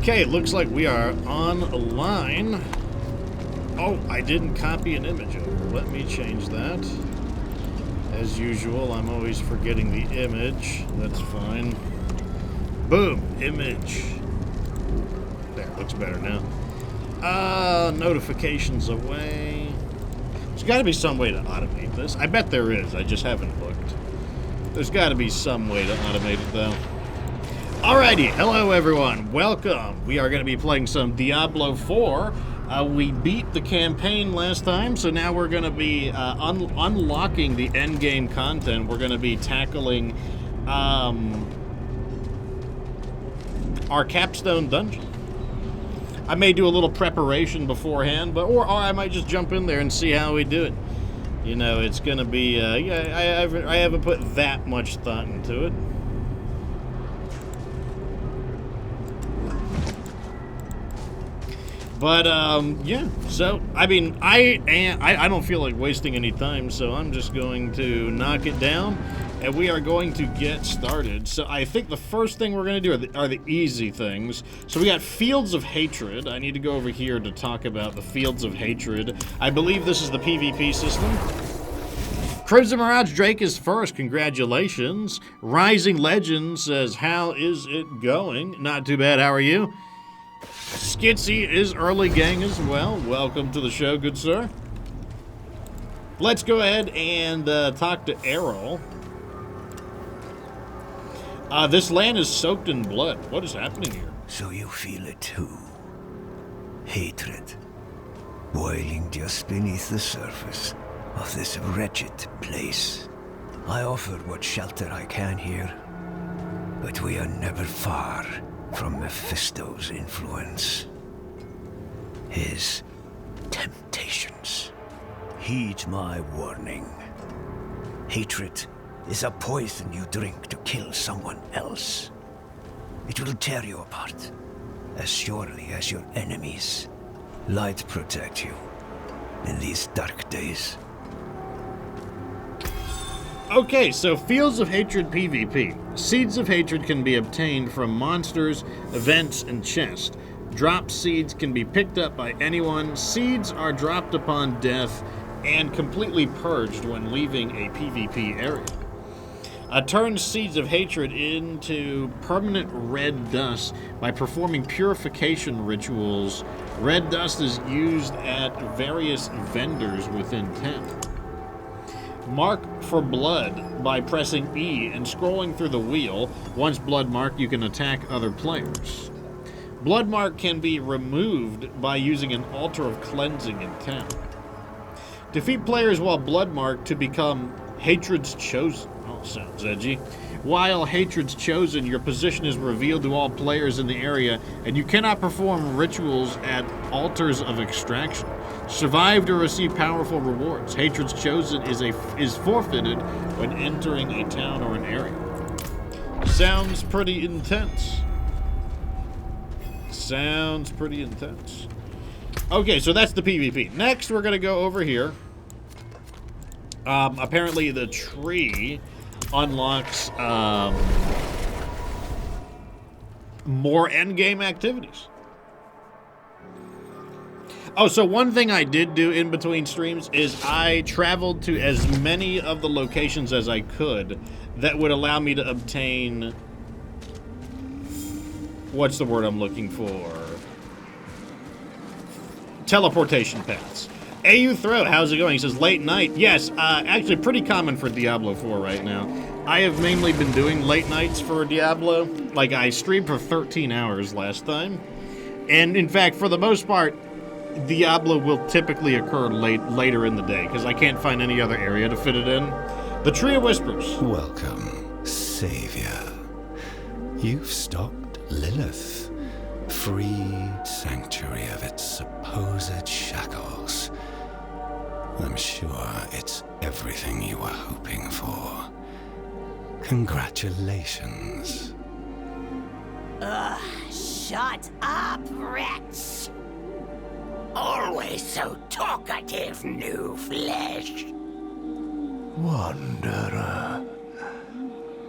Okay, looks like we are online. Oh, I didn't copy an image over. Let me change that. As usual, I'm always forgetting the image. That's fine. Boom, image. There, looks better now. Notifications away. There's got to be some way to automate this. I bet there is. I just haven't looked. There's got to be some way to automate it, though. Alrighty, hello everyone. Welcome. We are going to be playing some Diablo 4. We beat the campaign last time, so now we're going to be unlocking the endgame content. We're going to be tackling our Capstone Dungeon. I may do a little preparation beforehand, but or I might just jump in there and see how we do it. You know, it's going to be, yeah, I haven't put that much thought into it. But, yeah, so, I mean, I don't feel like wasting any time, so I'm just going to knock it down, and we are going to get started. So I think the first thing we're going to do are the easy things. So we got Fields of Hatred. I need to go over here to talk about the Fields of Hatred. I believe this is the PvP system. Crimson Mirage Drake is first. Congratulations. Rising Legend says, how is it going? Not too bad. How are you? Skitsy is early gang as well. Welcome to the show, good sir. Let's go ahead and talk to Errol. This land is soaked in blood. What is happening here? So you feel it too. Hatred. Boiling just beneath the surface of this wretched place. I offered what shelter I can here, but we are never far from Mephisto's influence. His temptations. Heed my warning. Hatred is a poison you drink to kill someone else. It will tear you apart, as surely as your enemies. Light protect you in these dark days. Okay, so Fields of Hatred PvP. Seeds of Hatred can be obtained from monsters, events, and chests. Drop seeds can be picked up by anyone. Seeds are dropped upon death and completely purged when leaving a PvP area. Turn Seeds of Hatred into permanent red dust by performing purification rituals. Red dust is used at various vendors within town. Mark for blood by pressing E and scrolling through the wheel. Once blood marked, you can attack other players. Blood mark can be removed by using an altar of cleansing in town. Defeat players while blood marked to become Hatred's Chosen. Oh, sounds edgy. While Hatred's Chosen, your position is revealed to all players in the area, and you cannot perform rituals at altars of extraction. Survive to receive powerful rewards. Hatred's Chosen is forfeited when entering a town or an area. Sounds pretty intense. Sounds pretty intense. Okay, so that's the PvP. Next, we're going to go over here. Apparently, the tree unlocks more endgame activities. Oh, so one thing I did do in between streams is I traveled to as many of the locations as I could that would allow me to obtain... What's the word I'm looking for? Teleportation paths. AU Throat, how's it going? He says, late night. Yes, actually pretty common for Diablo 4 right now. I have mainly been doing late nights for Diablo. Like, I streamed for 13 hours last time. And, in fact, for the most part, Diablo will typically occur later in the day, because I can't find any other area to fit it in. The Tree of Whispers. Welcome, Savior. You've stopped Lilith, freed Sanctuary of its supposed shackles. I'm sure it's everything you were hoping for. Congratulations. Ugh, shut up, wretch! Always so talkative, new flesh. Wanderer,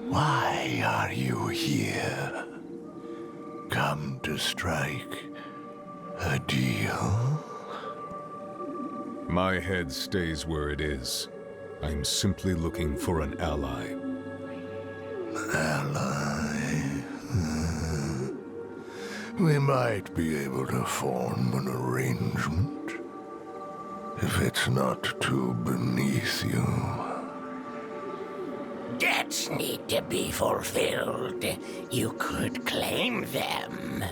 why are you here? Come come to strike a deal? My head stays where it is. I'm simply looking for an ally. Ally? We might be able to form an arrangement. If it's not too beneath you. Debts need to be fulfilled. You could claim them.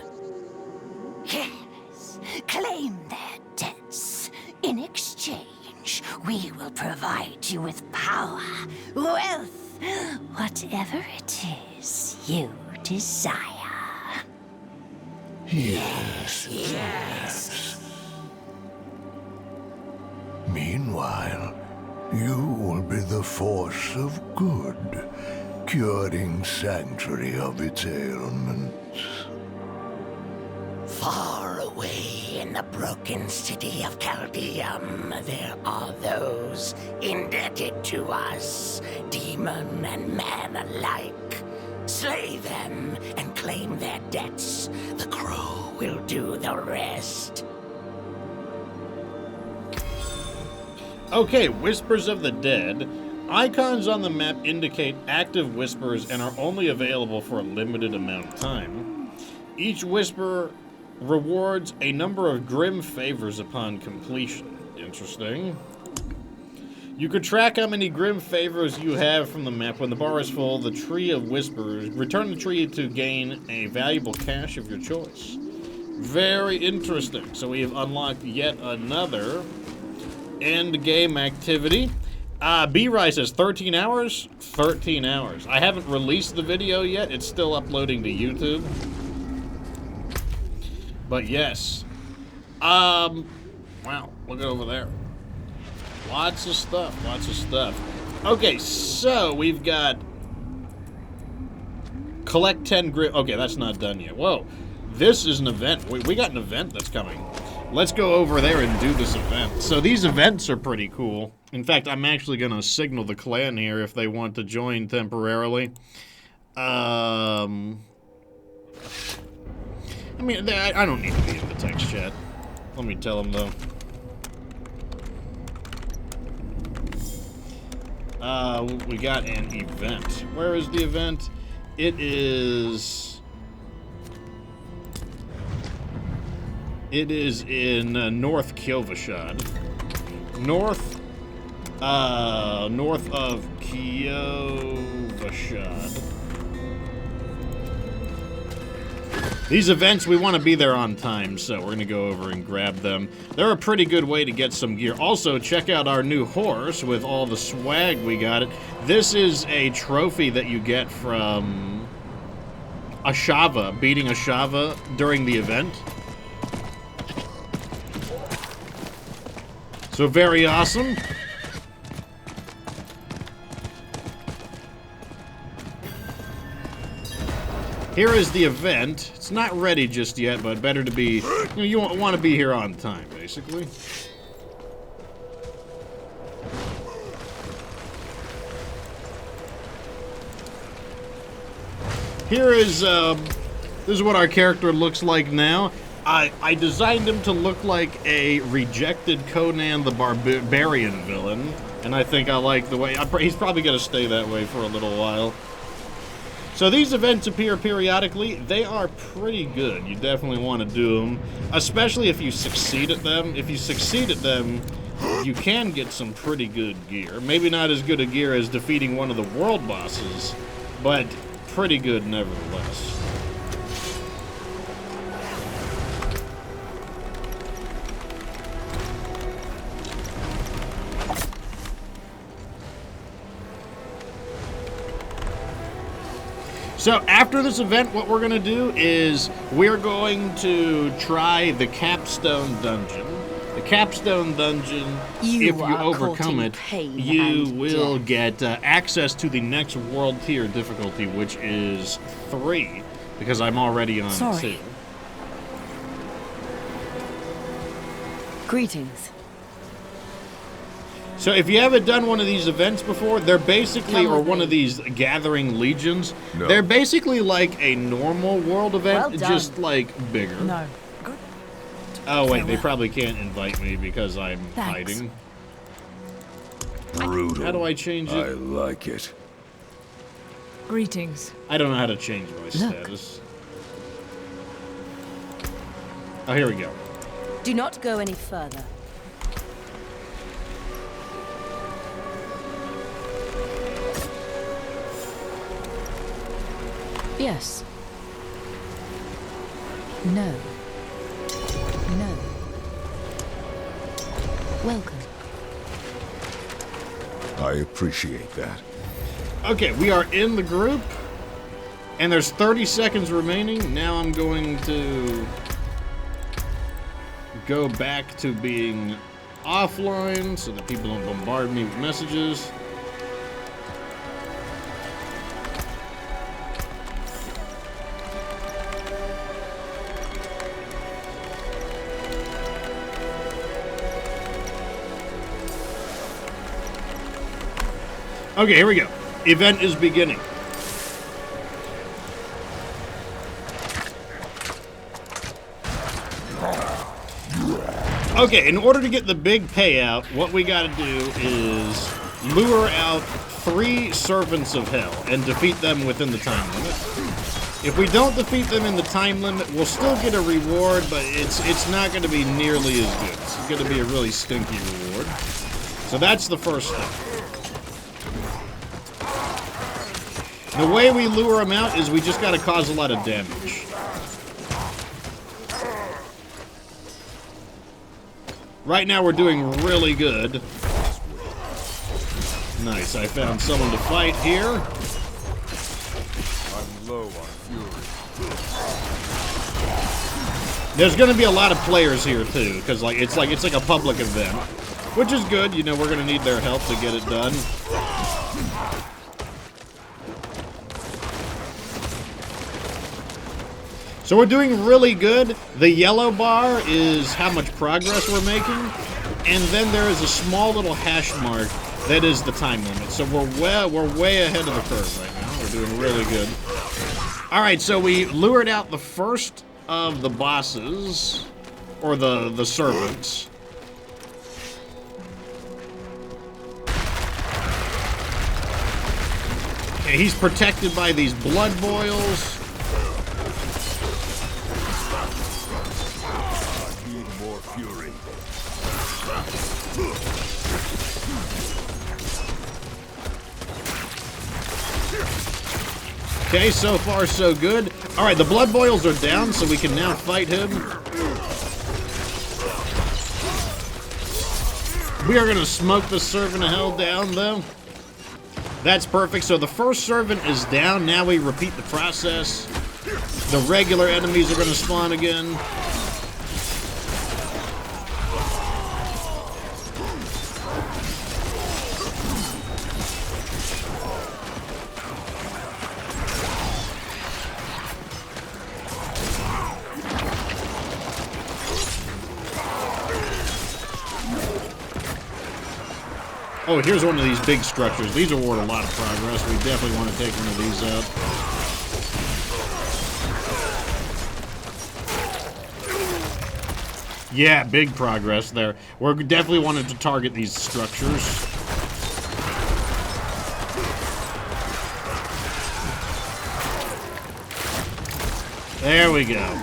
Yes, claim their debts. In exchange, we will provide you with power, wealth, whatever it is you desire. Yes. Meanwhile, you will be the force of good, curing Sanctuary of its ailments. Far away in the broken city of Caldeum, there are those indebted to us, demon and man alike. Slay them and claim their debts. The crow will do the rest. Okay, Whispers of the Dead. Icons on the map indicate active whispers and are only available for a limited amount of time. Each whisper rewards a number of grim favors upon completion. Interesting. You could track how many grim favors you have from the map. When the bar is full, the Tree of Whispers. Return the tree to gain a valuable cache of your choice. Very interesting. So we have unlocked yet another end game activity. B-Rai says 13 hours? 13 hours. I haven't released the video yet. It's still uploading to YouTube. But yes. Wow, look over there. Lots of stuff, lots of stuff. Okay, so we've got collect 10 grim. Okay, that's not done yet. Whoa, this is an event. We got an event that's coming. Let's go over there and do this event. So these events are pretty cool. In fact, I'm actually going to signal the clan here if they want to join temporarily. I mean, I don't need to be in the text chat. Let me tell them, though. We got an event. Where is the event? It is in North Kyovashad. North of Kyovashad. These events, we want to be there on time, so we're going to go over and grab them. They're a pretty good way to get some gear. Also, check out our new horse with all the swag we got. This is a trophy that you get from Ashava, beating Ashava during the event. So very awesome. Here is the event. It's not ready just yet, but better to be... You want to be here on time, basically. Here is, this is what our character looks like now. I designed him to look like a rejected Conan the Barbarian villain, and I think I like the way... He's probably going to stay that way for a little while. So these events appear periodically. They are pretty good. You definitely want to do them, especially if you succeed at them. If you succeed at them, you can get some pretty good gear. Maybe not as good a gear as defeating one of the world bosses, but pretty good nevertheless. So after this event, what we're going to do is we're going to try the Capstone Dungeon. The Capstone Dungeon, if you overcome it, you will get access to the next world tier difficulty, which is 3, because I'm already on 2. Greetings. So if you haven't done one of these events before, they're basically, Come or with one me. of these gathering legions, No. they're basically like a normal world event, Well done. just like bigger. No. Good. Oh wait, they Farewell. probably can't invite me because I'm Thanks. hiding. Brutal. How do I change I it? like it. Greetings. I don't know how to change my status. Oh, here we go. Do not go any further. Yes. No. No. Welcome. I appreciate that. Okay, we are in the group, and there's 30 seconds remaining. Now I'm going to go back to being offline so that people don't bombard me with messages. Okay, here we go. Event is beginning. Okay, in order to get the big payout, what we gotta do is lure out 3 servants of hell and defeat them within the time limit. If we don't defeat them in the time limit, we'll still get a reward, but it's not gonna be nearly as good. It's gonna be a really stinky reward. So that's the first step. The way we lure them out is we just gotta cause a lot of damage. Right now we're doing really good. Nice, I found someone to fight here. I'm low on fury. There's gonna be a lot of players here too, because it's like a public event. Which is good, you know, we're gonna need their help to get it done. So we're doing really good. The yellow bar is how much progress we're making. And then there is a small little hash mark that is the time limit. So we're way ahead of the curve right now. We're doing really good. Alright, so we lured out the first of the bosses. Or the servants. Okay, he's protected by these blood boils. More fury. Okay, so far so good. Alright, the blood boils are down, so we can now fight him. We are going to smoke the servant of hell down, though. That's perfect. So the first servant is down. Now we repeat the process. The regular enemies are going to spawn again. Oh, here's one of these big structures. These award a lot of progress. We definitely want to take one of these out. Yeah, big progress there. We're definitely wanting to target these structures. There we go.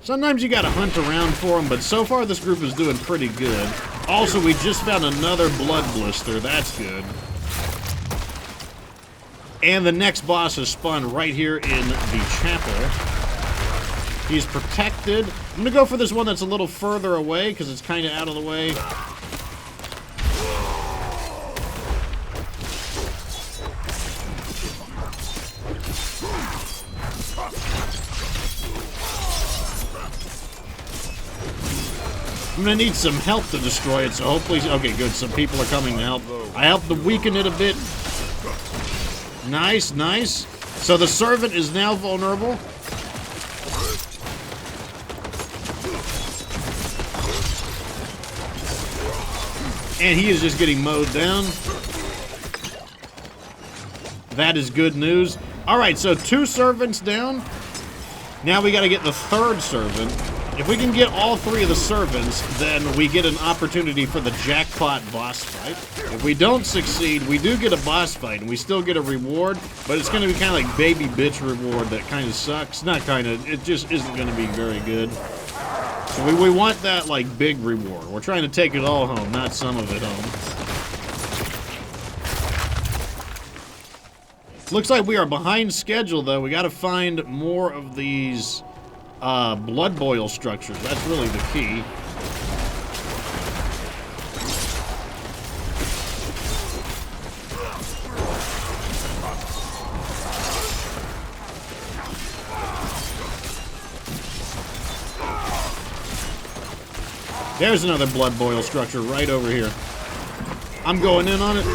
Sometimes you gotta hunt around for them, but so far this group is doing pretty good. Also, we just found another blood blister. That's good. And the next boss is spawned right here in the chapel. He's protected. I'm gonna go for this one that's a little further away, because it's kind of out of the way. I'm gonna need some help to destroy it, so hopefully... Okay, good, some people are coming to help. I helped to weaken it a bit. Nice, nice. So the servant is now vulnerable. And he is just getting mowed down. That is good news. All right, so 2 servants down. Now we got to get the 3rd servant. If we can get all 3 of the servants, then we get an opportunity for the jackpot boss fight. If we don't succeed, we do get a boss fight, and we still get a reward, but it's going to be kind of like baby bitch reward that kind of sucks. Not kind of, it just isn't going to be very good. So we want that, like, big reward. We're trying to take it all home, not some of it home. Looks like we are behind schedule, though. We got to find more of these blood boil structures. That's really the key. There's another blood boil structure right over here. I'm going in on it.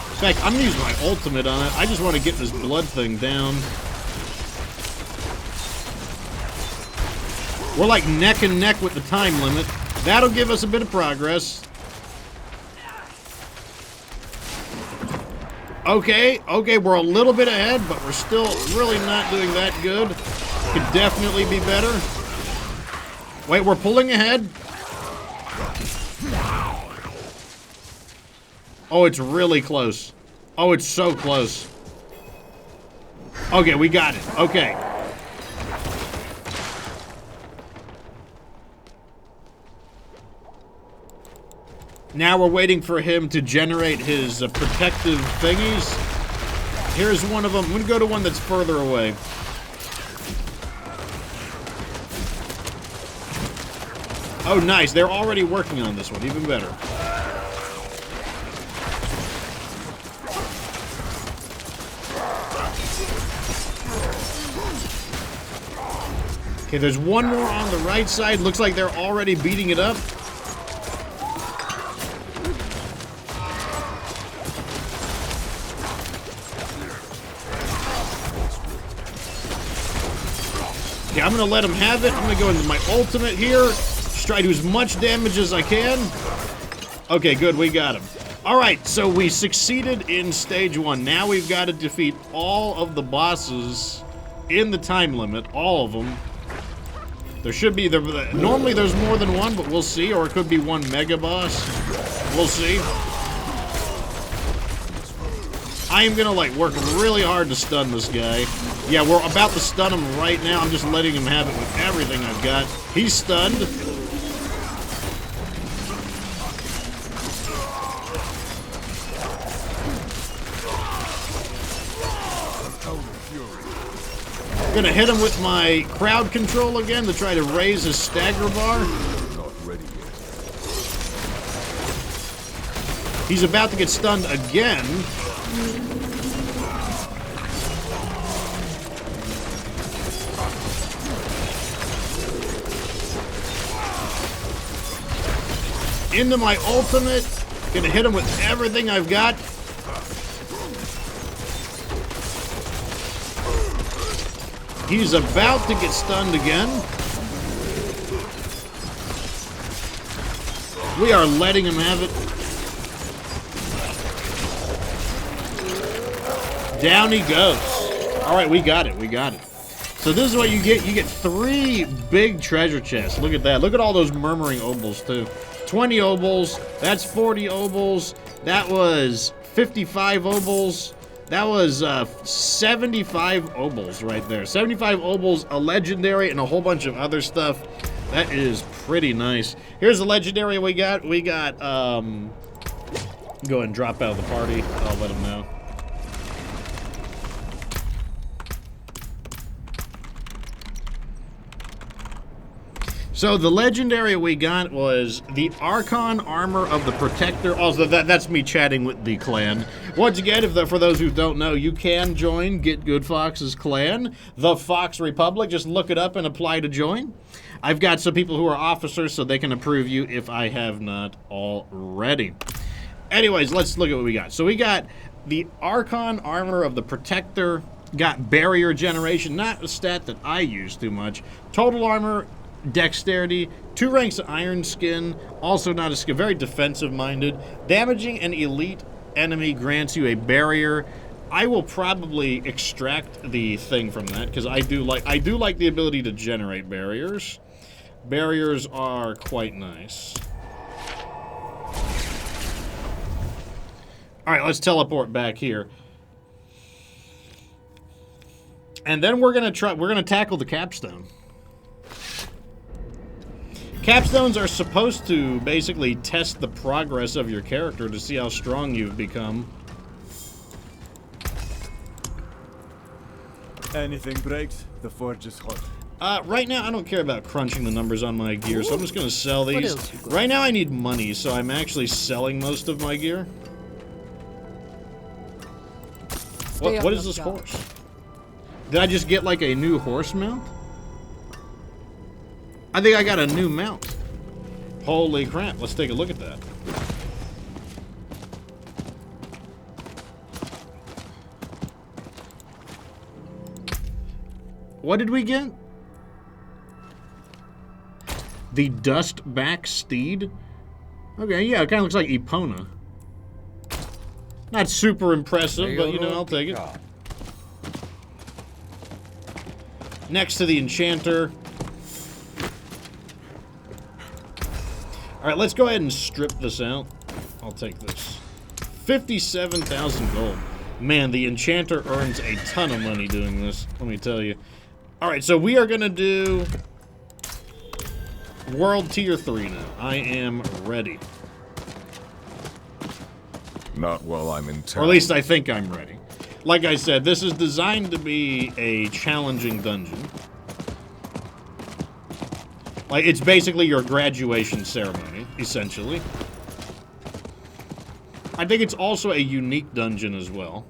In fact, I'm gonna use my ultimate on it. I just want to get this blood thing down. We're like neck and neck with the time limit. That'll give us a bit of progress. Okay, we're a little bit ahead, but we're still really not doing that good. Could definitely be better. Wait, we're pulling ahead. Oh, it's really close. Oh, it's so close. Okay, we got it. Okay. Now we're waiting for him to generate his protective thingies. Here's one of them. I'm going to go to one that's further away. Oh, nice. They're already working on this one. Even better. Okay, there's one more on the right side. Looks like they're already beating it up. Okay, I'm gonna let him have it. I'm gonna go into my ultimate here. Just try to do as much damage as I can. Okay, good, we got him. Alright, so we succeeded in stage 1. Now we've got to defeat all of the bosses in the time limit. All of them. There should be, normally there's more than one, but we'll see. Or it could be one mega boss. We'll see. I am gonna, like, work really hard to stun this guy. Yeah, we're about to stun him right now. I'm just letting him have it with everything I've got. He's stunned. Gonna hit him with my crowd control again to try to raise his stagger bar. He's about to get stunned again. Into my ultimate. Gonna hit him with everything I've got. He's about to get stunned again. We are letting him have it. Down he goes. All right, we got it. We got it. So this is what you get. You get 3 big treasure chests. Look at that. Look at all those murmuring obols, too. 20 obols. That's 40 obols. That was 55 obols. That was 75 obols right there. 75 obols, a legendary, and a whole bunch of other stuff. That is pretty nice. Here's the legendary we got. We got, go ahead and drop out of the party. I'll let him know. So the legendary we got was the Archon Armor of the Protector. Also, that's me chatting with the clan. Once again, for those who don't know, you can join Get Good Fox's clan, the Fox Republic. Just look it up and apply to join. I've got some people who are officers, so they can approve you if I have not already. Anyways, let's look at what we got. So we got the Archon Armor of the Protector, got Barrier Generation, not a stat that I use too much. Total Armor, Dexterity, 2 ranks of Iron Skin, also not a skill, very defensive-minded. Damaging an elite enemy grants you a barrier. I will probably extract the thing from that, because I do like the ability to generate barriers. Barriers are quite nice. Alright, let's teleport back here. And then we're gonna tackle the Capstone. Capstones are supposed to basically test the progress of your character to see how strong you've become. Anything breaks, the forge is hot. Right now, I don't care about crunching the numbers on my gear, so I'm just gonna sell these. Right now, I need money, so I'm actually selling most of my gear. What is this horse? Did I just get, like, a new horse mount? I think I got a new mount. Holy crap, let's take a look at that. What did we get? The Dustback Steed? Okay, yeah, it kind of looks like Epona. Not super impressive, but, you know, I'll take it. Next to the Enchanter. Alright, let's go ahead and strip this out. I'll take this. 57,000 gold. Man, the Enchanter earns a ton of money doing this, let me tell you. Alright, so we are gonna do World Tier 3 now. I am ready. Not while I'm in town. Or at least I think I'm ready. Like I said, this is designed to be a challenging dungeon. Like, it's basically your graduation ceremony, essentially. I think it's also a unique dungeon as well.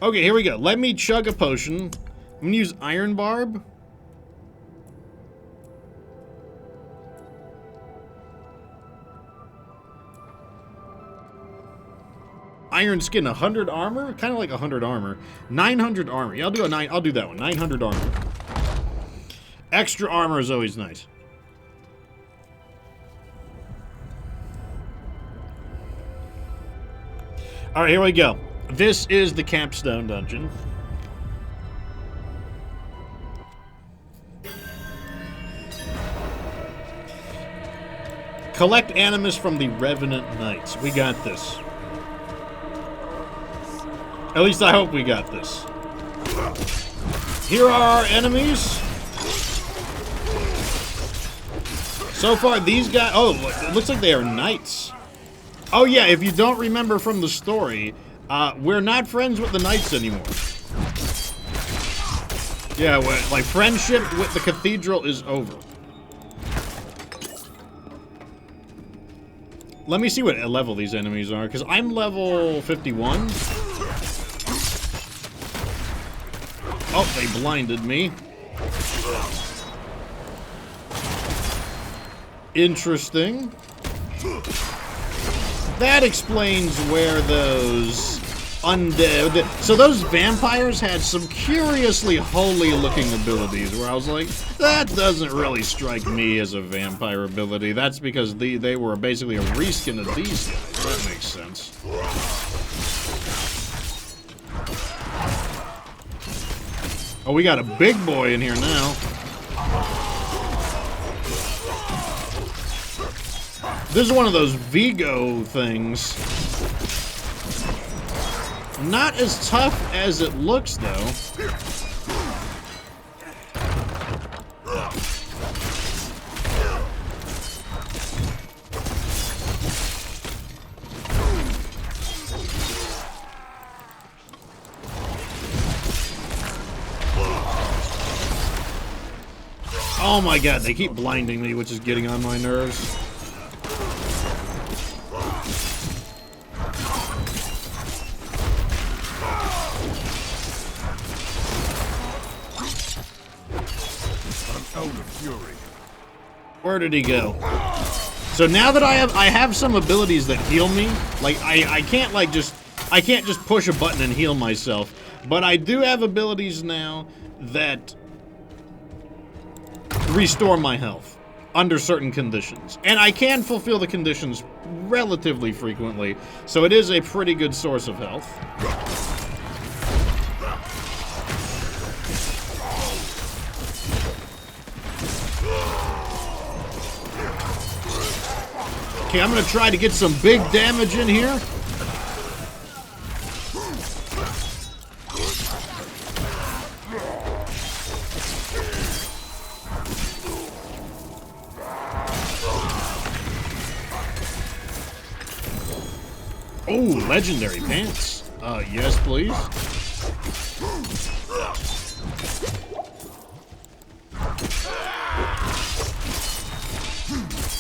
Okay, here we go. Let me chug a potion. I'm gonna use Iron Barb. Iron Skin, 100 armor? Kind of like 100 armor. 900 armor. Yeah, I'll do that one. 900 armor. Extra armor is always nice. Alright, here we go. This is the Capstone Dungeon. Collect Animus from the Revenant Knights. We got this. At least I hope we got this. Here are our enemies. So far, these guys... Oh, it looks like they are knights. Oh, yeah, if you don't remember from the story, we're not friends with the knights anymore. Yeah, like, friendship with the cathedral is over. Let me see what level these enemies are, because I'm level 51. Oh, they blinded me. Interesting. That explains where those undead... So those vampires had some curiously holy-looking abilities where I was like, that doesn't really strike me as a vampire ability. That's because they were basically a reskin of these guys. That makes sense. Oh, we got a big boy in here now. This is one of those Vigo things. Not as tough as it looks, though. Oh my god, they keep blinding me, which is getting on my nerves. Soul of Fury. Where did he go? So now that I have some abilities that heal me, like I can't just push a button and heal myself, but I do have abilities now that restore my health under certain conditions. And I can fulfill the conditions relatively frequently, so it is a pretty good source of health. Okay, I'm gonna try to get some big damage in here. Oh, legendary pants. Yes, please.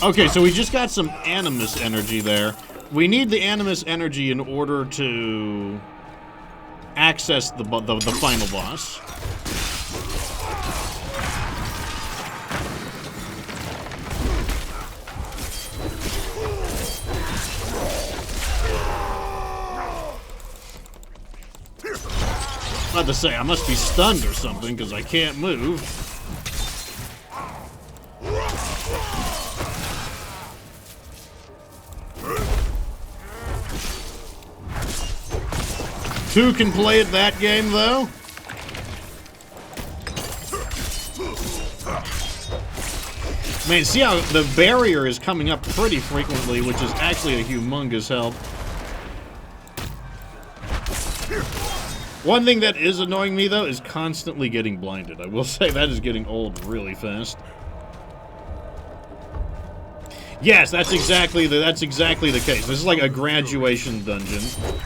Okay, so we just got some animus energy there. We need the animus energy in order to access the final boss. About to say, I must be stunned or something because I can't move. Two can play at that game, though. Man, see how the barrier is coming up pretty frequently, which is actually a humongous help. One thing that is annoying me, though, is constantly getting blinded. I will say that is getting old really fast. Yes, that's exactly the case. This is like a graduation dungeon,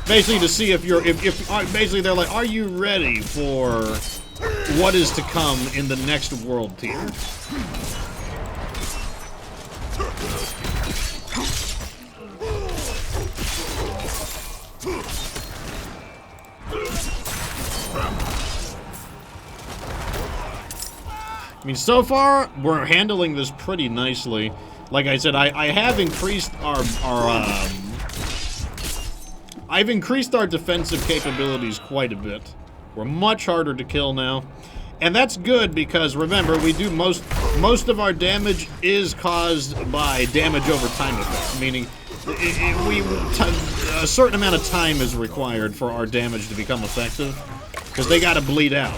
basically to see if you're basically they're like, are you ready for what is to come in the next world tier? I mean, so far we're handling this pretty nicely. Like I said, I have increased I've increased our defensive capabilities quite a bit. We're much harder to kill now. And that's good because, remember, we do most of our damage is caused by damage over time effects, meaning a certain amount of time is required for our damage to become effective, because they gotta bleed out.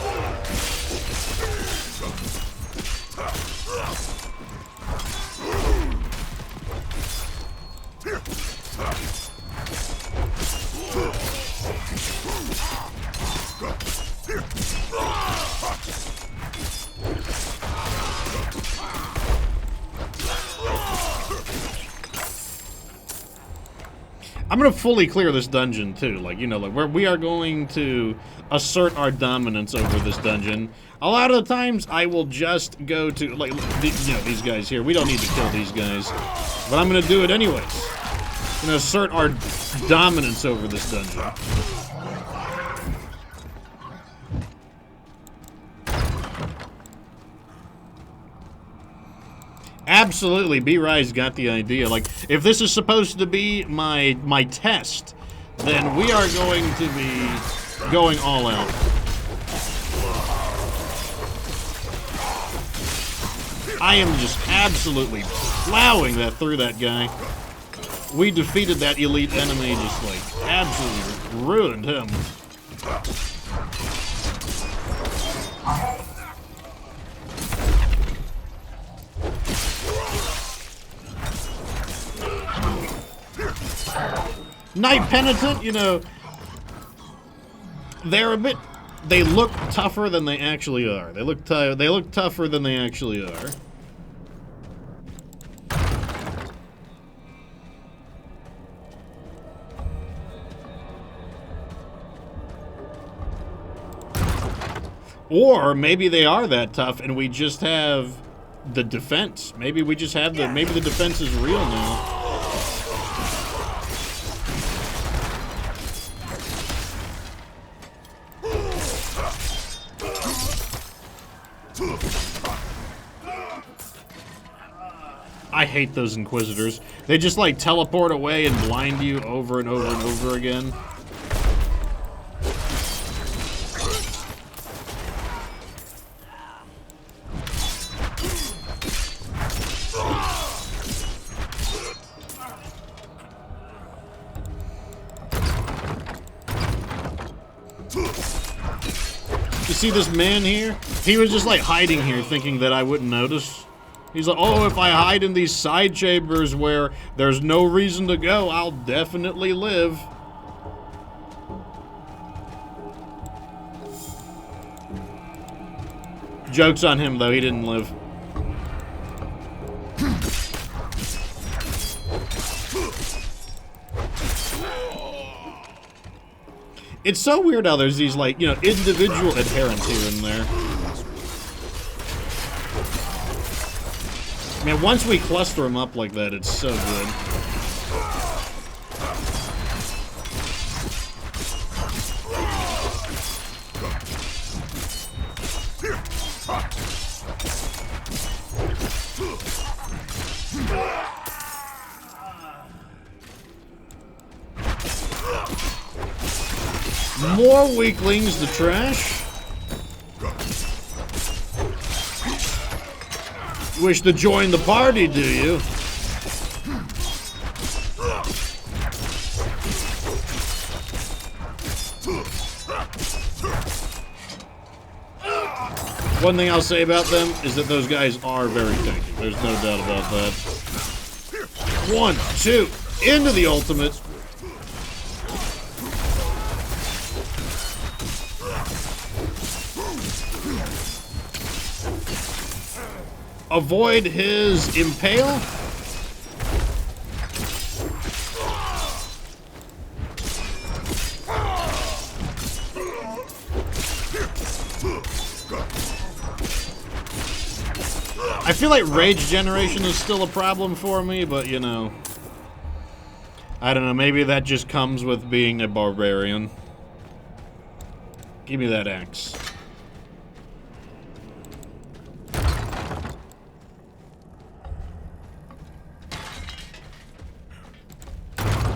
I'm gonna fully clear this dungeon too, like, you know, like where we are going to assert our dominance over this dungeon. A lot of the times I will just go to, like, you know, these guys here. We don't need to kill these guys, but I'm gonna do it anyways. I'm gonna assert our dominance over this dungeon. Absolutely, B-Rise got the idea. Like, if this is supposed to be my test, then we are going to be going all out. I am just absolutely plowing that through that guy. We defeated that elite enemy, just like absolutely ruined him. Knight Penitent, you know, they're a bit, they look tougher than they actually are. They look tougher than they actually are. Or maybe they are that tough and we just have the defense. Maybe we just have maybe the defense is real now. I hate those Inquisitors. They just, like, teleport away and blind you over and over and over again. You see this man here? He was just like hiding here thinking that I wouldn't notice. He's like, oh, if I hide in these side chambers where there's no reason to go, I'll definitely live. Joke's on him, though. He didn't live. It's so weird how there's these, like, you know, individual adherents here and there. Man, once we cluster them up like that, it's so good. More weaklings to trash. Wish to join the party, do you? One thing I'll say about them is that those guys are very tanky. There's no doubt about that. 1, 2, into the ultimate. Avoid his impale. I feel like rage generation is still a problem for me, but you know, I don't know, maybe that just comes with being a barbarian. Give me that axe.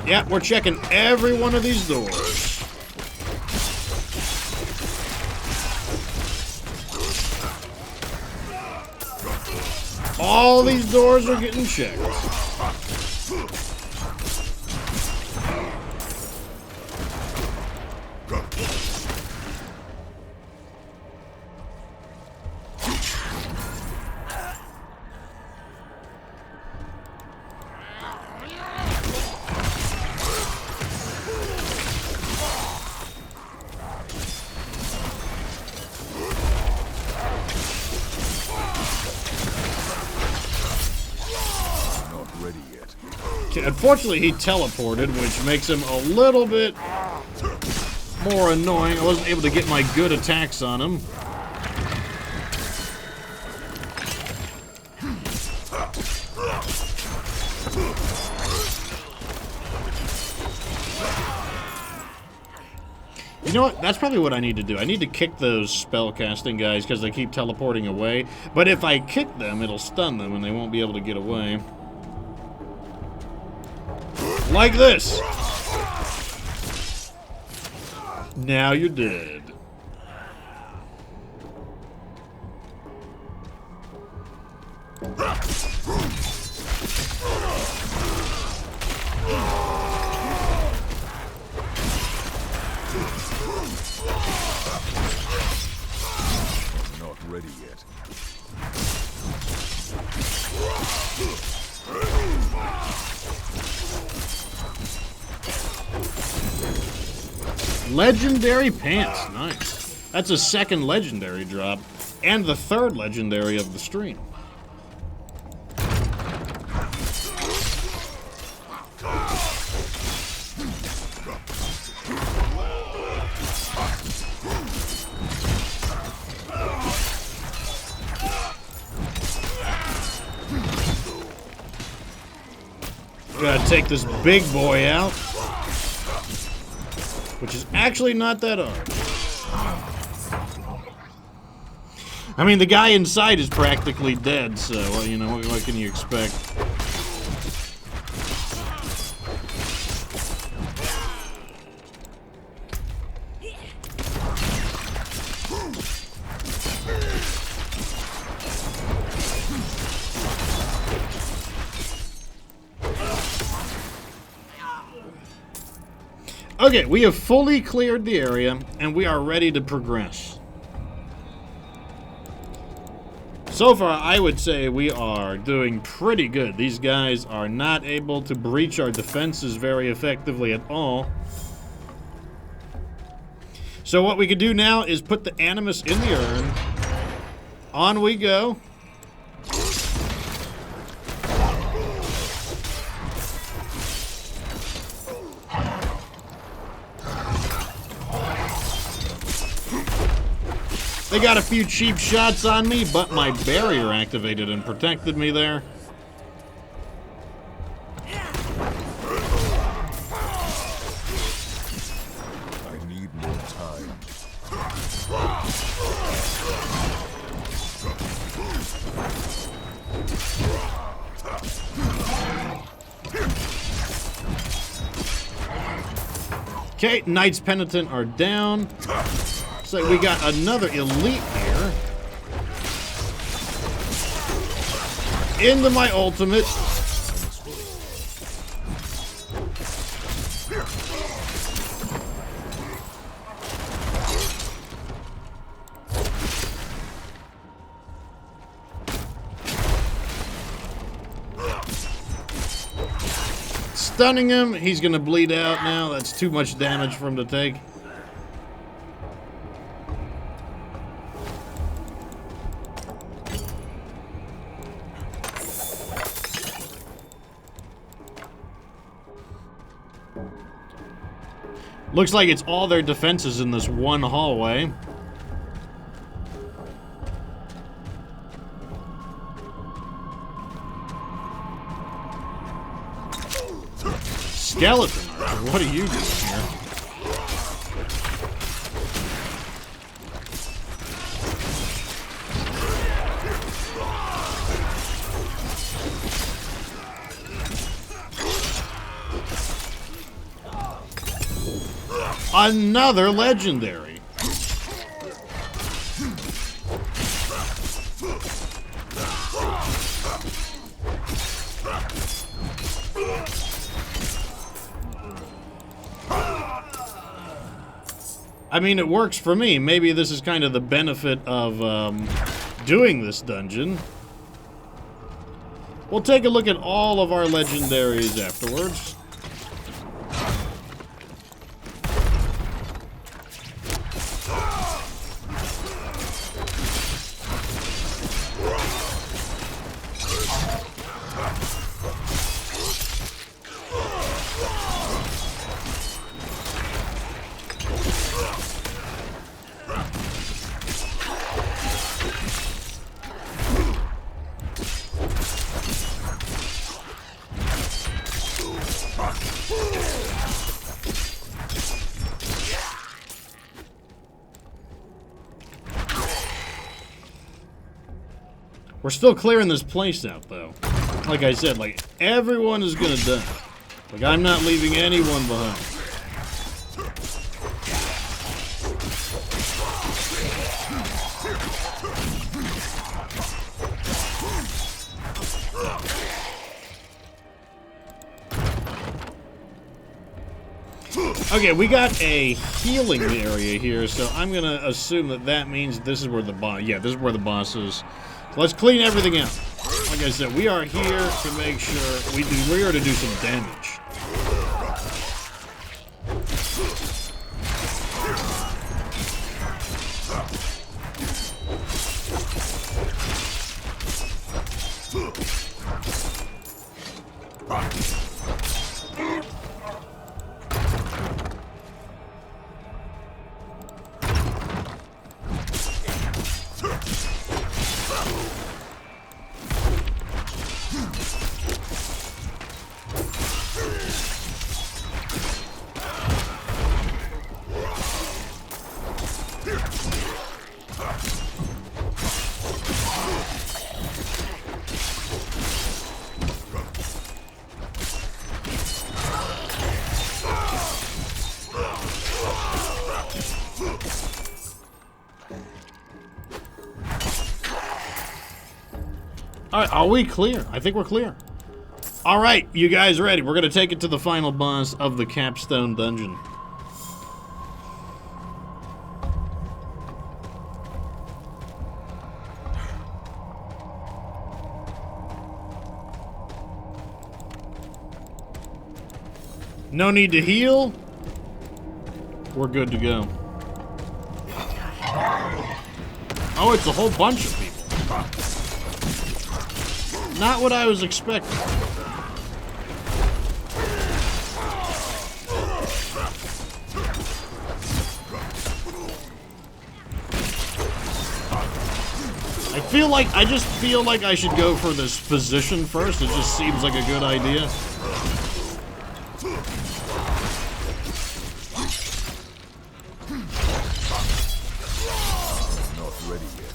Yeah, we're checking every one of these doors. All these doors are getting checked. Unfortunately, he teleported, which makes him a little bit more annoying. I wasn't able to get my good attacks on him. You know what? That's probably what I need to do. I need to kick those spellcasting guys because they keep teleporting away. But if I kick them, it'll stun them and they won't be able to get away. Like this. Now you're dead. Not ready yet. Legendary pants, nice. That's a second legendary drop, and the third legendary of the stream. Gotta take this big boy out. Which is actually not that hard. I mean, the guy inside is practically dead, so, you know, what can you expect? Okay, we have fully cleared the area, and we are ready to progress. So far, I would say we are doing pretty good. These guys are not able to breach our defenses very effectively at all. So what we can do now is put the Animus in the urn. On we go. They got a few cheap shots on me, but my barrier activated and protected me there. I need more time. Okay, Knights Penitent are down. Looks like we got another elite here. Into my ultimate. Stunning him. He's going to bleed out now. That's too much damage for him to take. Looks like it's all their defenses in this one hallway. Skeleton Archer, what are you doing here? Another legendary. I mean, it works for me. Maybe this is kind of the benefit of doing this dungeon. We'll take a look at all of our legendaries afterwards. We're still clearing this place out, though. Like I said, like, everyone is gonna die. Like, I'm not leaving anyone behind. Okay, we got a healing area here, so I'm gonna assume that that means this is where the boss... Yeah, this is where the boss is. So let's clean everything out. Like I said, we are here to make sure we are to do some damage. Alright, are we clear? I think we're clear. Alright, you guys ready? We're going to take it to the final boss of the Capstone Dungeon. No need to heal. We're good to go. Oh, it's a whole bunch of people. Not what I was expecting. I just feel like I should go for this physician first. It just seems like a good idea. Not ready yet.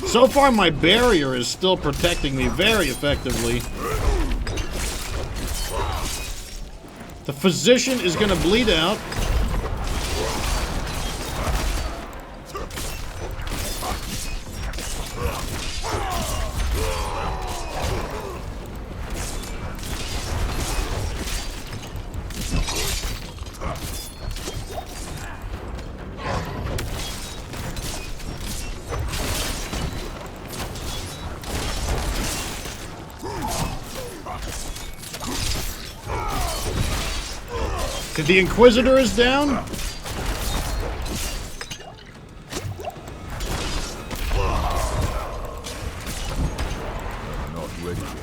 So far, my barrier is still protecting me very effectively. The physician is gonna bleed out. The Inquisitor is down. Not ready yet.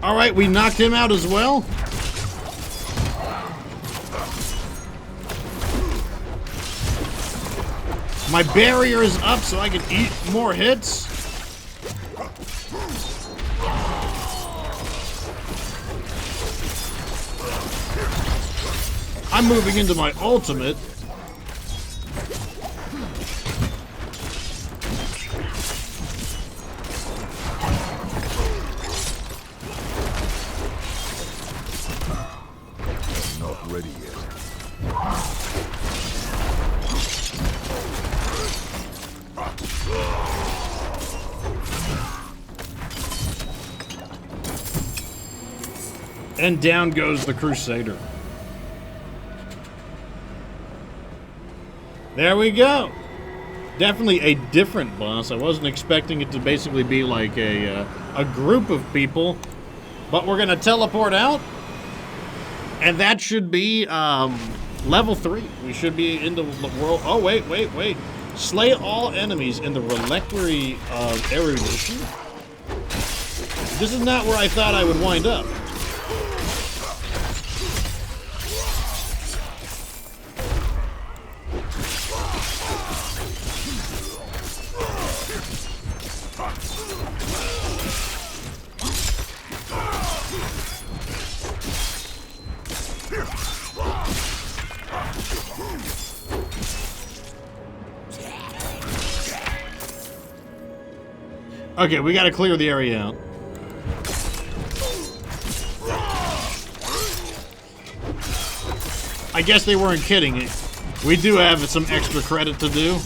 All right, we knocked him out as well. My barrier is up so I can eat more hits. I'm moving into my ultimate. Not ready yet. And down goes the Crusader. There we go. Definitely a different boss. I wasn't expecting it to basically be like a group of people. But we're going to teleport out. And that should be level 3. We should be in the world. Oh, wait. Slay all enemies in the Relictory of Erudition. This is not where I thought I would wind up. Okay, we gotta clear the area out. I guess they weren't kidding. We do have some extra credit to do.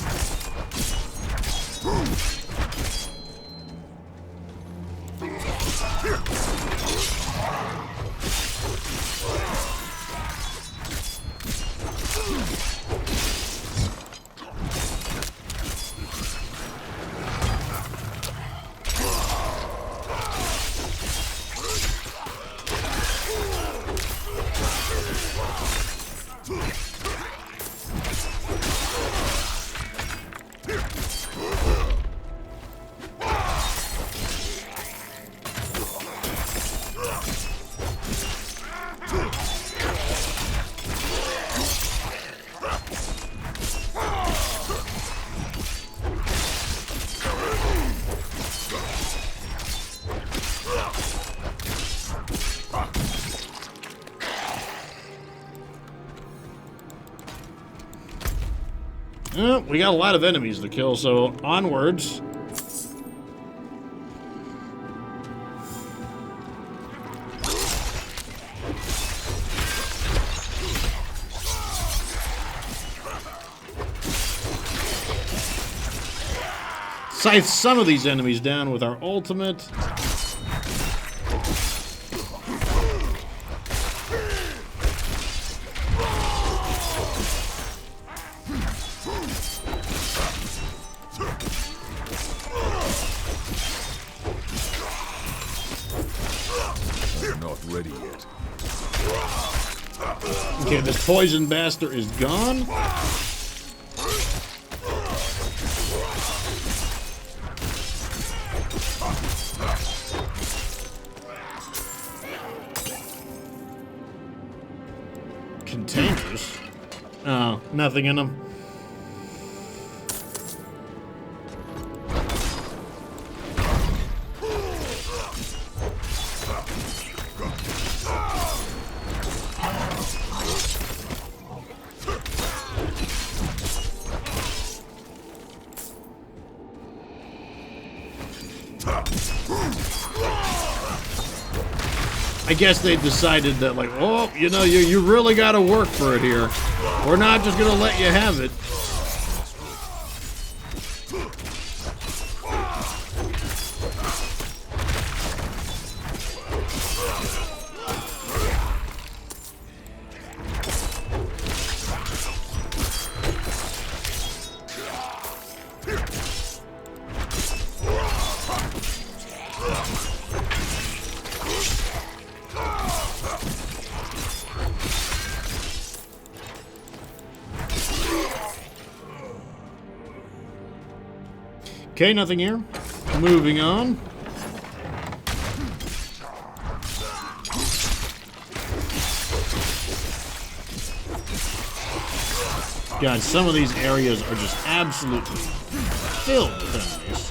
We got a lot of enemies to kill, so onwards. Scythe some of these enemies down with our ultimate. Okay, this poison bastard is gone. Containers? Oh, nothing in them. I guess they decided that, like, oh, you know, you really got to work for it here. We're not just going to let you have it. Okay, nothing here. Moving on. God, some of these areas are just absolutely filled with enemies.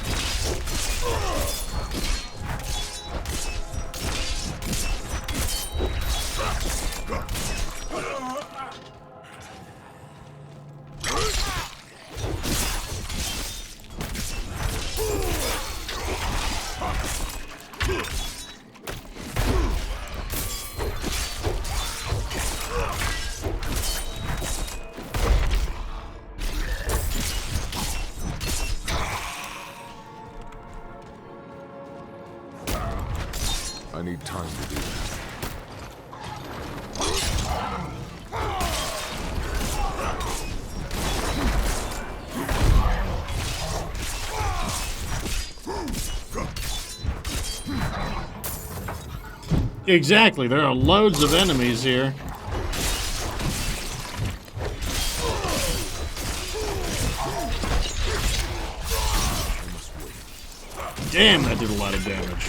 I need time to do that. Exactly, there are loads of enemies here. Damn, that did a lot of damage.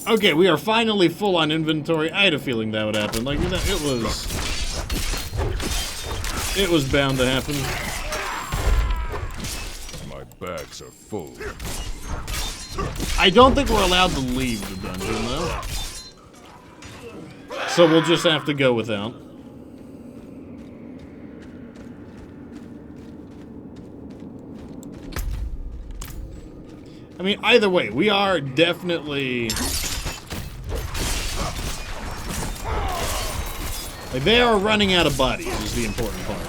Okay, we are finally full on inventory. I had a feeling that would happen. Like, it was bound to happen. My bags are full. I don't think we're allowed to leave the dungeon, though. So we'll just have to go without. I mean, either way, we are definitely... Like, they are running out of bodies, is the important part.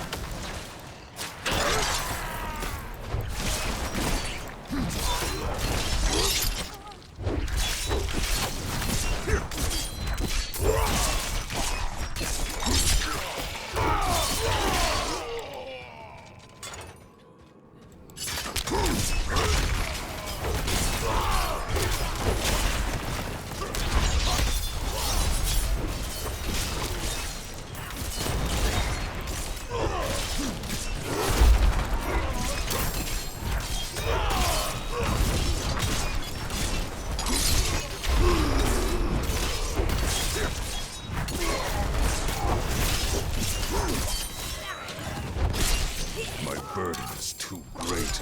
My burden is too great.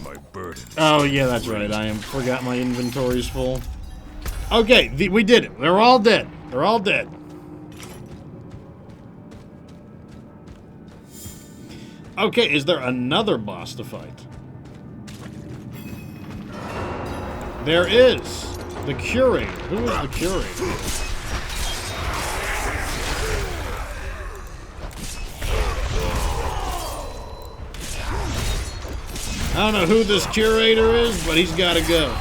My burden. Oh, yeah, that's right. I forgot my inventory's full. Okay, we did it. They're all dead. They're all dead. Okay, is there another boss to fight? There is. The Curator. Who is the Curator? I don't know who this curator is, but he's got to go.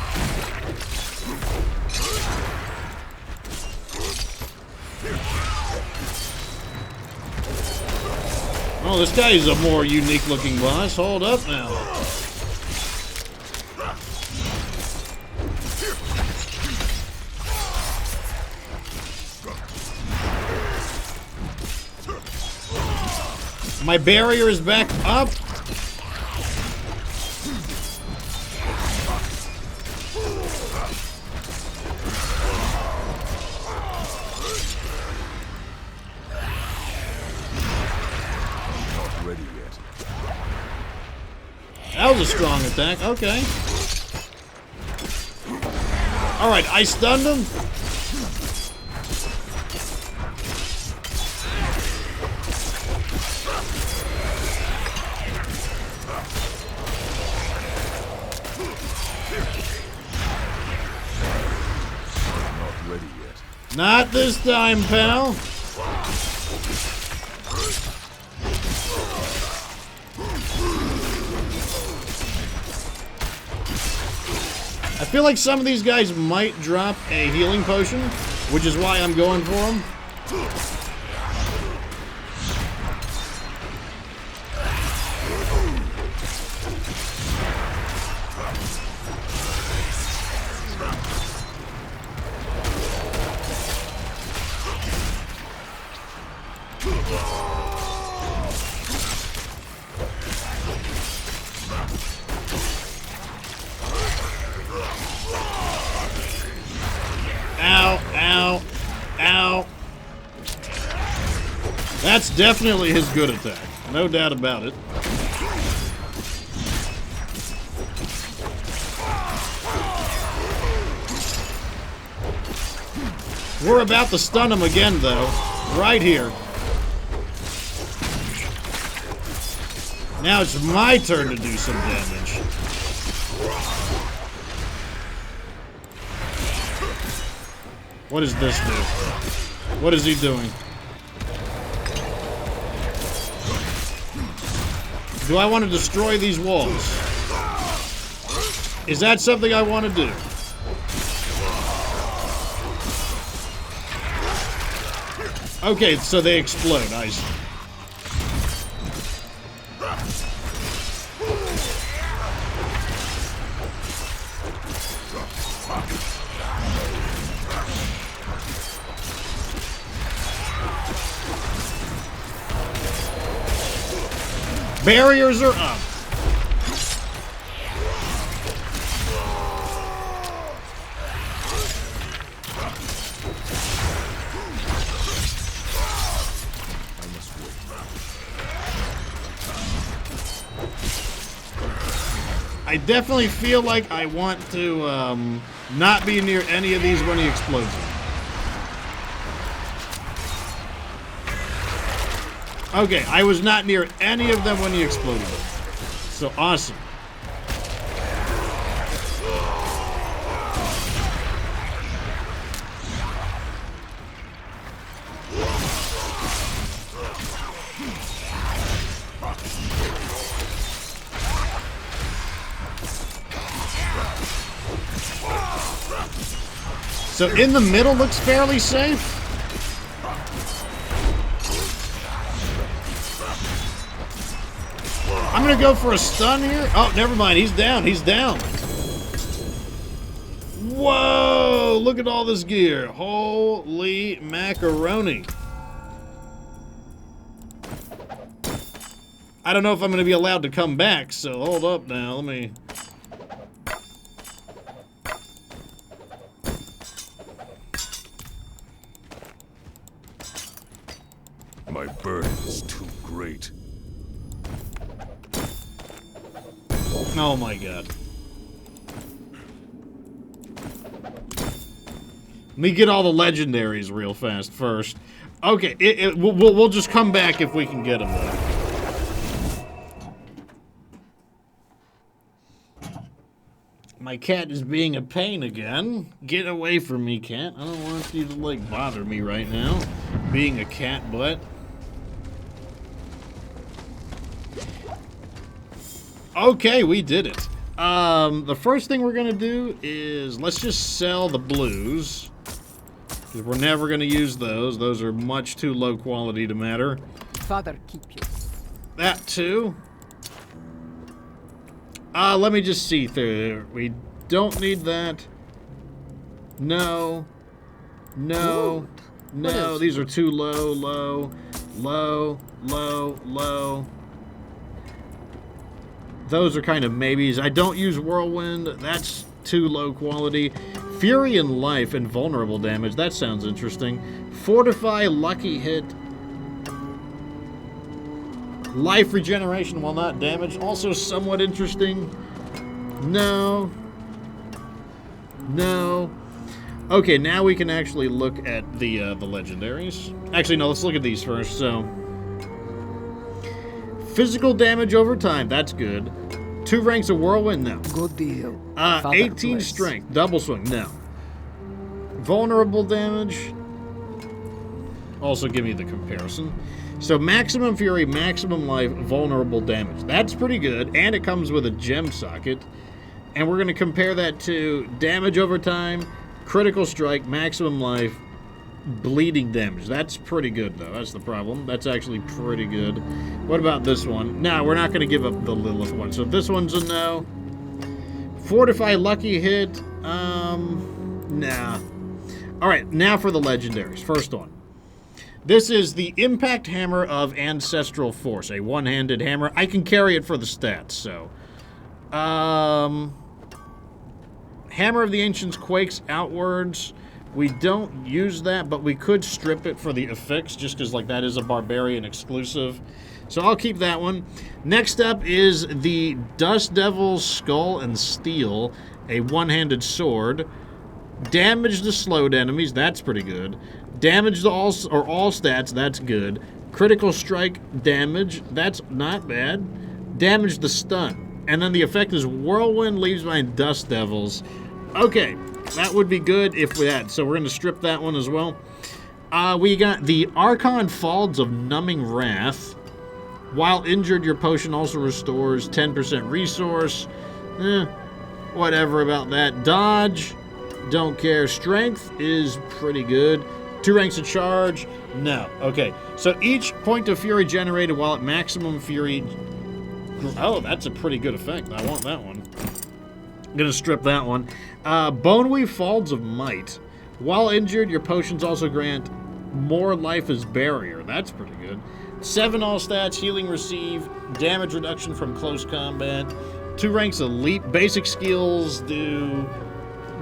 Oh, this guy is a more unique looking boss. Hold up now. My barrier is back up. That was a strong attack. Okay. Alright, I stunned him. Not ready yet. Not this time, pal. I feel like some of these guys might drop a healing potion, which is why I'm going for them. Ow, ow, ow. That's definitely his good attack. No doubt about it. We're about to stun him again, though. Right here. Now it's my turn to do some damage. What does this do? What is he doing? Do I want to destroy these walls? Is that something I want to do? Okay, so they explode. I see. Barriers are up. I definitely feel like I want to not be near any of these when he explodes them. Okay, I was not near any of them when he exploded them. So awesome. So in the middle looks fairly safe. I'm gonna go for a stun here. Oh, never mind. He's down. He's down. Whoa! Look at all this gear. Holy macaroni. I don't know if I'm gonna be allowed to come back, so hold up now. Let me... My burden is too great. Oh my god. Let me get all the legendaries real fast first. Okay, we'll just come back if we can get them though. My cat is being a pain again. Get away from me, cat. I don't want you to, like, bother me right now. Being a cat butt. Okay, we did it. The first thing we're going to do is let's just sell the blues. Because we're never going to use those. Those are much too low quality to matter. Father, keep you. That too. Let me just see through. We don't need that. No. No. No, these are too low, low, low, low, low. Those are kind of maybes. I don't use Whirlwind. That's too low quality. Fury and Life and Vulnerable Damage. That sounds interesting. Fortify, Lucky Hit. Life Regeneration while not damaged. Also somewhat interesting. No. No. Okay, now we can actually look at the legendaries. Actually, no, let's look at these first. So, physical damage over time, that's good. 2 ranks of Whirlwind, no. Good deal. 18 strength, double swing, no. Vulnerable damage, also give me the comparison. So, maximum fury, maximum life, vulnerable damage. That's pretty good, and it comes with a gem socket. And we're going to compare that to damage over time, critical strike, maximum life, bleeding damage. That's pretty good, though. That's the problem. That's actually pretty good. What about this one? No, we're not going to give up the Lilith one. So this one's a no. Fortify, Lucky Hit. Nah. All right, now for the legendaries. First one. This is the Impact Hammer of Ancestral Force, a one-handed hammer. I can carry it for the stats, so. Hammer of the Ancients quakes outwards. We don't use that, but we could strip it for the effects, just because like that is a barbarian exclusive. So I'll keep that one. Next up is the Dust Devil's Skull and Steel, a one-handed sword. Damage the slowed enemies, that's pretty good. Damage the all stats, that's good. Critical strike damage, that's not bad. Damage the stun. And then the effect is Whirlwind leaves behind Dust Devils. Okay, that would be good if we had. So we're going to strip that one as well. We got the Archon Falls of Numbing Wrath. While injured, your potion also restores 10% resource. Whatever about that. Dodge, don't care. Strength is pretty good. 2 ranks of charge, no. Okay, so each point of fury generated while at maximum fury. Oh, that's a pretty good effect. I want that one. I'm going to strip that one. Boneweave Falls of Might. While injured, your potions also grant more life as barrier. That's pretty good. 7 all stats, healing receive, damage reduction from close combat. 2 ranks elite. Basic skills do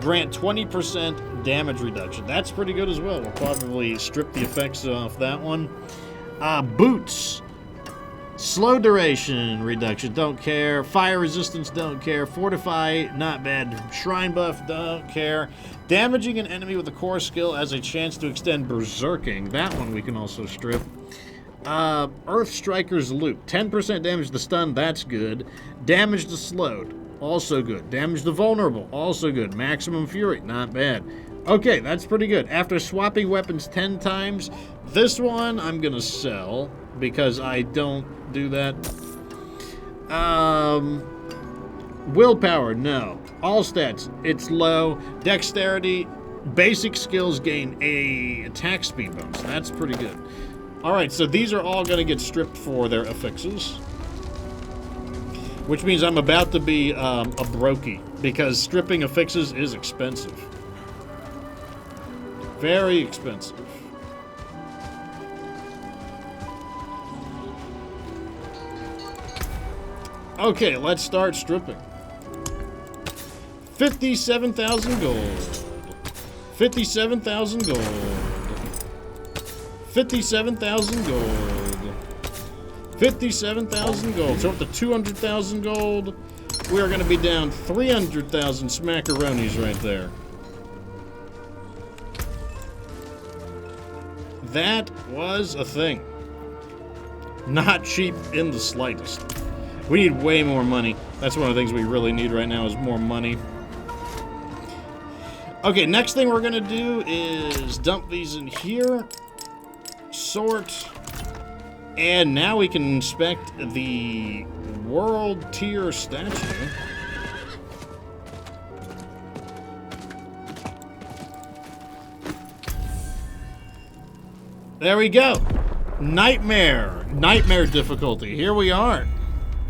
grant 20% damage reduction. That's pretty good as well. We'll probably strip the effects off that one. Boots. Slow duration reduction, don't care. Fire resistance, don't care. Fortify, not bad. Shrine buff, don't care. Damaging an enemy with a core skill has a chance to extend berserking. That one we can also strip. Earth Striker's Loop, 10% damage to the stun, that's good. Damage the slowed, also good. Damage the vulnerable, also good. Maximum fury, not bad. Okay, that's pretty good. After swapping weapons 10 times, this one I'm going to sell because I don't do that. Willpower, no. All stats, it's low. Dexterity, basic skills gain a attack speed bonus. That's pretty good. All right, so these are all going to get stripped for their affixes, which means I'm about to be a brokey because stripping affixes is expensive. Very expensive. Okay, let's start stripping. 57,000 gold. 57,000 gold. 57,000 gold. 57,000 gold. So up to 200,000 gold. We are going to be down 300,000 smackaronis right there. That was a thing. Not cheap in the slightest. We need way more money. That's one of the things we really need right now is more money. Okay, next thing we're going to do is dump these in here. Sort. And now we can inspect the world tier statue. There we go. Nightmare. Nightmare difficulty. Here we are.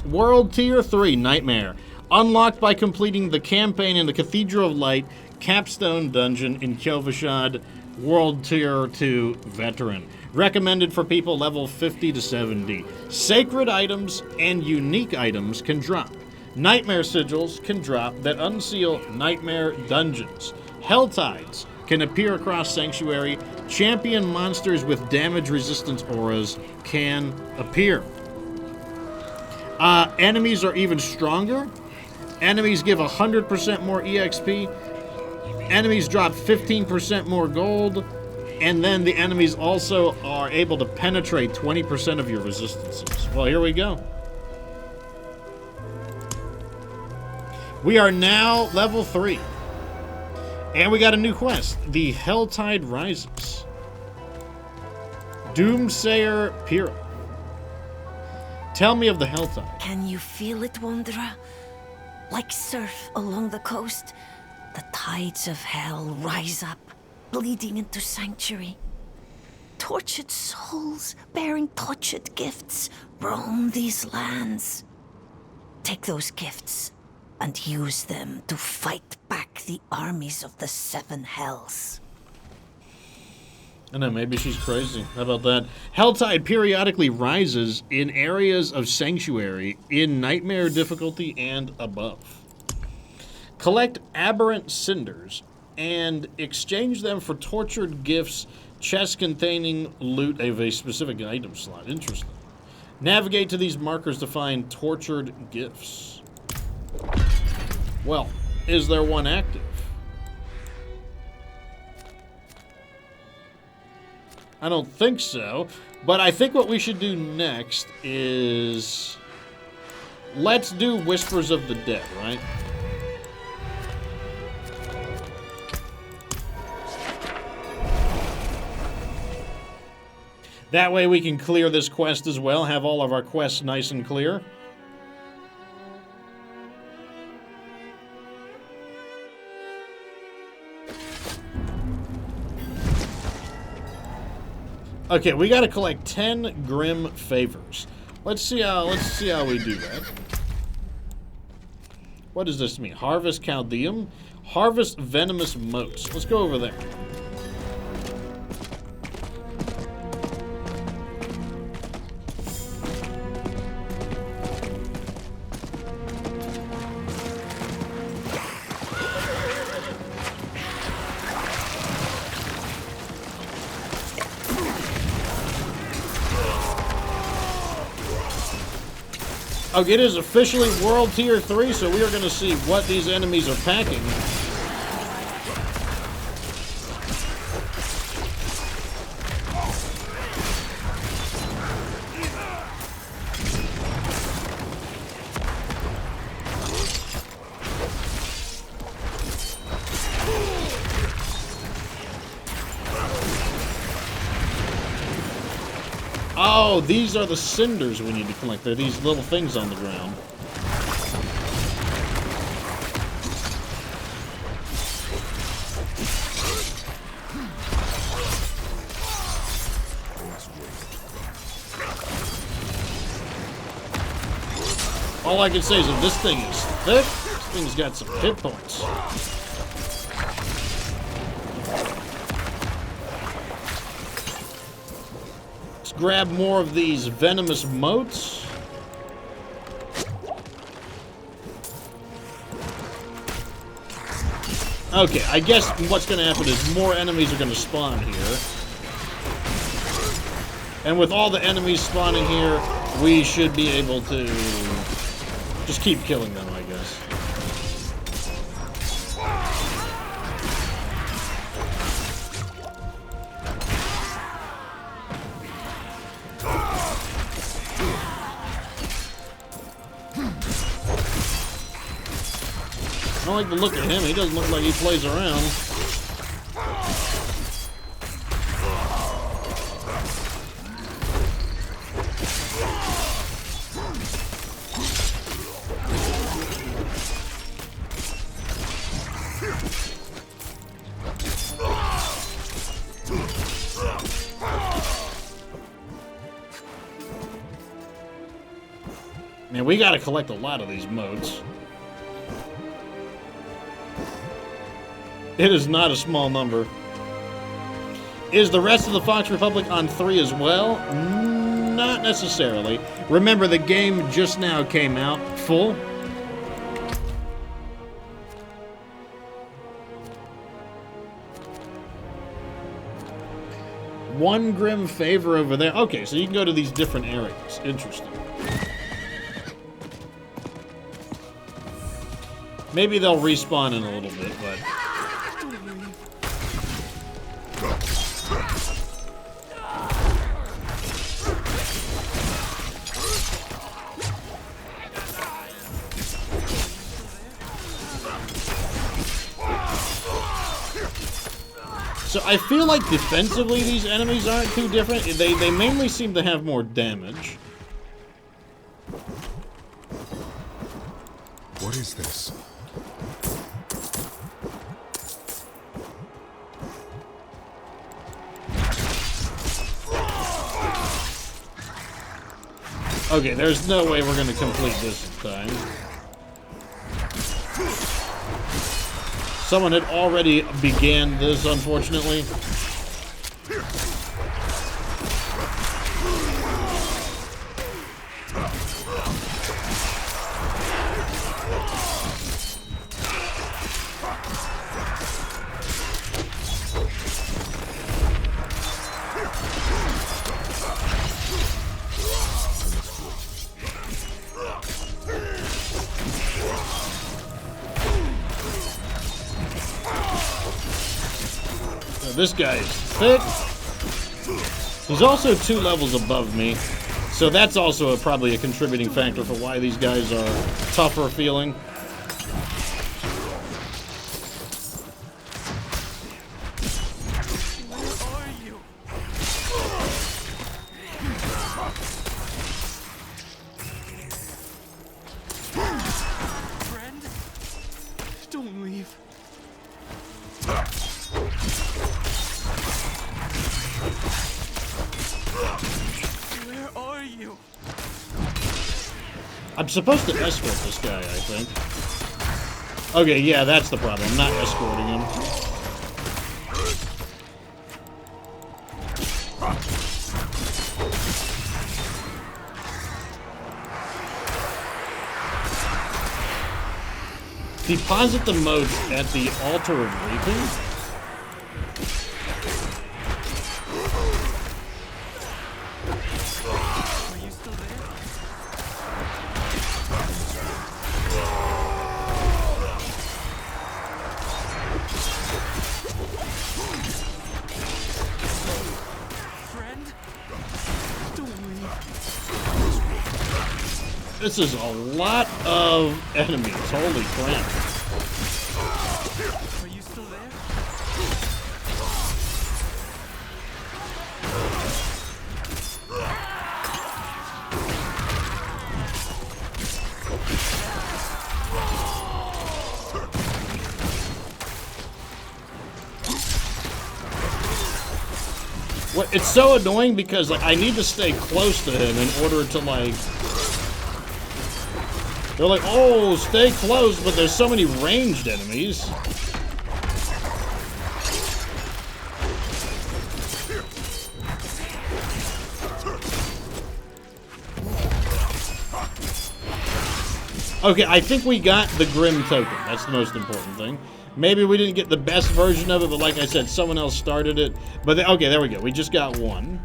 World Tier 3 Nightmare. Unlocked by completing the campaign in the Cathedral of Light, Capstone Dungeon in Kjolvashad. World Tier 2 Veteran. Recommended for people level 50 to 70. Sacred items and unique items can drop. Nightmare sigils can drop that unseal nightmare dungeons. Helltides can appear across Sanctuary. Champion monsters with damage resistance auras can appear. Enemies are even stronger. Enemies give 100% more EXP. Enemies drop 15% more gold. And then the enemies also are able to penetrate 20% of your resistances. Well, here we go. We are now level 3. And we got a new quest. The Helltide Rises. Doomsayer Pyrrha. Tell me of the Helltide. Can you feel it, Wanderer? Like surf along the coast, the tides of hell rise up, bleeding into Sanctuary. Tortured souls bearing tortured gifts roam these lands. Take those gifts and use them to fight back the armies of the Seven Hells. I know, maybe she's crazy. How about that? Helltide periodically rises in areas of Sanctuary in Nightmare difficulty and above. Collect aberrant cinders and exchange them for tortured gifts, chests containing loot of a specific item slot. Interesting. Navigate to these markers to find tortured gifts. Well, is there one active? I don't think so, but I think what we should do next is... let's do Whispers of the Dead, right? That way we can clear this quest as well, have all of our quests nice and clear. Okay, we gotta collect 10 Grim Favors. Let's see how we do that. What does this mean? Harvest Caldeum? Harvest Venomous Motes. Let's go over there. Okay, it is officially World Tier 3, so we are going to see what these enemies are packing. Oh, these are the cinders we need to collect. They're these little things on the ground. All I can say is that this thing is thick. This thing's got some hit points. Grab more of these venomous motes. Okay, I guess what's going to happen is more enemies are going to spawn here. And with all the enemies spawning here, we should be able to just keep killing them, I guess. I don't like the look of him. He doesn't look like he plays around. Man, we gotta collect a lot of these motes. It is not a small number. Is the rest of the Fox Republic on 3 as well? Not necessarily. Remember, the game just now came out full. One Grim Favor over there. Okay, so you can go to these different areas. Interesting. Maybe they'll respawn in a little bit, but... So I feel like defensively these enemies aren't too different. They mainly seem to have more damage. What is this? Okay, there's no way we're gonna complete this in time. Someone had already began this, unfortunately. This guy is thick. He's also 2 levels above me, so that's also probably a contributing factor for why these guys are tougher feeling. Friend? Don't leave. Where are you? I'm supposed to escort this guy, I think. Okay, yeah, that's the problem. I'm not escorting him. Deposit the motes at the Altar of Reaping? Are you still there? Friend? Don't leave. This is a lot of enemies. Holy crap. Are you still there? What? It's so annoying because like I need to stay close to him in order to like. They're like, oh, stay close, but there's so many ranged enemies. Okay, I think we got the Grim token. That's the most important thing. Maybe we didn't get the best version of it, but like I said, someone else started it. But okay, there we go. We just got one.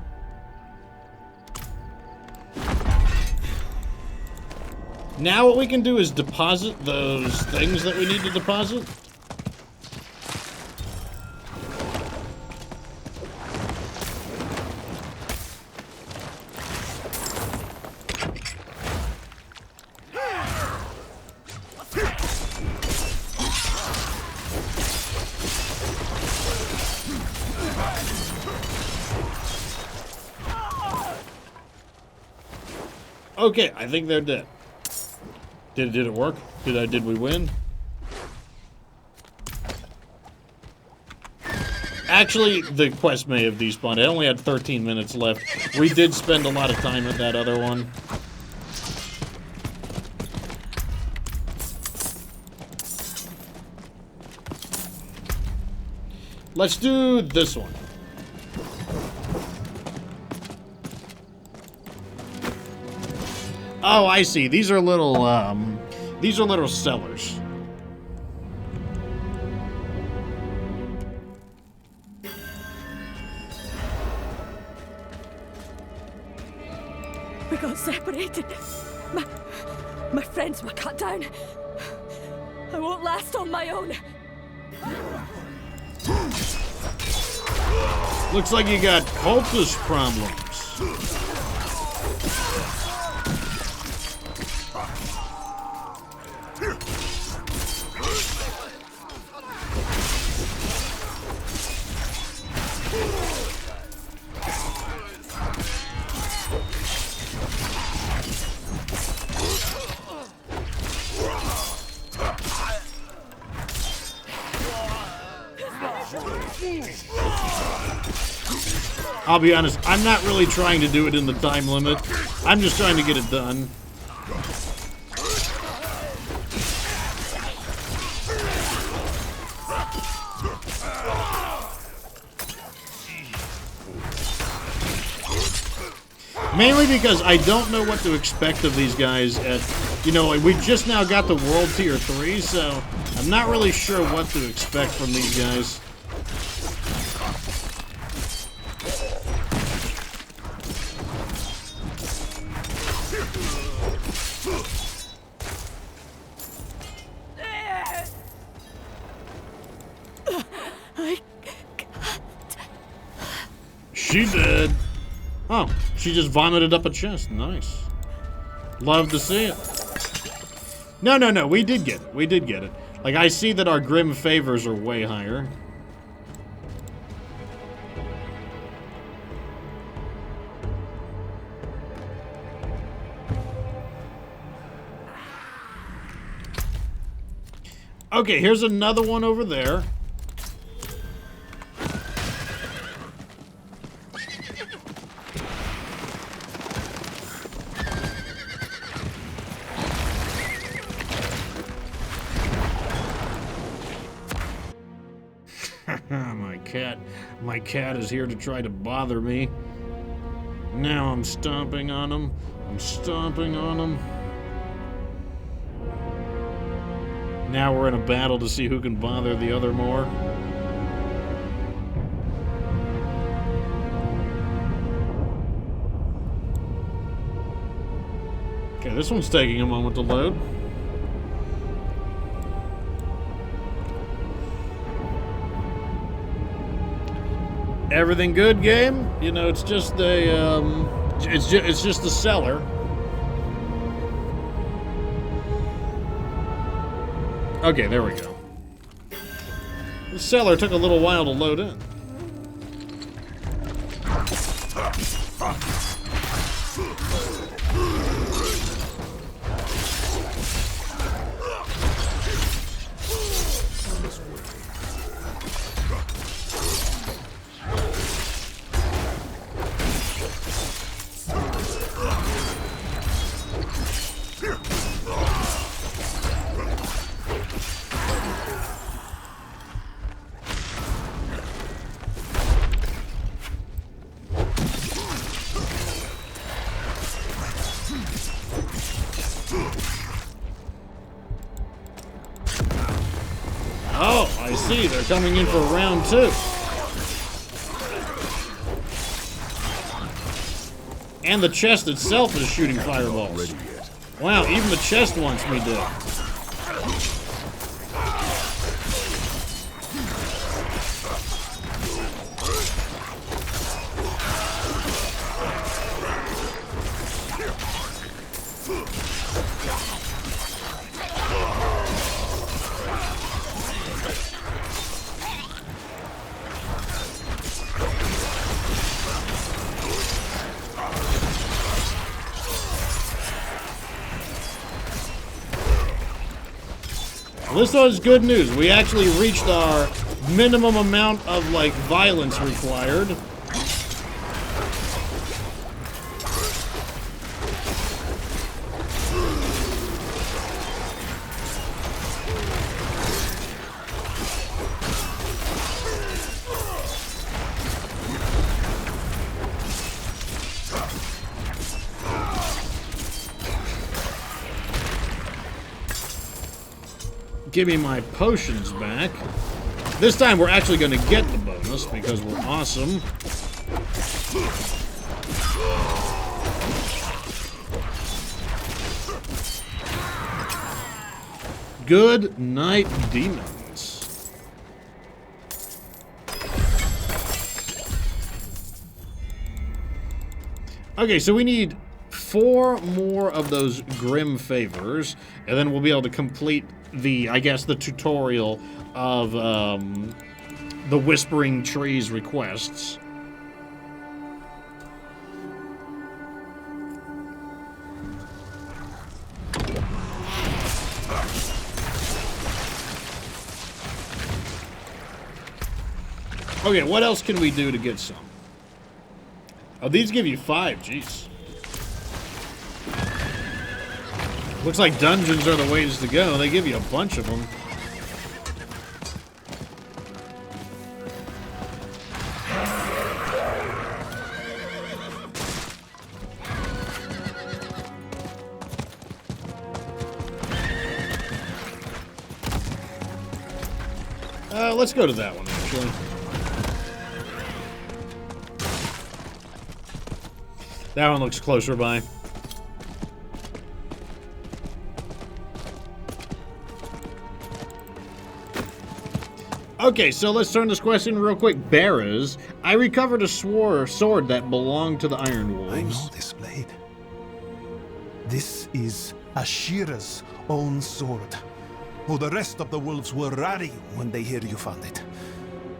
Now what we can do is deposit those things that we need to deposit. Okay, I think they're dead. Did it work? Did we win? Actually, the quest may have despawned. I only had 13 minutes left. We did spend a lot of time at that other one. Let's do this one. Oh, I see. These are little cellars. We got separated. My friends were cut down. I won't last on my own. Looks like you got cultist problems. I'll be honest, I'm not really trying to do it in the time limit. I'm just trying to get it done. Mainly because I don't know what to expect of these guys at, you know, we just now got the World Tier 3, so I'm not really sure what to expect from these guys. She did. Oh, she just vomited up a chest. Nice. Love to see it. No, we did get it. We did get it. Like, I see that our Grim favors are way higher. Okay, here's another one over there. My cat is here to try to bother me. Now I'm stomping on him. I'm stomping on him. Now we're in a battle to see who can bother the other more. Okay, this one's taking a moment to load. Everything good, game? You know, it's just a it's just a cellar. Okay, there we go. The cellar took a little while to load in. Oh, I see. They're coming in for round 2. And the chest itself is shooting fireballs. Wow, even the chest wants me dead. This was good news. We actually reached our minimum amount of, like, violence required. Give me my potions back. This time we're actually going to get the bonus because we're awesome. Good night, demons. Okay, so we need 4 more of those grim favors, and then we'll be able to complete the, I guess, the tutorial of the Whispering Tree's requests. Okay, what else can we do to get some? Oh, these give you 5, jeez. Looks like dungeons are the ways to go. They give you a bunch of them. Let's go to that one, actually. That one looks closer by. Okay, so let's turn this quest in real quick. Bearers, I recovered a sword that belonged to the Iron Wolves. I know this blade. This is Ashira's own sword. Oh, the rest of the wolves will rally when they hear you found it.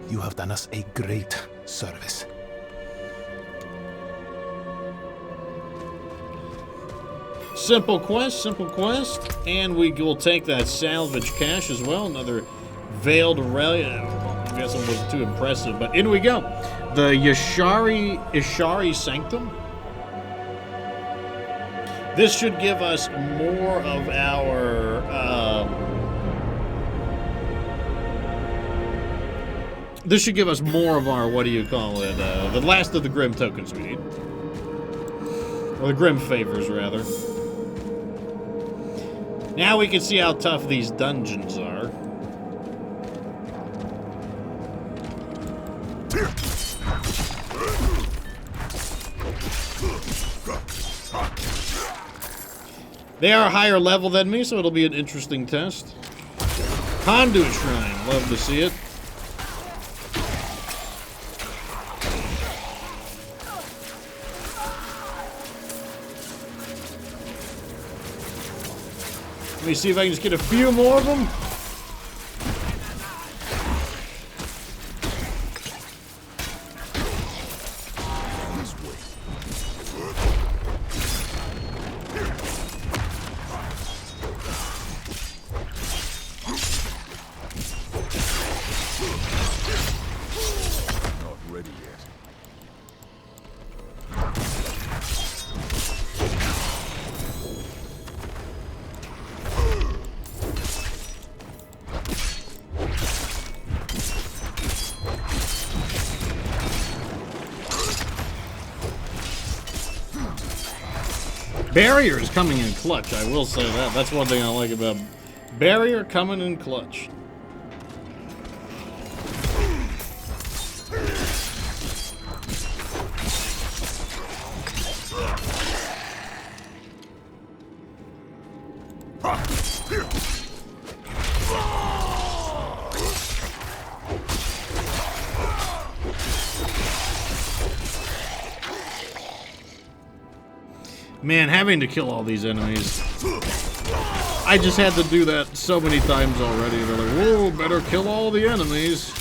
You have done us a great service. Simple quest, and we will take that salvage cash as well. Another veiled relic. I guess it wasn't too impressive, but in we go. The Ishari Sanctum. This should give us more of our. This should give us more of our, what do you call it? The last of the Grim tokens we need. Or the Grim favors, rather. Now we can see how tough these dungeons are. They are a higher level than me, so it'll be an interesting test. Conduit Shrine, love to see it. Let me see if I can just get a few more of them. Not ready yet. Barrier is coming in clutch, I will say that. That's one thing I like about Barrier coming in clutch. Man, having to kill all these enemies. I just had to do that so many times already. They're like, whoa, better kill all the enemies.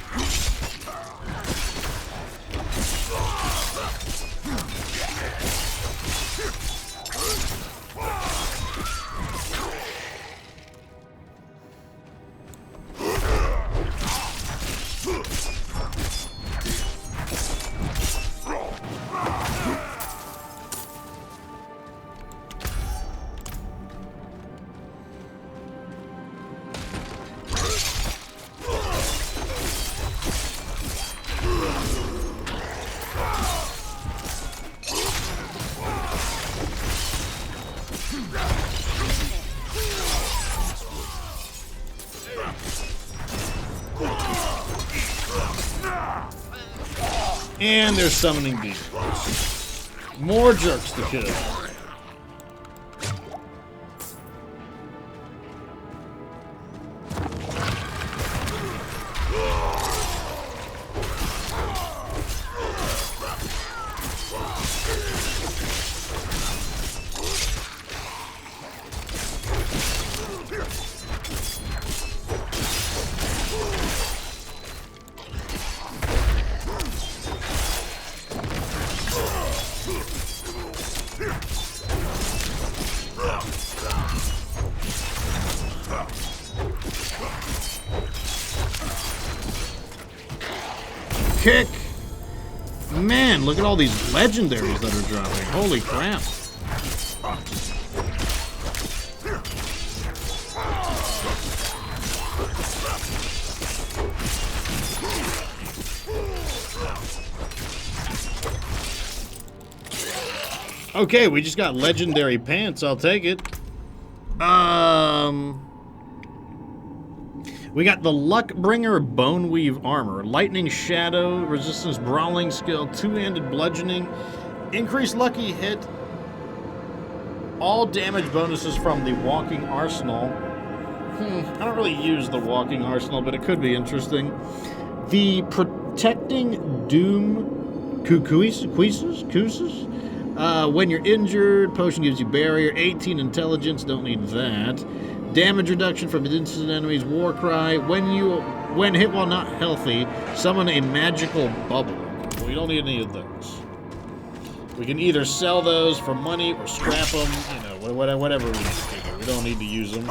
And they're summoning demons. More jerks to kill. Kick! Man, look at all these legendaries that are dropping. Holy crap. Okay, we just got legendary pants. I'll take it. We got the Luckbringer Boneweave Armor, Lightning Shadow, Resistance Brawling Skill, Two-Handed Bludgeoning, Increased Lucky Hit, all damage bonuses from the Walking Arsenal. I don't really use the Walking Arsenal, but it could be interesting. The Protecting Doom Kuises? When you're injured, potion gives you barrier, 18 intelligence, don't need that. Damage reduction from instant enemies, war cry. When hit while not healthy, summon a magical bubble. We don't need any of those. We can either sell those for money or scrap them, you know, whatever we need to do. We don't need to use them.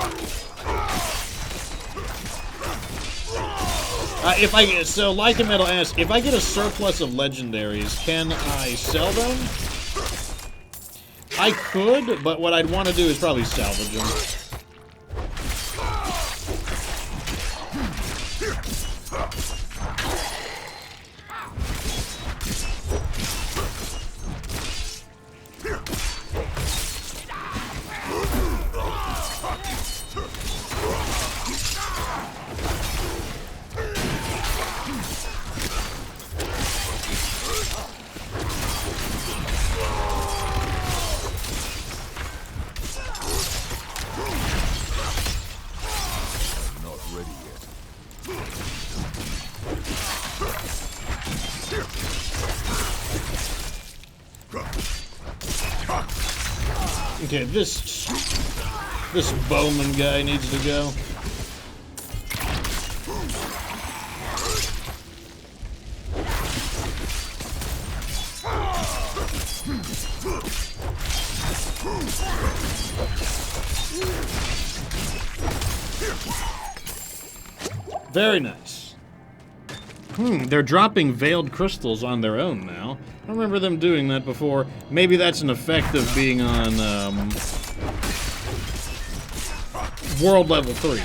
So Like a Metal asks, if I get a surplus of legendaries, can I sell them? I could, but what I'd want to do is probably salvage them. Okay, this Bowman guy needs to go. Very nice. They're dropping veiled crystals on their own now. I don't remember them doing that before. Maybe that's an effect of being on World Level 3.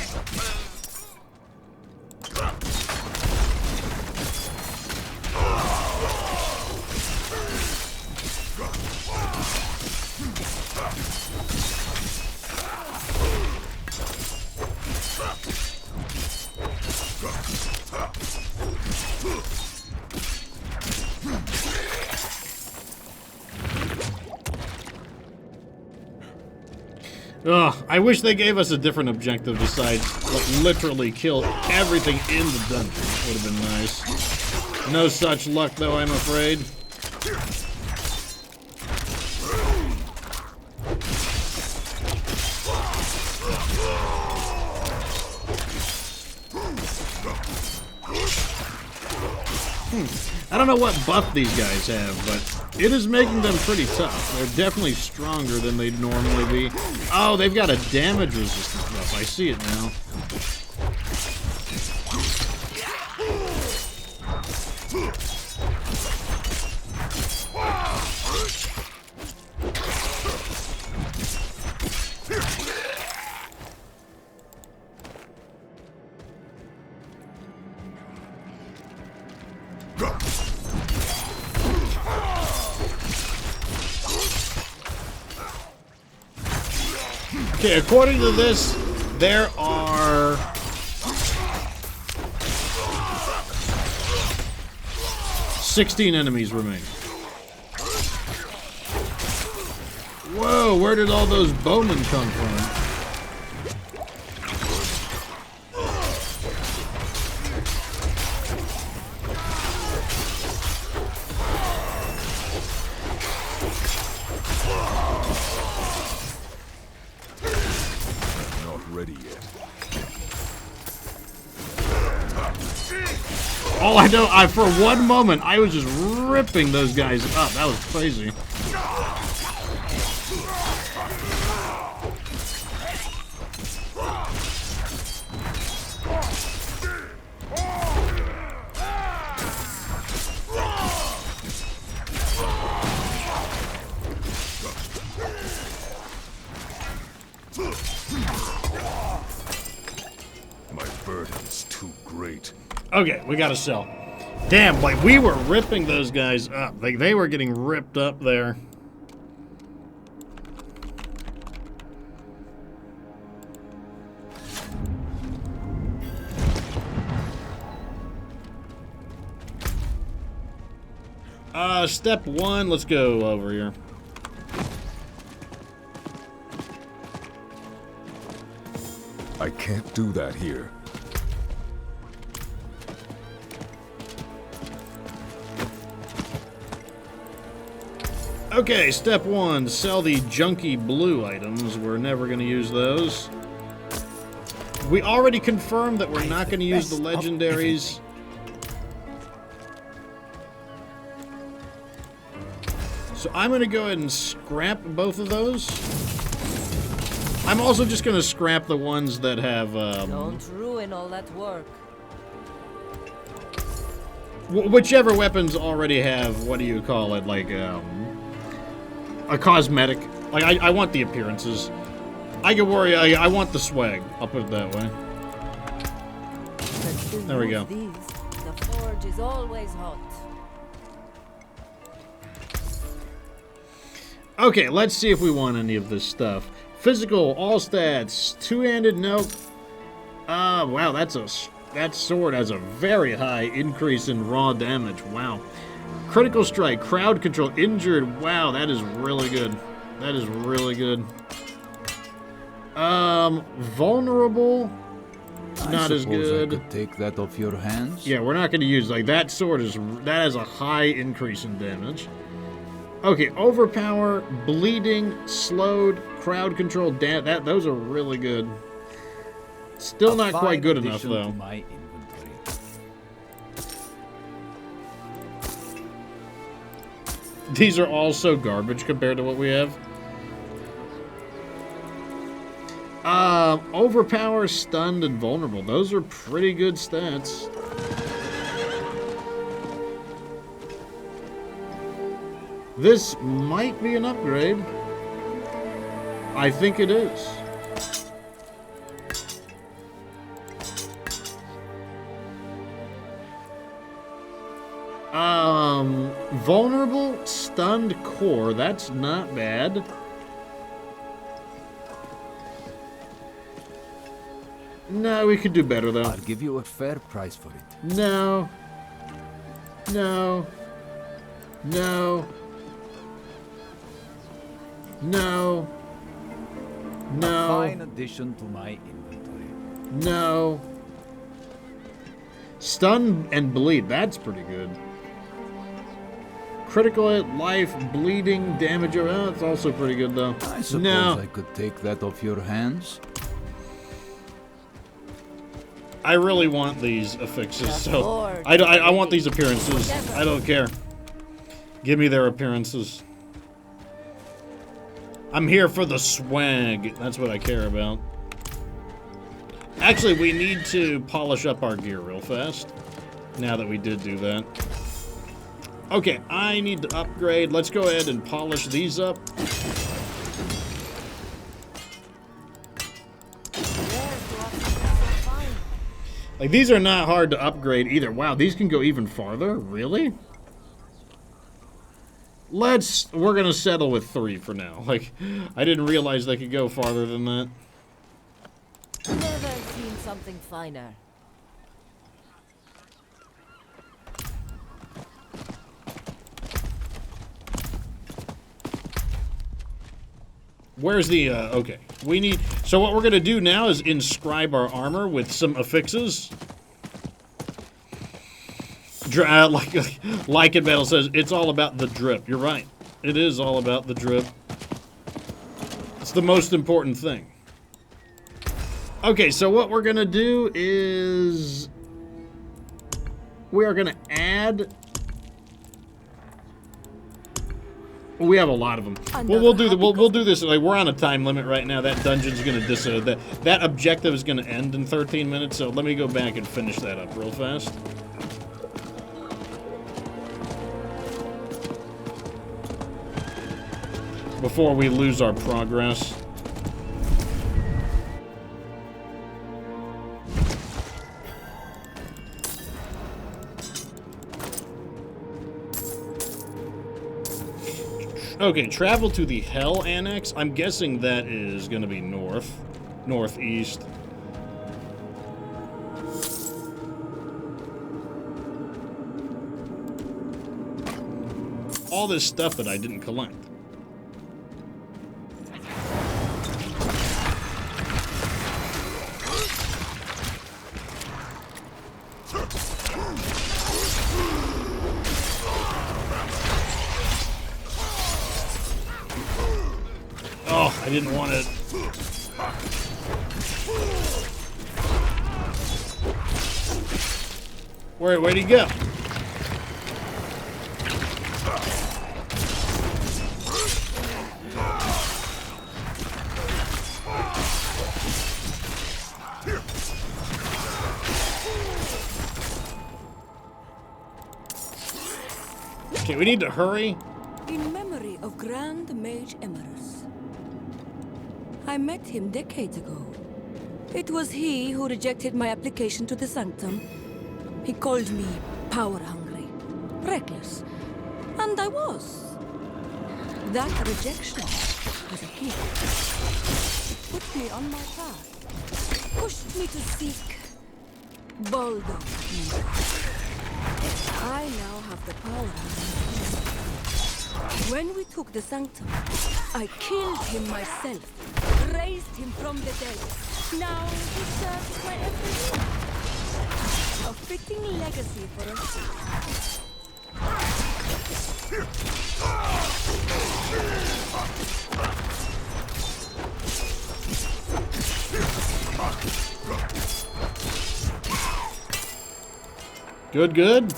Ugh, I wish they gave us a different objective besides literally kill everything in the dungeon. Would have been nice. No such luck, though, I'm afraid. I don't know what buff these guys have, but it is making them pretty tough. They're definitely stronger than they'd normally be. Oh, they've got a damage resistance buff. I see it now. Okay, according to this, there are 16 enemies remain. Whoa, where did all those bowmen come from? Not ready yet. All I know, for one moment, I was just ripping those guys up. That was crazy. My burden's too great. Okay, we gotta sell. Damn, like, we were ripping those guys up. Like, they were getting ripped up there. Step 1, let's go over here. I can't do that here. Okay, step 1, sell the junky blue items. We're never going to use those. We already confirmed that we're not going to use the legendaries. So I'm going to go ahead and scrap both of those. I'm also just going to scrap the ones that have... Don't ruin all that work. Whichever weapons already have, what do you call it, like, a cosmetic. Like, I want the appearances. I can worry, I want the swag. I'll put it that way. There we go. The forge is always hot. Okay, let's see if we want any of this stuff. Physical, all stats, two-handed, no. Wow, that sword has a very high increase in raw damage. Wow. Critical strike, crowd control, injured. Wow, that is really good. That is really good. Vulnerable, not as good. I could take that off your hands. Yeah, we're not going to use, like, that sword that has a high increase in damage. Okay, overpower, bleeding, slowed, crowd control, those are really good. Still not quite good enough, though. These are all so garbage compared to what we have. Overpower, stunned, and vulnerable. Those are pretty good stats. This might be an upgrade. I think it is. Vulnerable, stunned core. That's not bad. No, we could do better, though. I'll give you a fair price for it. No. No. No. No. No. A fine addition to my inventory. No. Stun and bleed. That's pretty good. Critical hit, life, bleeding, damage. Oh, that's also pretty good, though. I suppose I could take that off your hands. I really want these affixes, so I want these appearances. I don't care. Give me their appearances. I'm here for the swag. That's what I care about. Actually, we need to polish up our gear real fast. Now that we did do that. Okay, I need to upgrade. Let's go ahead and polish these up. Like, these are not hard to upgrade either. Wow, these can go even farther? Really? We're gonna settle with 3 for now. Like, I didn't realize they could go farther than that. Never seen something finer. Where's the, okay. We need, so what we're gonna do now is inscribe our armor with some affixes. Like it Battle says, it's all about the drip. You're right. It is all about the drip. It's the most important thing. Okay, so what we're gonna do is we are gonna add. We have a lot of them. Well, we'll do this. Like, we're on a time limit right now. That dungeon's gonna that objective is gonna end in 13 minutes. So let me go back and finish that up real fast. Before we lose our progress. Okay, travel to the Hell Annex. I'm guessing that is going to be northeast. All this stuff that I didn't collect. Oh, I didn't want it. Where'd he go? Okay, we need to hurry. In memory of Grand Mage Emerus. I met him decades ago. It was he who rejected my application to the Sanctum. He called me power-hungry, reckless, and I was. That rejection was a gift. It put me on my path, pushed me to seek Baldo. I now have the power. When we took the Sanctum, I killed him myself, raised him from the dead. Now he serves my every need. A fitting legacy for us. Good, good.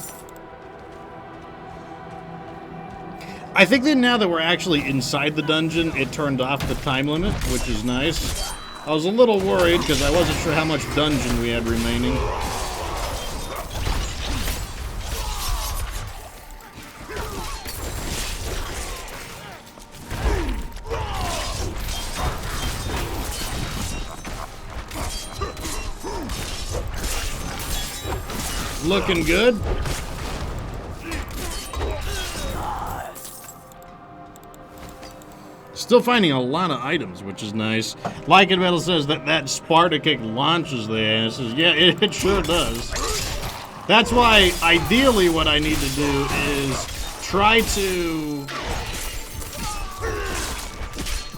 I think that now that we're actually inside the dungeon, it turned off the time limit, which is nice. I was a little worried because I wasn't sure how much dungeon we had remaining. Looking good. Still finding a lot of items, which is nice. Like it Metal says that Sparta kick launches the asses. Yeah, it sure does. That's why, ideally, what I need to do is try to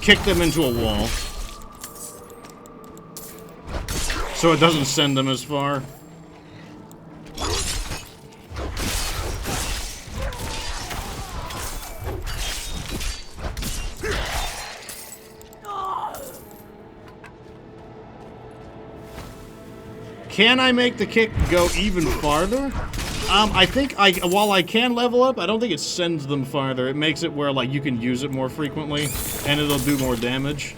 kick them into a wall, so it doesn't send them as far. Can I make the kick go even farther? I think while I can level up, I don't think it sends them farther. It makes it where, like, you can use it more frequently, and it'll do more damage.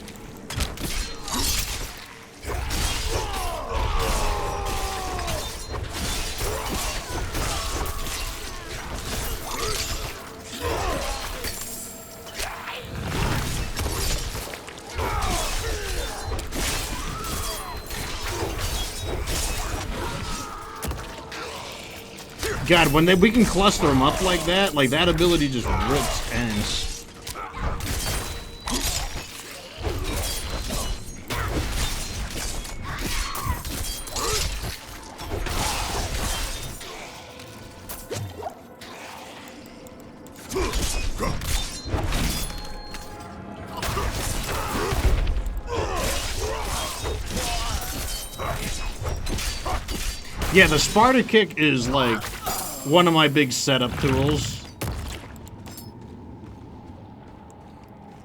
God, when we can cluster them up like that ability just rips ass. Yeah, the Sparta kick is like one of my big setup tools.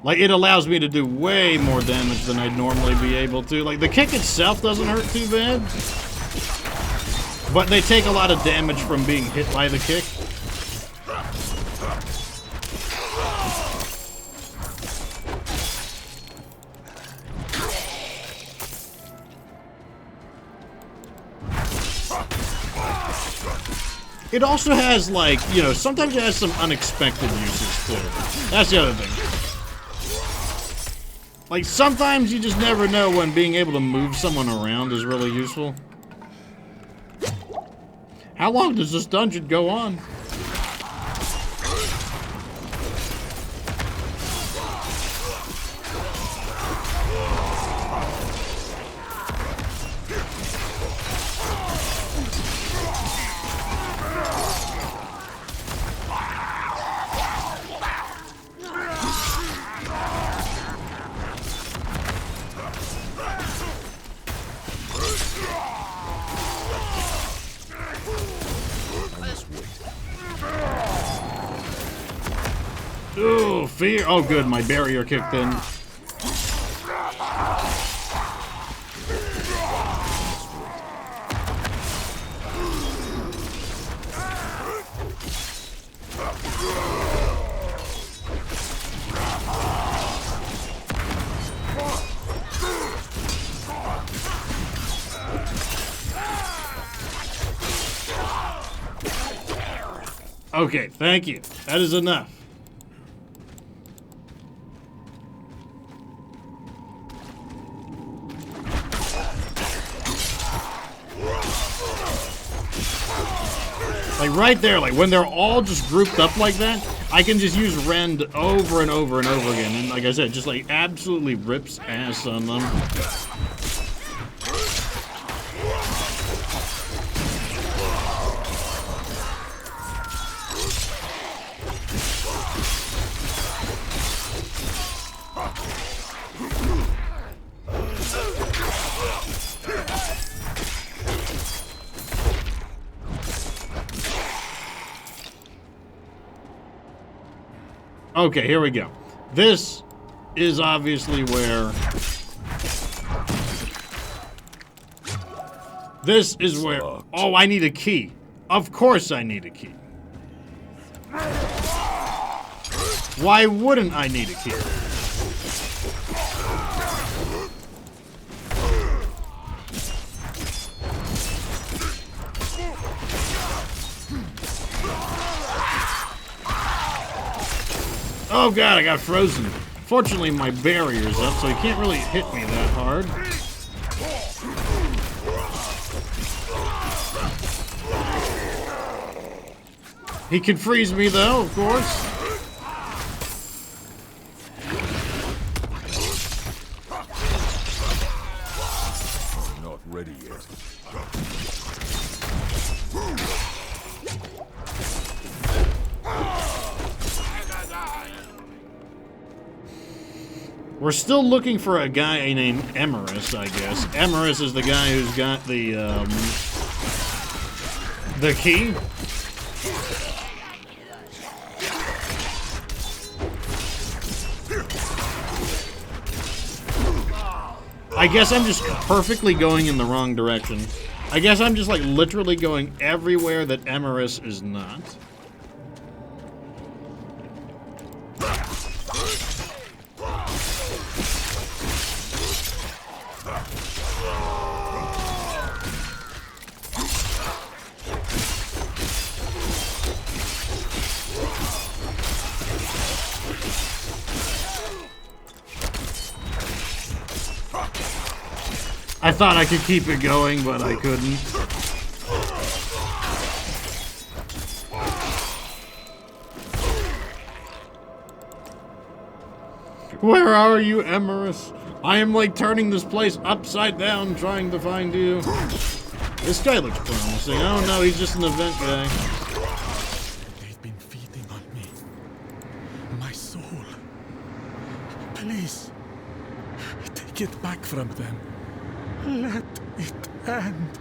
Like, it allows me to do way more damage than I'd normally be able to. Like, the kick itself doesn't hurt too bad, but they take a lot of damage from being hit by the kick. It also has, like, you know, sometimes it has some unexpected uses, too. That's the other thing. Like, sometimes you just never know when being able to move someone around is really useful. How long does this dungeon go on? Ooh, fear. Oh, good. My barrier kicked in. Okay, thank you. That is enough. Like right there, like when they're all just grouped up like that, I can just use Rend over and over and over again. And like I said, just like absolutely rips ass on them. Okay, here we go. This is obviously where... This is where... Oh, I need a key. Of course I need a key. Why wouldn't I need a key? Oh god, I got frozen. Fortunately, my barrier's up, so he can't really hit me that hard. He can freeze me though, of course. I'm not ready yet. We're still looking for a guy named Emerus, I guess. Emerus is the guy who's got the key. I guess I'm just perfectly going in the wrong direction. I guess I'm just like literally going everywhere that Emerus is not. I thought I could keep it going, but I couldn't. Where are you, Emerus? I am like turning this place upside down trying to find you. This guy looks promising. Oh no, he's just an event guy. They've been feeding on me. My soul. Please, take it back from them. Let it end.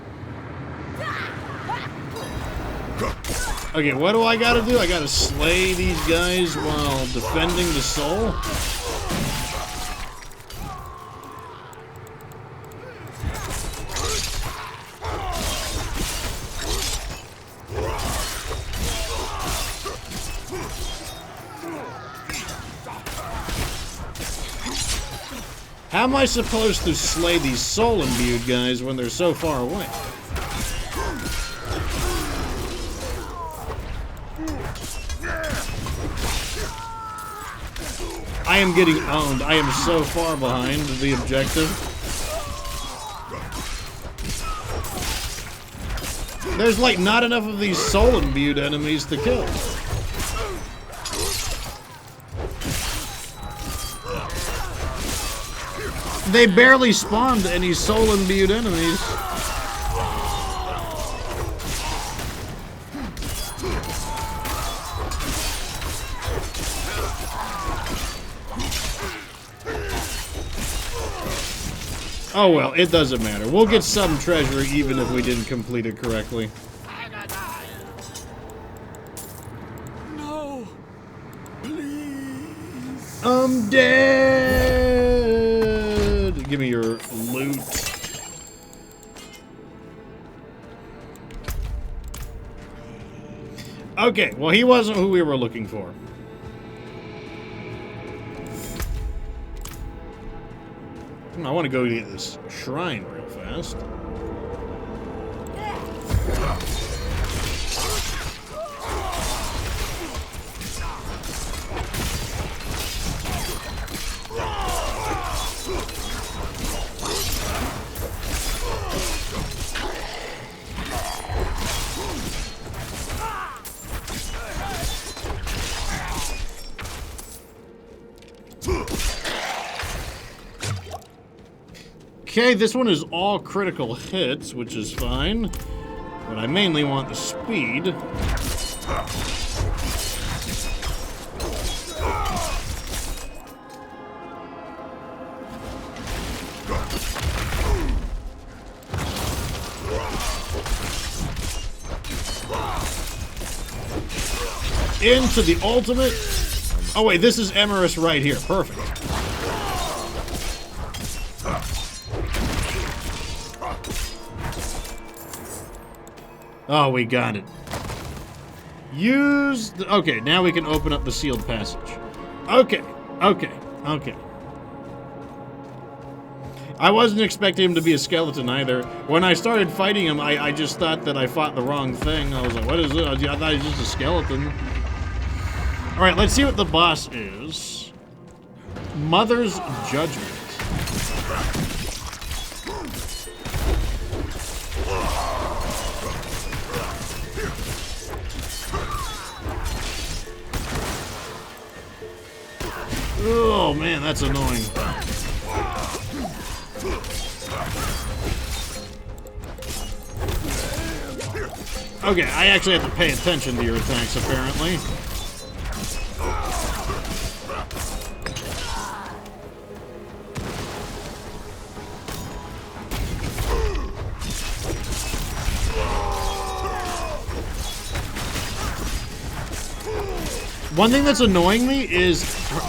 Okay, what do I gotta do? I gotta slay these guys while defending the soul? How am I supposed to slay these soul-imbued guys when they're so far away? I am getting owned. I am so far behind the objective. There's like not enough of these soul-imbued enemies to kill. They barely spawned any soul-imbued enemies. Oh well, it doesn't matter. We'll get some treasure even if we didn't complete it correctly. No! Please! I'm dead! Give me your loot. Okay, well he wasn't who we were looking for. I want to go get this shrine real fast. Okay, this one is all critical hits, which is fine. But I mainly want the speed. Into the ultimate. Oh wait, this is Emerus right here. Perfect. Oh, we got it. Use the, okay, now we can open up the sealed passage. Okay, okay, okay. I wasn't expecting him to be a skeleton either. When I started fighting him, I just thought that I fought the wrong thing. I was like, what is it? I thought he was just a skeleton. Alright, let's see what the boss is. Mother's Judgment. Oh man, that's annoying. Okay, I actually have to pay attention to your attacks, apparently. One thing that's annoying me is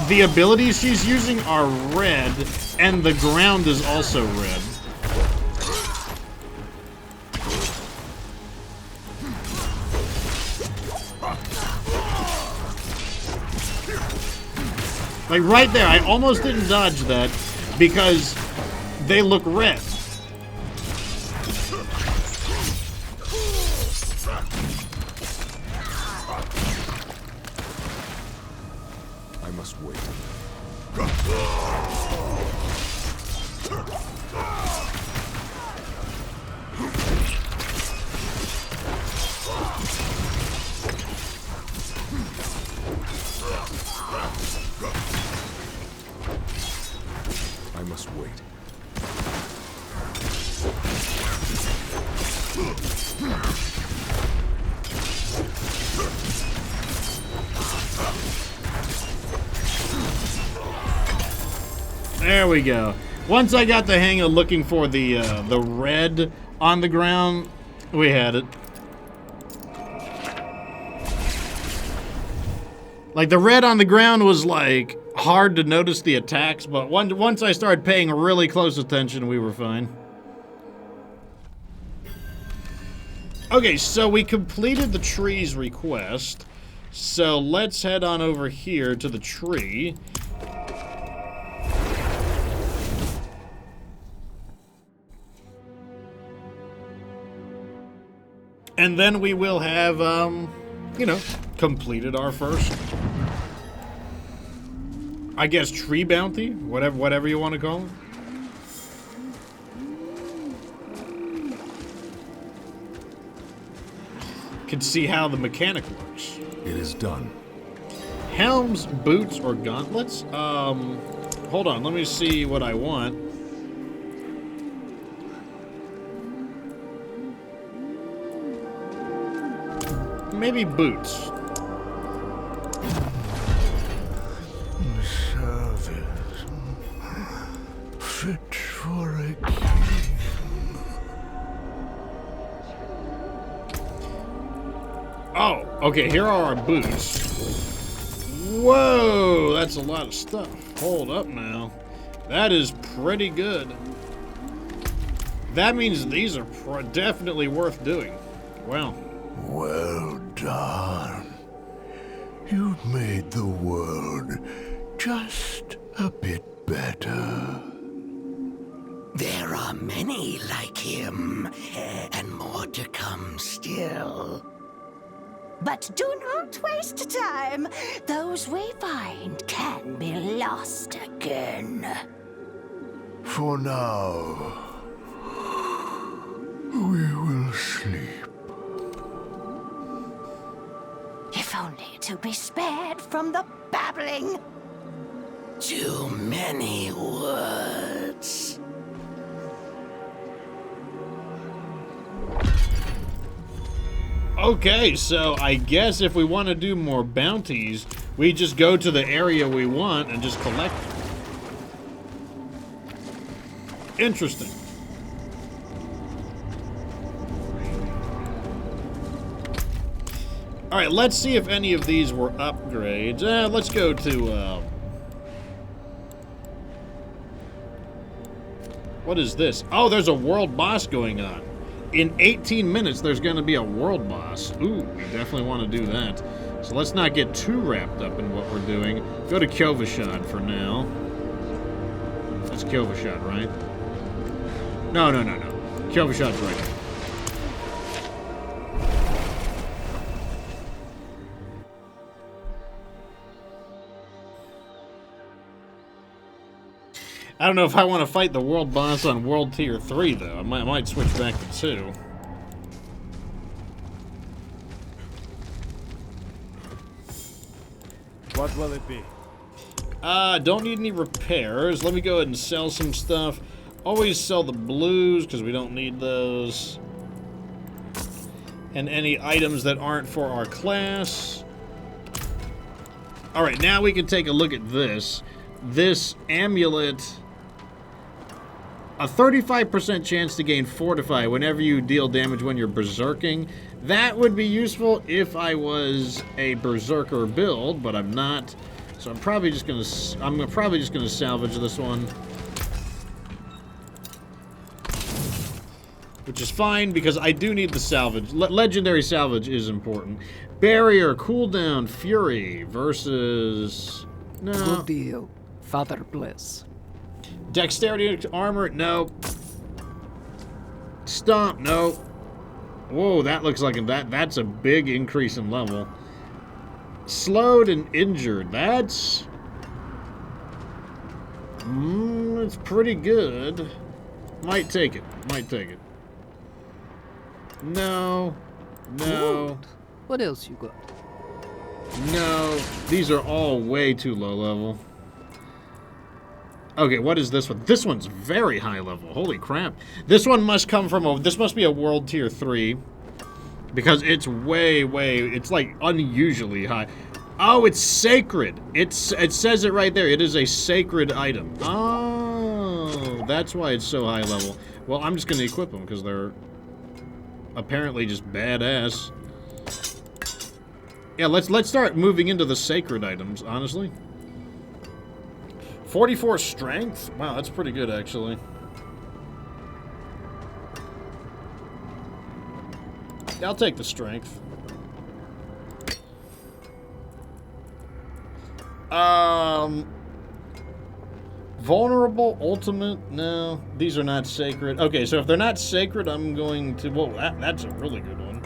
the abilities she's using are red, and the ground is also red. Like right there, I almost didn't dodge that because they look red. I must wait. I must wait. There we go. Once I got the hang of looking for the red on the ground, we had it. Like, the red on the ground was, like, hard to notice the attacks, but once I started paying really close attention, we were fine. Okay, so we completed the tree's request. So let's head on over here to the tree. And then we will have, you know, completed our first, I guess, tree bounty, whatever you want to call it. Can see how the mechanic works. It is done. Helms, boots, or gauntlets? Hold on, let me see what I want. Maybe boots. Service fit for a king. Oh, okay, here are our boots. Whoa, that's a lot of stuff. Hold up now. That is pretty good. That means these are definitely worth doing. Wow. Well done. You've made the world just a bit better. There are many like him, and more to come still. But do not waste time. Those we find can be lost again. For now, we will sleep. If only to be spared from the babbling. Too many words. Okay, so I guess if we want to do more bounties, we just go to the area we want and just collect them. Interesting. Alright, let's see if any of these were upgrades. Let's go to, what is this? Oh, there's a world boss going on. In 18 minutes, there's going to be a world boss. Ooh, we definitely want to do that. So let's not get too wrapped up in what we're doing. Go to Kjolvashad for now. That's Kjolvashad, right? No. Kjolvashad's right here. I don't know if I want to fight the world boss on World Tier 3, though. I might switch back to 2. What will it be? Don't need any repairs. Let me go ahead and sell some stuff. Always sell the blues, because we don't need those. And any items that aren't for our class. Alright, now we can take a look at this. This amulet... A 35% chance to gain Fortify whenever you deal damage when you're berserking. That would be useful if I was a berserker build, but I'm not. So I'm probably just gonna salvage this one. Which is fine because I do need the salvage. Legendary salvage is important. Barrier, cooldown, fury versus... No. Good deal. Father bless. Dexterity armor, no. Stomp, no. Whoa, that looks like that's a big increase in level. Slowed and injured, that's... it's pretty good. Might take it, No. Wound. What else you got? No, these are all way too low level. Okay, what is this one? This one's very high level. Holy crap. This one must come from this must be a World Tier 3. Because it's it's like unusually high. Oh, it's sacred. It says it right there. It is a sacred item. Oh, that's why it's so high level. Well, I'm just going to equip them because they're apparently just badass. Yeah, let's start moving into the sacred items, honestly. 44 strength? Wow, that's pretty good, actually. Yeah, I'll take the strength. Vulnerable, ultimate, no. These are not sacred. Okay, so if they're not sacred, I'm going to... Whoa, that's a really good one.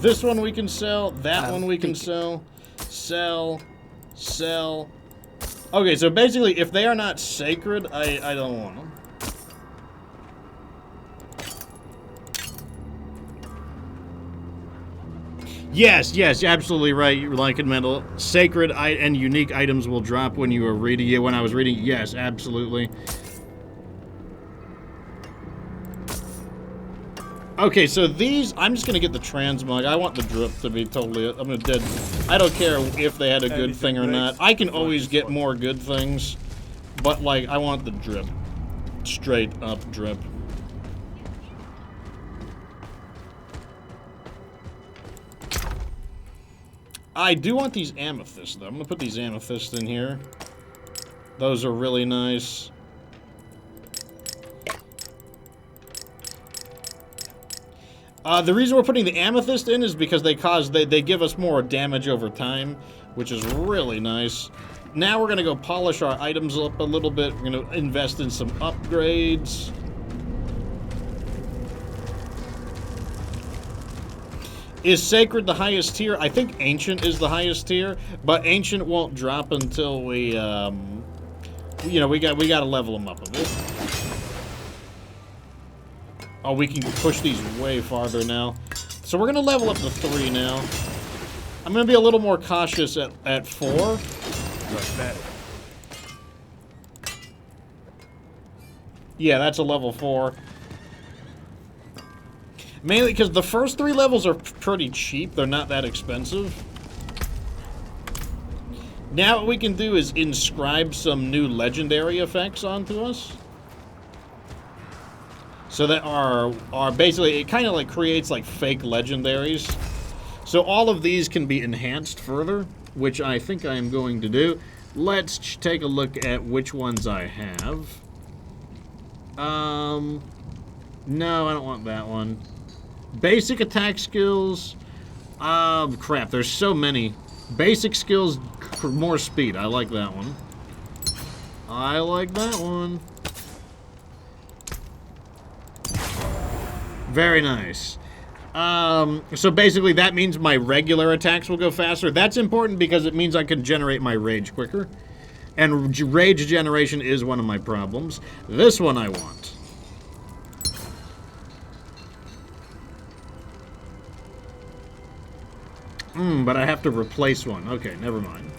This one we can sell. That one we can sell. Sell. Sell. Okay, so basically, if they are not sacred, I don't want them. Yes, yes, absolutely right. You're like in mental. Sacred and unique items will drop when you are reading it. When I was reading, yes, absolutely. Okay, so these, I'm just gonna get the transmog. I want the drip to be totally. I'm gonna dead. I don't care if they had a good thing or not. I can always get more good things, but like I want the drip, straight up drip. I do want these amethysts, though. I'm going to put these amethysts in here. Those are really nice. The reason we're putting the amethyst in is because they give us more damage over time, which is really nice. Now we're going to go polish our items up a little bit. We're going to invest in some upgrades. Is Sacred the highest tier? I think Ancient is the highest tier, but Ancient won't drop until we, you know, we got to level them up a bit. Oh, we can push these way farther now. So we're going to level up to 3 now. I'm going to be a little more cautious at 4. Yeah, that's a level 4. Mainly because the first 3 levels are pretty cheap. They're not that expensive. Now what we can do is inscribe some new legendary effects onto us. So that are basically, it kind of like creates like fake legendaries. So all of these can be enhanced further, which I think I am going to do. Let's take a look at which ones I have. No, I don't want that one. Basic attack skills. Crap, there's so many. Basic skills, more speed. I like that one. I like that one. Very nice. So basically that means my regular attacks will go faster. That's important because it means I can generate my rage quicker. And rage generation is one of my problems. This one I want. But I have to replace one. Okay, never mind.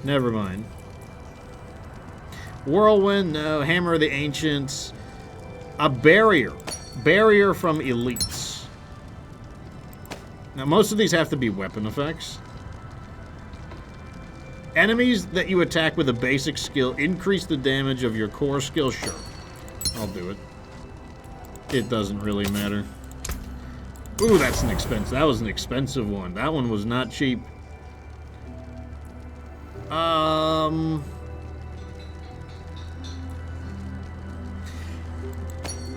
Never mind. Whirlwind, no. Hammer of the Ancients. A barrier. Barrier from elites. Now, most of these have to be weapon effects. Enemies that you attack with a basic skill increase the damage of your core skill. Sure. I'll do it. It doesn't really matter. Ooh, that's an expensive. That was an expensive one. That one was not cheap.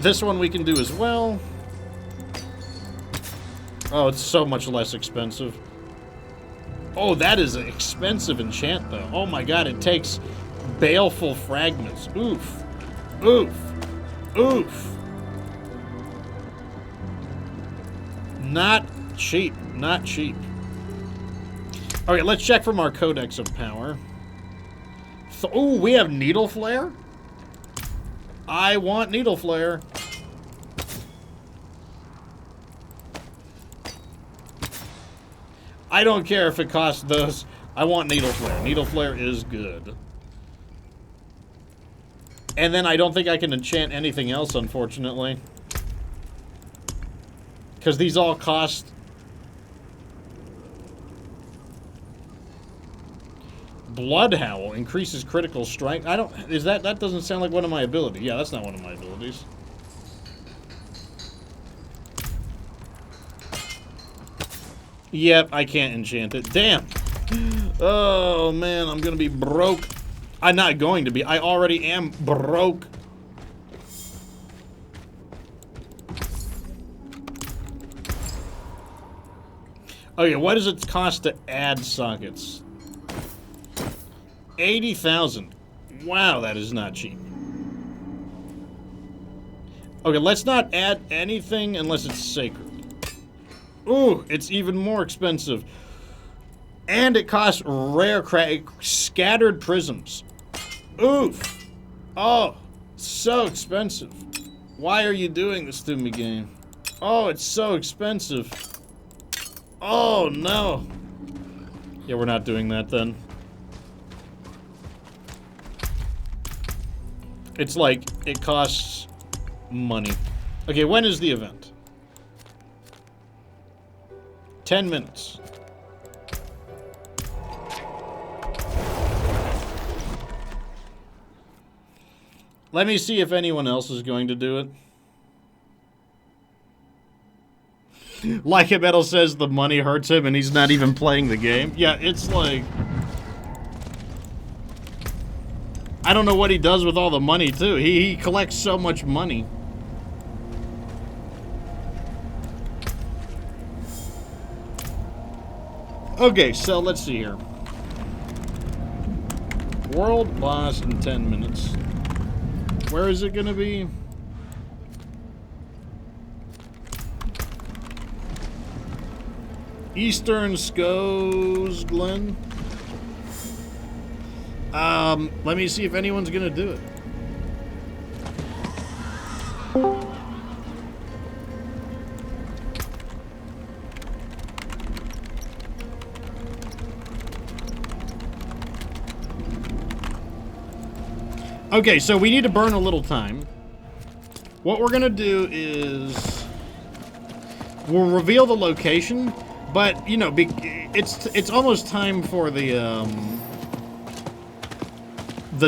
This one we can do as well. Oh, it's so much less expensive. Oh, that is an expensive enchant, though. Oh my god, it takes baleful fragments. Oof. Oof. Oof. Not cheap. Not cheap. Okay, let's check from our Codex of Power. Oh, we have Needle Flare? I want Needle Flare. I don't care if it costs those. I want Needle Flare. Needle Flare is good. And then I don't think I can enchant anything else, unfortunately. Because these all cost... Blood Howl increases critical strike. I don't. Is that doesn't sound like one of my abilities? Yeah, that's not one of my abilities. Yep, I can't enchant it. Damn. Oh man, I'm gonna be broke. I'm not going to be. I already am broke. Okay, what does it cost to add sockets? 80,000. Wow, that is not cheap. Okay, let's not add anything unless it's sacred. Ooh, it's even more expensive. And it costs rare scattered prisms. Oof. Oh, so expensive. Why are you doing this to me, game? Oh, it's so expensive. Oh, no. Yeah, we're not doing that then. It's like, it costs money. Okay, when is the event? 10 minutes. Let me see if anyone else is going to do it. Like a Metal says the money hurts him and he's not even playing the game. Yeah, it's like... I don't know what he does with all the money, too. He collects so much money. Okay, so let's see here. World boss in 10 minutes. Where is it gonna be? Eastern Scoes Glen. Let me see if anyone's gonna do it. Okay, so we need to burn a little time. What we're gonna do is we'll reveal the location, but you know, it's almost time for the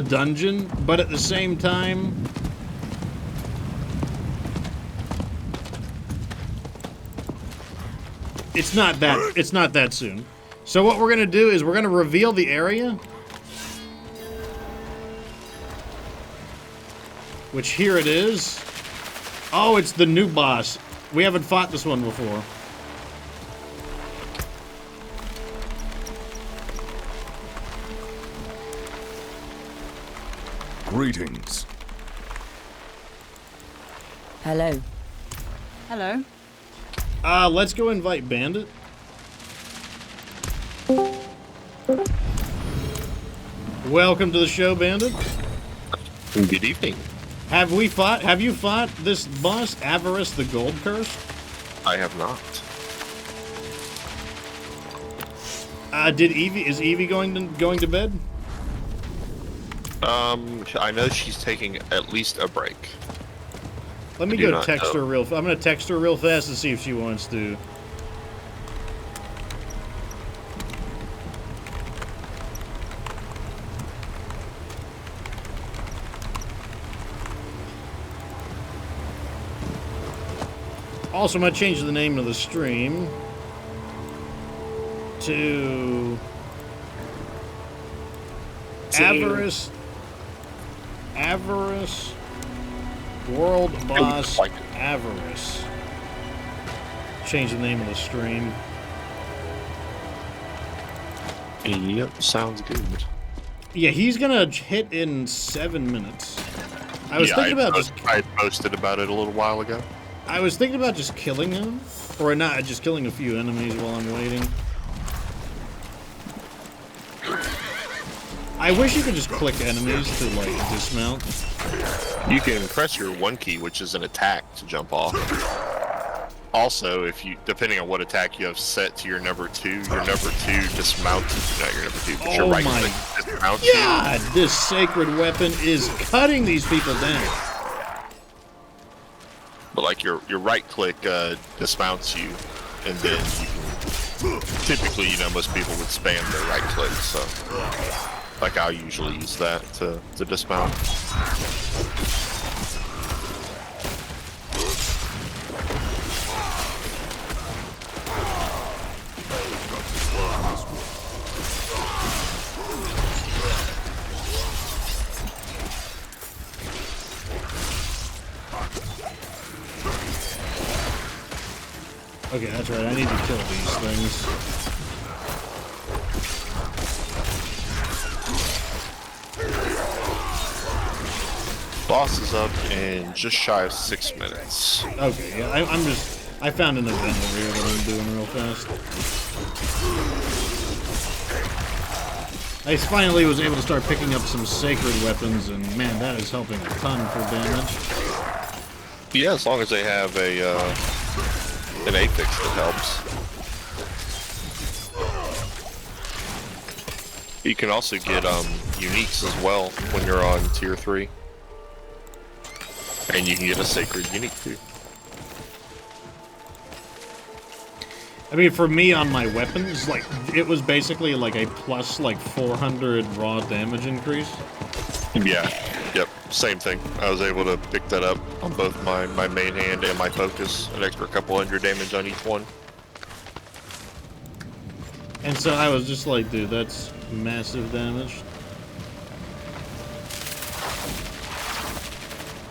dungeon, but at the same time, it's not that soon. So what we're gonna do is we're gonna reveal the area. Which here it is. Oh, it's the new boss. We haven't fought this one before. Greetings. Hello. Hello. Let's go invite Bandit. Welcome to the show, Bandit. Good evening. Have you fought this boss, Avarice the Gold Curse? I have not. Is Evie going to bed? I know she's taking at least a break. Let me go text her real. I'm gonna text her real fast and see if she wants to. Also, I'm going to change the name of the stream to Avarice World Boss Avarice. Change the name of the stream. Yep, sounds good. Yeah, he's going to hit in 7 minutes. I posted about it a little while ago. I was thinking about just killing him, or not, just killing a few enemies while I'm waiting. I wish you could just click enemies to, like, dismount. You can press your 1 key, which is an attack, to jump off. Also, if you, depending on what attack you have set to your number 2 dismounts, not your number 2, but your right click dismounts you. God, this sacred weapon is cutting these people down. But like your right click dismounts you, and then you can, typically, you know, most people would spam their right click, so. Like, I'll usually use that to dismount. Okay, that's right. I need to kill these things. Boss is up in just shy of 6 minutes. Okay, yeah, I found an event over here that I'm doing real fast. I finally was able to start picking up some sacred weapons, and man, that is helping a ton for damage. Yeah, as long as they have an Apex that helps. You can also get uniques as well when you're on tier 3. And you can get a sacred unique too. I mean, for me on my weapons, like, it was basically like a plus like 400 raw damage increase. Yeah, yep, same thing. I was able to pick that up on both my main hand and my focus, an extra couple hundred damage on each one. And so I was just like, dude, that's massive damage.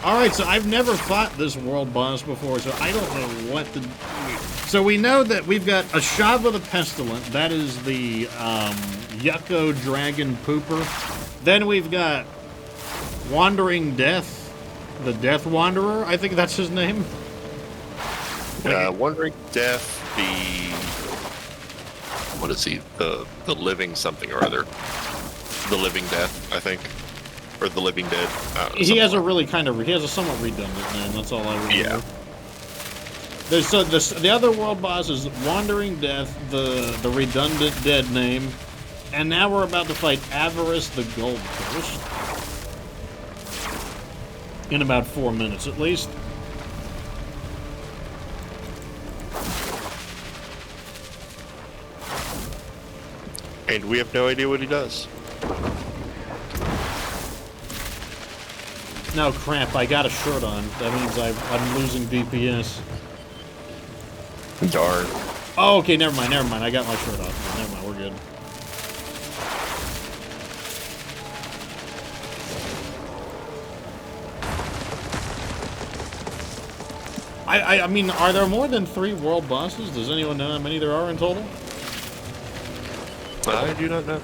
Alright, so I've never fought this world boss before, so I don't know what to... So we know that we've got Ashava the Pestilent, that is the Yucko Dragon Pooper. Then we've got Wandering Death, the Death Wanderer, I think that's his name. Wandering Death, what is he? The Living something or other. The Living Death, I think. Or the Living Dead. He has a really he has a somewhat redundant name, that's all I remember. Yeah. The other world boss is Wandering Death, the redundant dead name, and now we're about to fight Avarice the Gold Thirst. In about 4 minutes at least. And we have no idea what he does. No, crap, I got a shirt on. That means I'm losing DPS. Darn. Oh, okay, never mind. I got my shirt off. Never mind, we're good. I mean, are there more than 3 world bosses? Does anyone know how many there are in total? I do not know.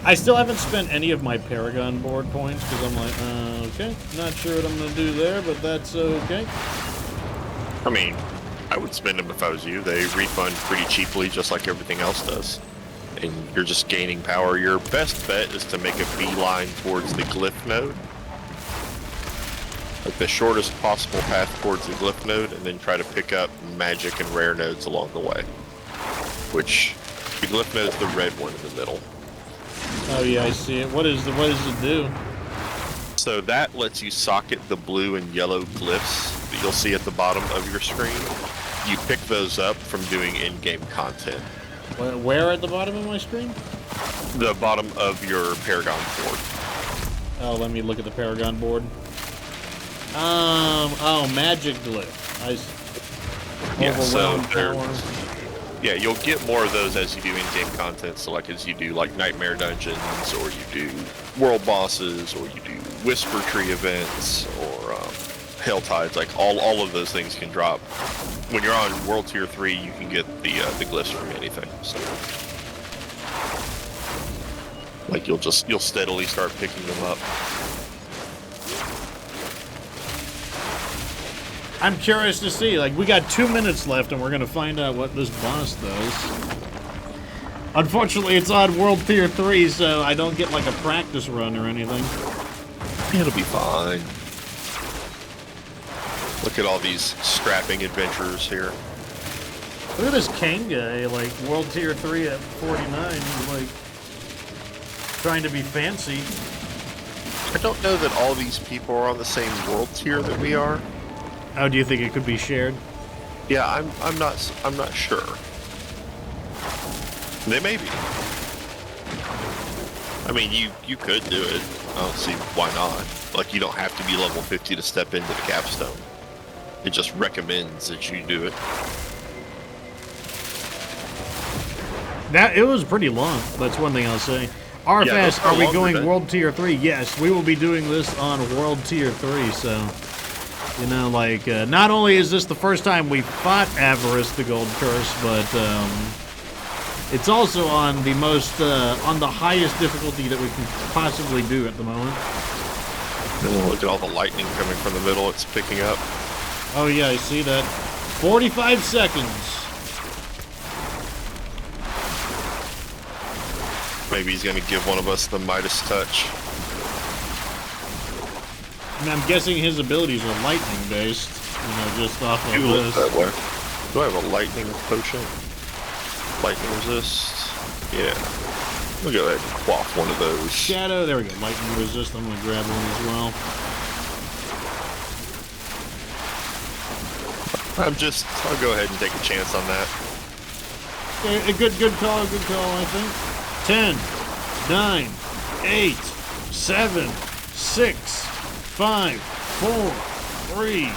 I still haven't spent any of my Paragon board points because I'm like, okay, not sure what I'm going to do there, but that's okay. I mean, I would spend them if I was you. They refund pretty cheaply, just like everything else does. And you're just gaining power. Your best bet is to make a beeline towards the glyph node. Like the shortest possible path towards the glyph node, and then try to pick up magic and rare nodes along the way. Which, the glyph node is the red one in the middle. Oh yeah, I see it. What does it do? So that lets you socket the blue and yellow glyphs that you'll see at the bottom of your screen. You pick those up from doing in-game content. Where at the bottom of my screen? The bottom of your Paragon board. Oh, let me look at the Paragon board. Oh, magic glyph. I see. Yeah, so power. Yeah, you'll get more of those as you do in-game content. So like as you do like Nightmare Dungeons, or you do world bosses, or you do Whisper Tree events, or Hail Tides. Like all of those things can drop. When you're on World Tier 3, you can get the glyphs from anything. So like you'll steadily start picking them up. I'm curious to see. Like, we got 2 minutes left, and we're gonna find out what this boss does. Unfortunately, it's on World Tier 3, so I don't get like a practice run or anything. It'll be fine. Look at all these scrapping adventurers here. Look at this Kane guy, like World Tier 3 at 49. He's like trying to be fancy. I don't know that all these people are on the same world tier that we are. Oh, do you think it could be shared? Yeah, I'm not sure. They may be. I mean, you could do it. I don't see why not. Like, you don't have to be level 50 to step into the Capstone. It just recommends that you do it. It was pretty long. That's one thing I'll say. RFS, are we going World Tier 3? Yes, we will be doing this on World Tier 3, so... You know, like, not only is this the first time we fought Avarice, the Gold Curse, but, it's also on the most, on the highest difficulty that we can possibly do at the moment. Look at all the lightning coming from the middle, it's picking up. Oh yeah, I see that. 45 seconds. Maybe he's gonna give one of us the Midas touch. And I'm guessing his abilities are lightning based, you know, just off of this. That way. Do I have a lightning potion? Lightning resist? Yeah. We'll go ahead and quaff one of those. Shadow, there we go. Lightning resist, I'm gonna grab one as well. I'll go ahead and take a chance on that. Okay, a good call, I think. 10, 9, 8, 7, 6, 5, 4, 3,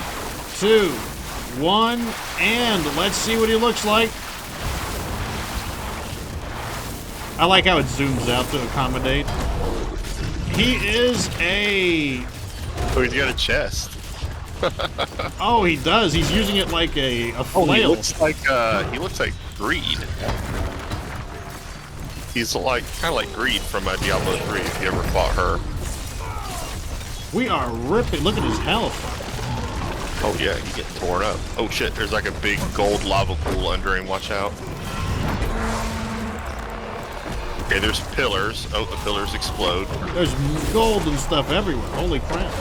2, 1, and let's see what he looks like. I like how it zooms out to accommodate. He is a... Oh, he's got a chest. Oh, he does. He's using it like a flail. Oh, he looks like Greed. He's like kind of like Greed from Diablo 3. If you ever fought her. We are ripping. Look at his health. Oh yeah, he's getting torn up. Oh shit, there's like a big gold lava pool under him. Watch out. Okay, there's pillars. Oh, the pillars explode. There's gold and stuff everywhere. Holy crap.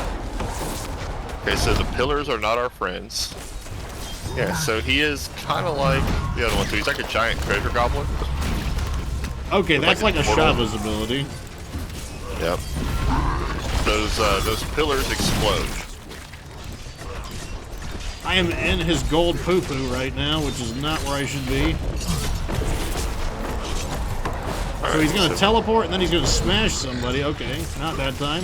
Okay, so the pillars are not our friends. Yeah, so he is kind of like the other one. So he's like a giant treasure goblin. Okay, that's like a Shava's ability. Yep. Those pillars explode. I am in his gold poo-poo right now, which is not where I should be. So he's gonna teleport and then he's gonna smash somebody. Okay, not that time.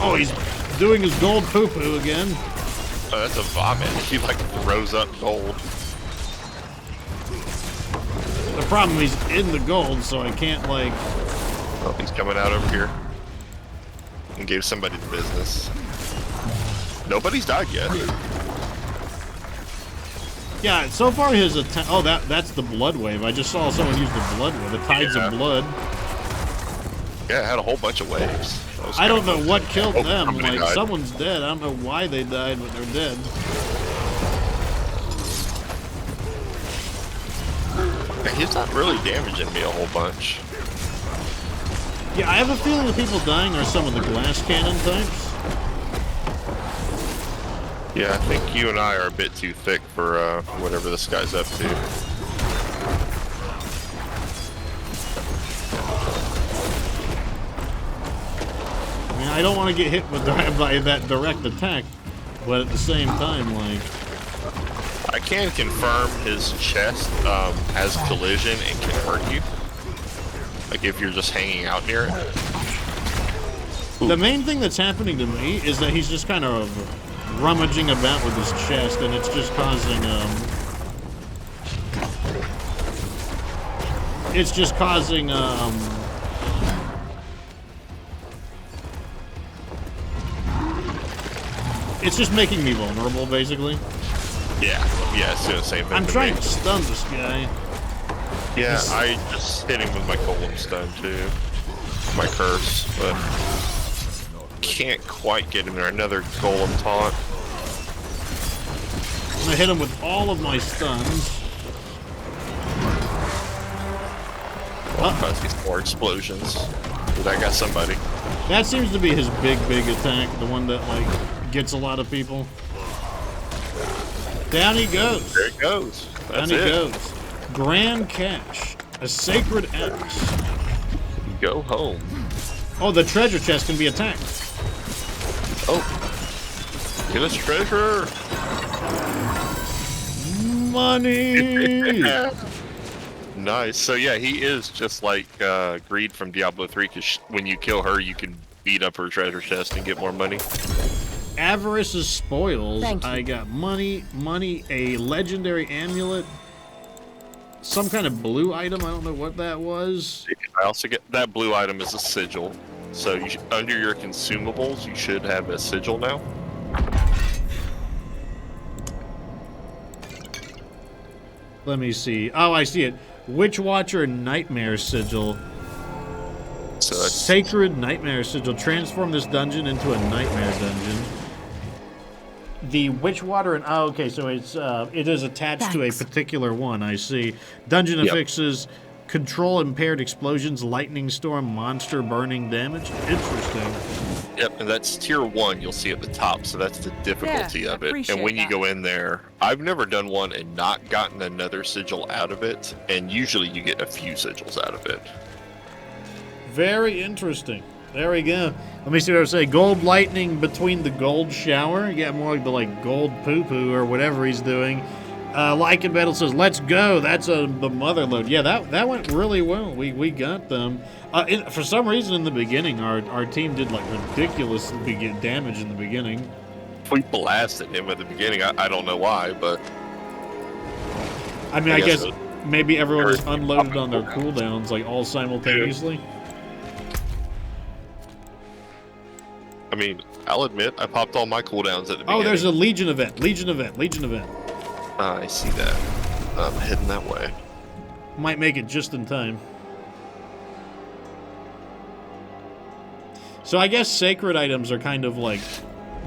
Oh, he's doing his gold poo-poo again. Oh, that's a vomit. He like throws up gold. The problem, he's in the gold, so I can't like... Oh, he's coming out over here. And gave somebody the business. Nobody's died yet. Yeah, so far his attack... Oh, that's the blood wave. I just saw someone use the blood wave. The tides of blood. Yeah, it had a whole bunch of waves. I don't know what killed them. Like, died. someone's dead. I don't know why they died, but they're dead. He's not really damaging me a whole bunch. Yeah, I have a feeling the people dying are some of the glass cannon types. Yeah, I think you and I are a bit too thick for whatever this guy's up to. I mean, I don't want to get hit with by that direct attack, but at the same time, like... I can confirm his chest has collision and can hurt you. Like if you're just hanging out near it. Ooh. The main thing that's happening to me is that he's just kind of rummaging about with his chest, and it's just causing, it's just causing, it's just making me vulnerable, basically. Yeah, it's doing the same thing. I'm trying to stun this guy. Yeah, I just hit him with my golem stun too. My curse, but can't quite get him there. Another golem taunt. I'm gonna hit him with all of my stuns. I see 4 explosions. But I got somebody. That seems to be his big attack, the one that like gets a lot of people. Down he goes. There it goes. That's Down he goes. Grand Cache. A sacred axe. Go home. Oh, the treasure chest can be attacked. Oh. Get us treasure. Money! Nice. So yeah, he is just like Greed from Diablo 3, because when you kill her, you can beat up her treasure chest and get more money. Avarice is spoils. Thank you. I got money, a legendary amulet, some kind of blue item. I don't know what that was. I also get that blue item is a sigil. So you under your consumables, you should have a sigil now. Let me see. Oh, I see it. Witch Watcher Nightmare Sigil. So Sacred Nightmare Sigil. Transform this dungeon into a nightmare dungeon. The Witchwater and okay, so it is attached to a particular one. I see. Dungeon affixes control impaired explosions, lightning storm, monster burning damage. Interesting. Yep, and that's tier 1. You'll see at the top. So that's the difficulty of it. And when you go in there, I've never done one and not gotten another sigil out of it. And usually you get a few sigils out of it. Very interesting. There we go. Let me see what I was saying. Gold lightning between the gold shower. Yeah, more like the gold poo-poo or whatever he's doing. Lycan Battle says, let's go. That's the mother load. Yeah, that went really well. We got them. For some reason in the beginning, our team did ridiculous damage in the beginning. We blasted him at the beginning. I don't know why, but... I mean, I guess maybe everyone was unloaded on their cooldowns, all simultaneously. I mean, I'll admit, I popped all my cooldowns at the beginning. Oh, there's a Legion event. I see that. I'm heading that way. Might make it just in time. So I guess sacred items are kind of like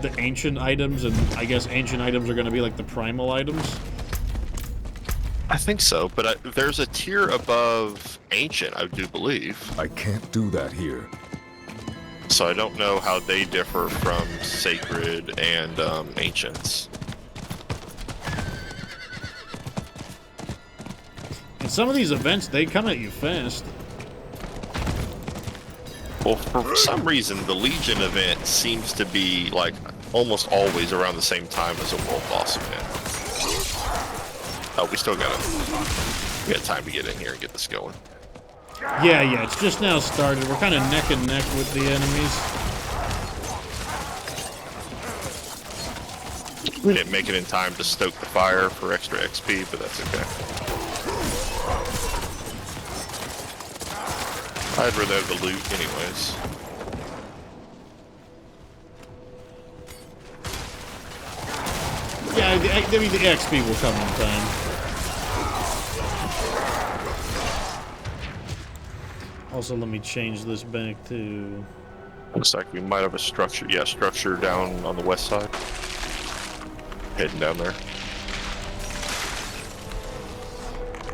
the ancient items, and I guess ancient items are going to be like the primal items. I think so, but there's a tier above ancient, I do believe. I can't do that here. So I don't know how they differ from sacred and ancients. And some of these events, they come at you fast. Well, for some reason, the Legion event seems to be almost always around the same time as a world boss event. Oh, we still got time to get in here and get this going. Yeah, it's just now started. We're kind of neck and neck with the enemies. We didn't make it in time to stoke the fire for extra XP, but that's okay. I'd rather have the loot anyways. Yeah, the XP will come in time. Also, let me change this back to... Looks like we might have a structure. Yeah, structure down on the west side. Heading down there.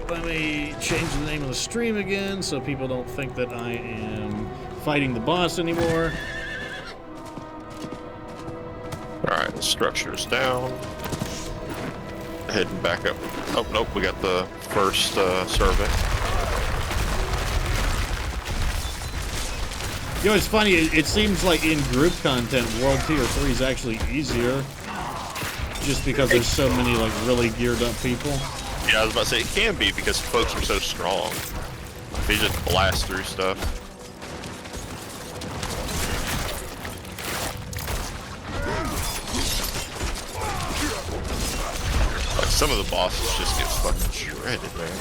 Let me change the name of the stream again so people don't think that I am fighting the boss anymore. Alright, the structure's down. Heading back up. Oh, nope, we got the first survey. You know, it's funny, it seems like in group content, World Tier 3 is actually easier. Just because there's so many, really geared up people. Yeah, I was about to say, it can be because folks are so strong. They just blast through stuff. Some of the bosses just get fucking shredded, man.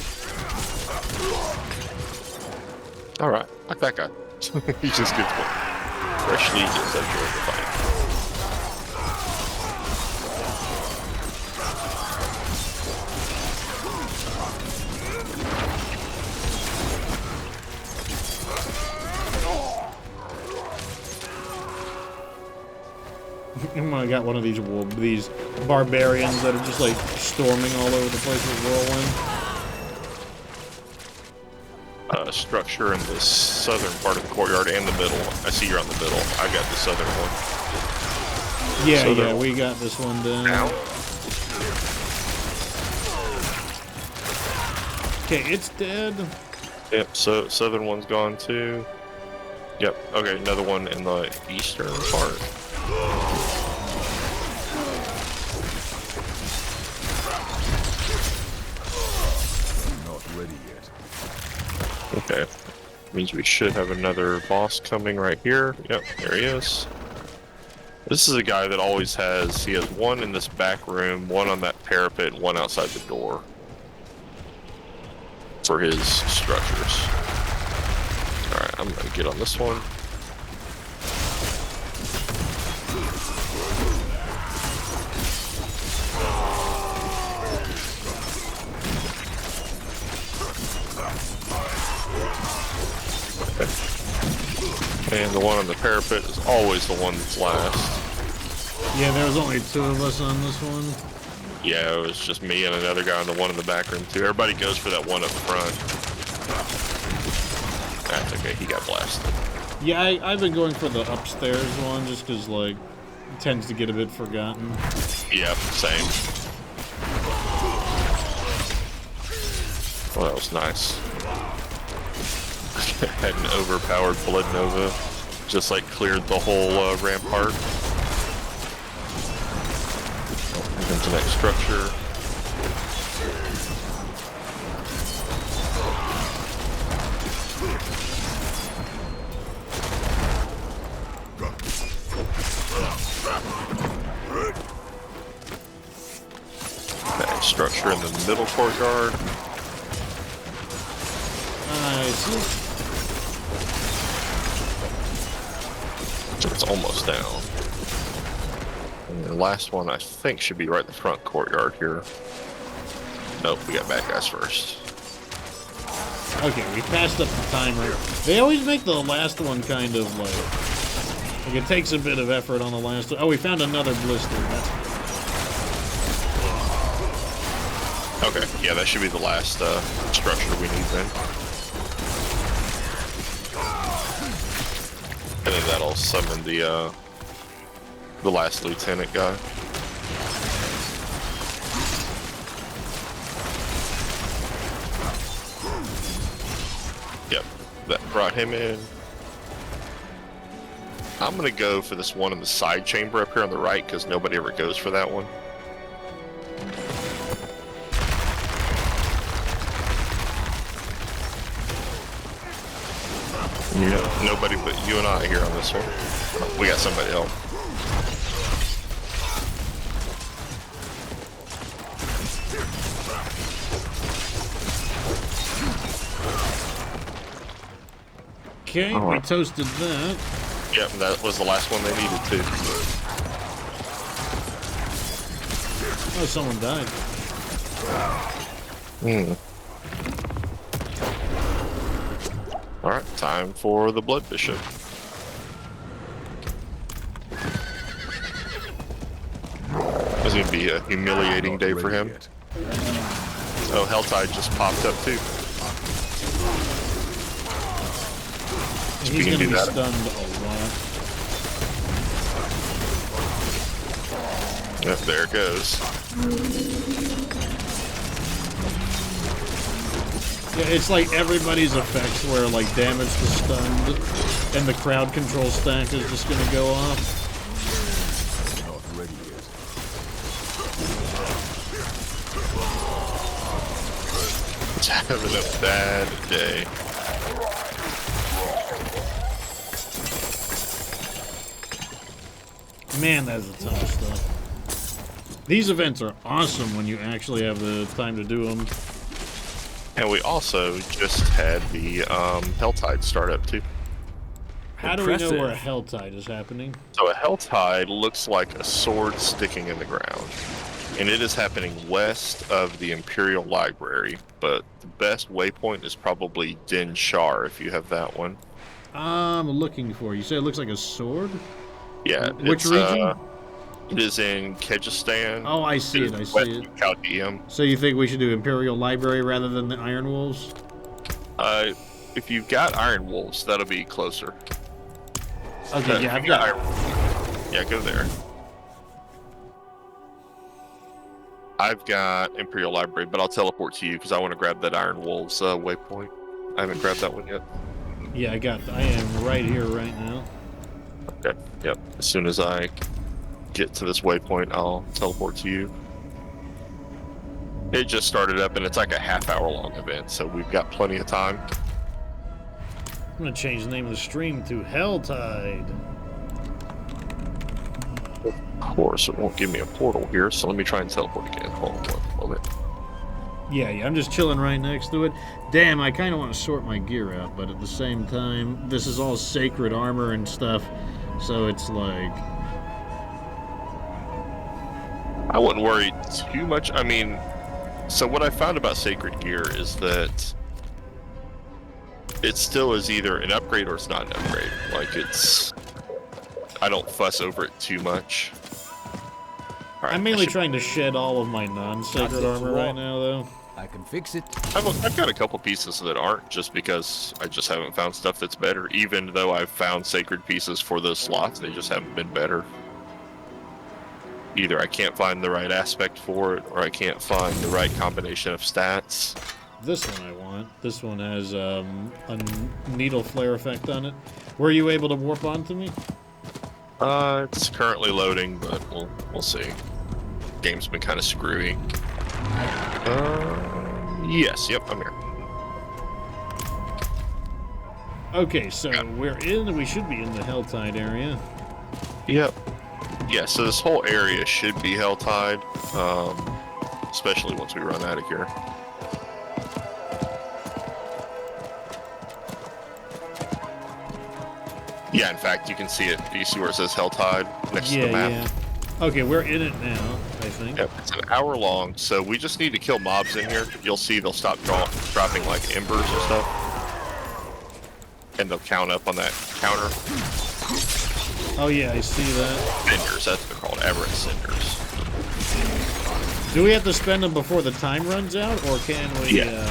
Alright, like that guy. He just gets one. Fresh legions that join the fight. I got one of these barbarians that are just storming all over the place with whirlwind. Structure in the southern part of the courtyard and the middle. I see you're on the middle. I got the southern one. Yeah, we got this one done. Okay, it's dead. Yep, so southern one's gone too. Yep, okay, another one in the eastern part. Means we should have another boss coming right here. Yep, there he is. This is a guy that always has, he has one in this back room, one on that parapet, and one outside the door for his structures. Alright, I'm gonna get on this one. And the one on the parapet is always the one that's last. Yeah, there was only 2 of us on this one. Yeah, it was just me and another guy on the one in the back room too. Everybody goes for that one up front. That's okay, he got blasted. Yeah, I've been going for the upstairs one just because, like, it tends to get a bit forgotten. Yep, same. Well, that was nice. Had an overpowered Blood Nova. Just like cleared the whole rampart. Here comes the next structure. Next structure in the middle courtyard. Nice. It's almost down. And the last one I think should be right in the front courtyard here. Nope, we got bad guys first. Okay, we passed up the timer. They always make the last one kind of like it takes a bit of effort on the last one. Oh, we found another blister. That's good. Okay, yeah, that should be the last structure we need then. And then that'll summon the last lieutenant guy. Yep, that brought him in. I'm gonna go for this one in the side chamber up here on the right because nobody ever goes for that one. Yeah, nobody but you and I here on this one. We got somebody else. Okay, we toasted that. Yep, that was the last one they needed to. Oh, someone died. Alright, time for the Blood Bishop. This is going to be a humiliating day for him. Oh, Helltide just popped up too. He's going to be stunned a lot. Yep, there it goes. Yeah, it's like everybody's effects where like damage to stunned and the crowd control stack is just gonna go off. Not ready yet. It's having a bad day. Man, that's a ton of stuff. These events are awesome when you actually have the time to do them. And we also just had the Helltide start up too. How do we know where a Helltide is happening? So a Helltide looks like a sword sticking in the ground. And it is happening west of the Imperial Library. But the best waypoint is probably Din Shar, if you have that one. I'm looking for you. Say it looks like a sword? Yeah. Which region? It is in Capstone. Oh, I see it. I see it. Chaldeum. So you think we should do Imperial Library rather than the Iron Wolves? If you've got Iron Wolves, that'll be closer. Okay, yeah, I've got. Yeah, go there. I've got Imperial Library, but I'll teleport to you because I want to grab that Iron Wolves waypoint. I haven't grabbed that one yet. Yeah, I am right here right now. Okay. Yep. As soon as I get to this waypoint, I'll teleport to you. It just started up and it's like a half-hour long event, so we've got plenty of time. I'm gonna change the name of the stream to Helltide. Of course, it won't give me a portal here, so let me try and teleport again. Hold on one moment. Yeah, I'm just chilling right next to it. Damn, I kind of want to sort my gear out, but at the same time, this is all sacred armor and stuff, so it's like... I wouldn't worry too much. I mean, so what I found about sacred gear is that it still is either an upgrade or it's not an upgrade. Like, it's... I don't fuss over it too much. Right, I'm mainly trying to shed all of my non-sacred armor right now, though. I can fix it. I've got a couple pieces that aren't, just because I just haven't found stuff that's better. Even though I've found sacred pieces for those slots, they just haven't been better. Either I can't find the right aspect for it, or I can't find the right combination of stats. This one I want. This one has a needle flare effect on it. Were you able to warp onto me? It's currently loading, but we'll see. Game's been kind of screwy. Yes, yep, I'm here. Okay, so we should be in the Helltide area. Yep. Yeah, so this whole area should be Helltide, especially once we run out of here. Yeah, in fact, you can see it. Do you see where it says Helltide next to the map? Yeah. Okay, we're in it now, I think. Yep, it's an hour long, so we just need to kill mobs in here. You'll see they'll stop dropping like embers and stuff. And they'll count up on that counter. Oh yeah, I see that. Cinders, that's what they're called, Everett Cinders. Do we have to spend them before the time runs out, or can we... Yeah.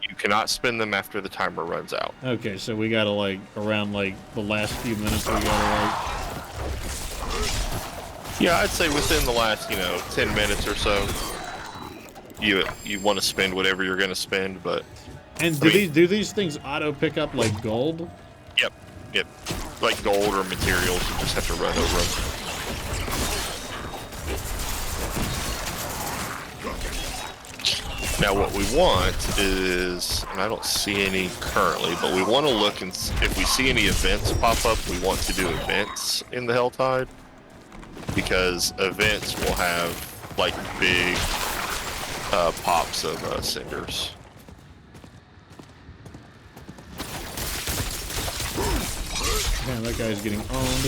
You cannot spend them after the timer runs out. Okay, so we gotta like, around like the last few minutes we gotta like... Yeah, I'd say within the last, 10 minutes or so, you want to spend whatever you're going to spend, but... And do these things auto pick up like gold? Yep. Like gold or materials, you just have to run over them. Now what we want is, and I don't see any currently, but we want to look and if we see any events pop up, we want to do events in the Helltide. Because events will have like big pops of cinders. Man, that guy's getting owned.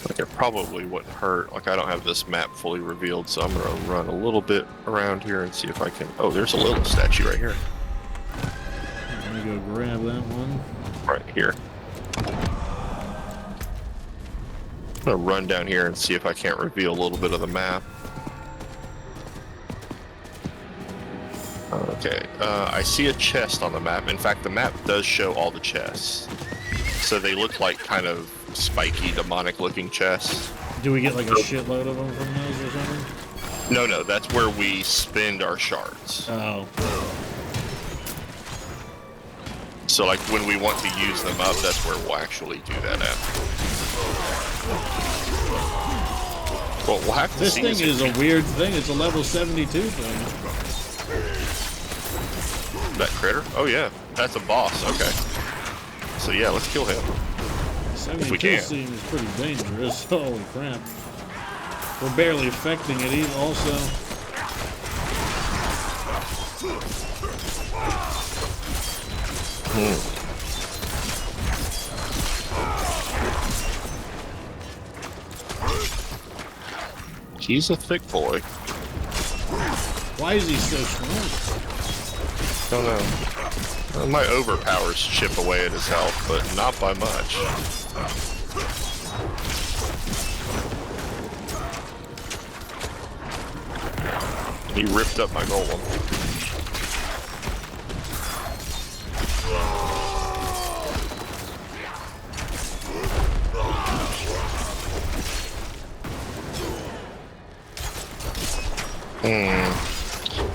Like it probably wouldn't hurt. Like I don't have this map fully revealed, so I'm gonna run a little bit around here and see if I can. Oh, there's a little statue right here. Let me go grab that one. Right here. I'm gonna run down here and see if I can't reveal a little bit of the map. Okay, I see a chest on the map. In fact, the map does show all the chests. So they look like kind of spiky, demonic-looking chests. Do we get like a shitload of them from those or something? No, that's where we spend our shards. Oh. So like when we want to use them up, that's where we'll actually do that at. Well, we'll have to this see. This thing is a weird thing. It's a level 72 thing. That critter? Oh yeah, that's a boss. Okay. So yeah, let's kill him. 72 if we can. Seems pretty dangerous. Holy crap. We're barely affecting it either also. He's a thick boy. Why is he so strong? Don't know. My overpowers chip away at his health, but not by much. He ripped up my golem.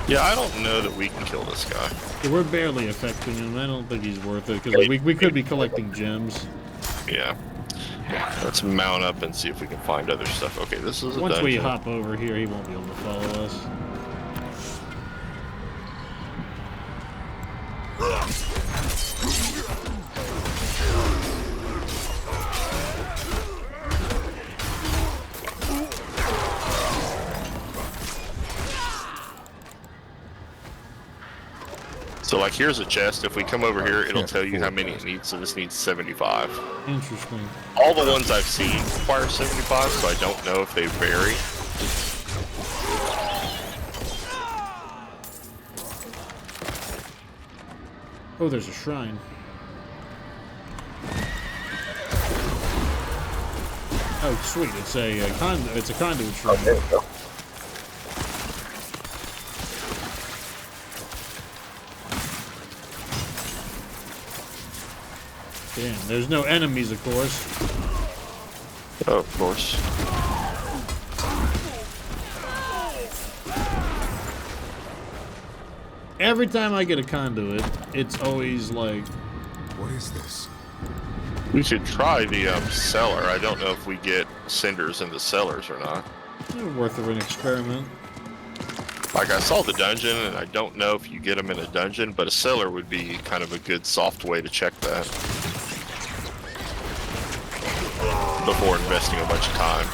Yeah, I don't know that we can kill this guy. Yeah, we're barely affecting him. I don't think he's worth it, because we could be collecting gems. Yeah. Let's mount up and see if we can find other stuff. Okay, this is a Once dungeon. we hop over here, he won't be able to follow us. So, like, here's a chest. If we come over here, it'll tell you how many it needs. So this needs 75. Interesting. All the ones I've seen require 75, so I don't know if they vary. Oh, there's a shrine. Oh, sweet! It's a conduit shrine. Oh, there you go. Damn, there's no enemies, of course. Oh, of course. Every time I get a conduit, it's always like... What is this? We should try the cellar. I don't know if we get cinders in the cellars or not. Worth of an experiment. Like, I saw the dungeon, and I don't know if you get them in a dungeon, but a cellar would be kind of a good soft way to check that. Before investing a bunch of time.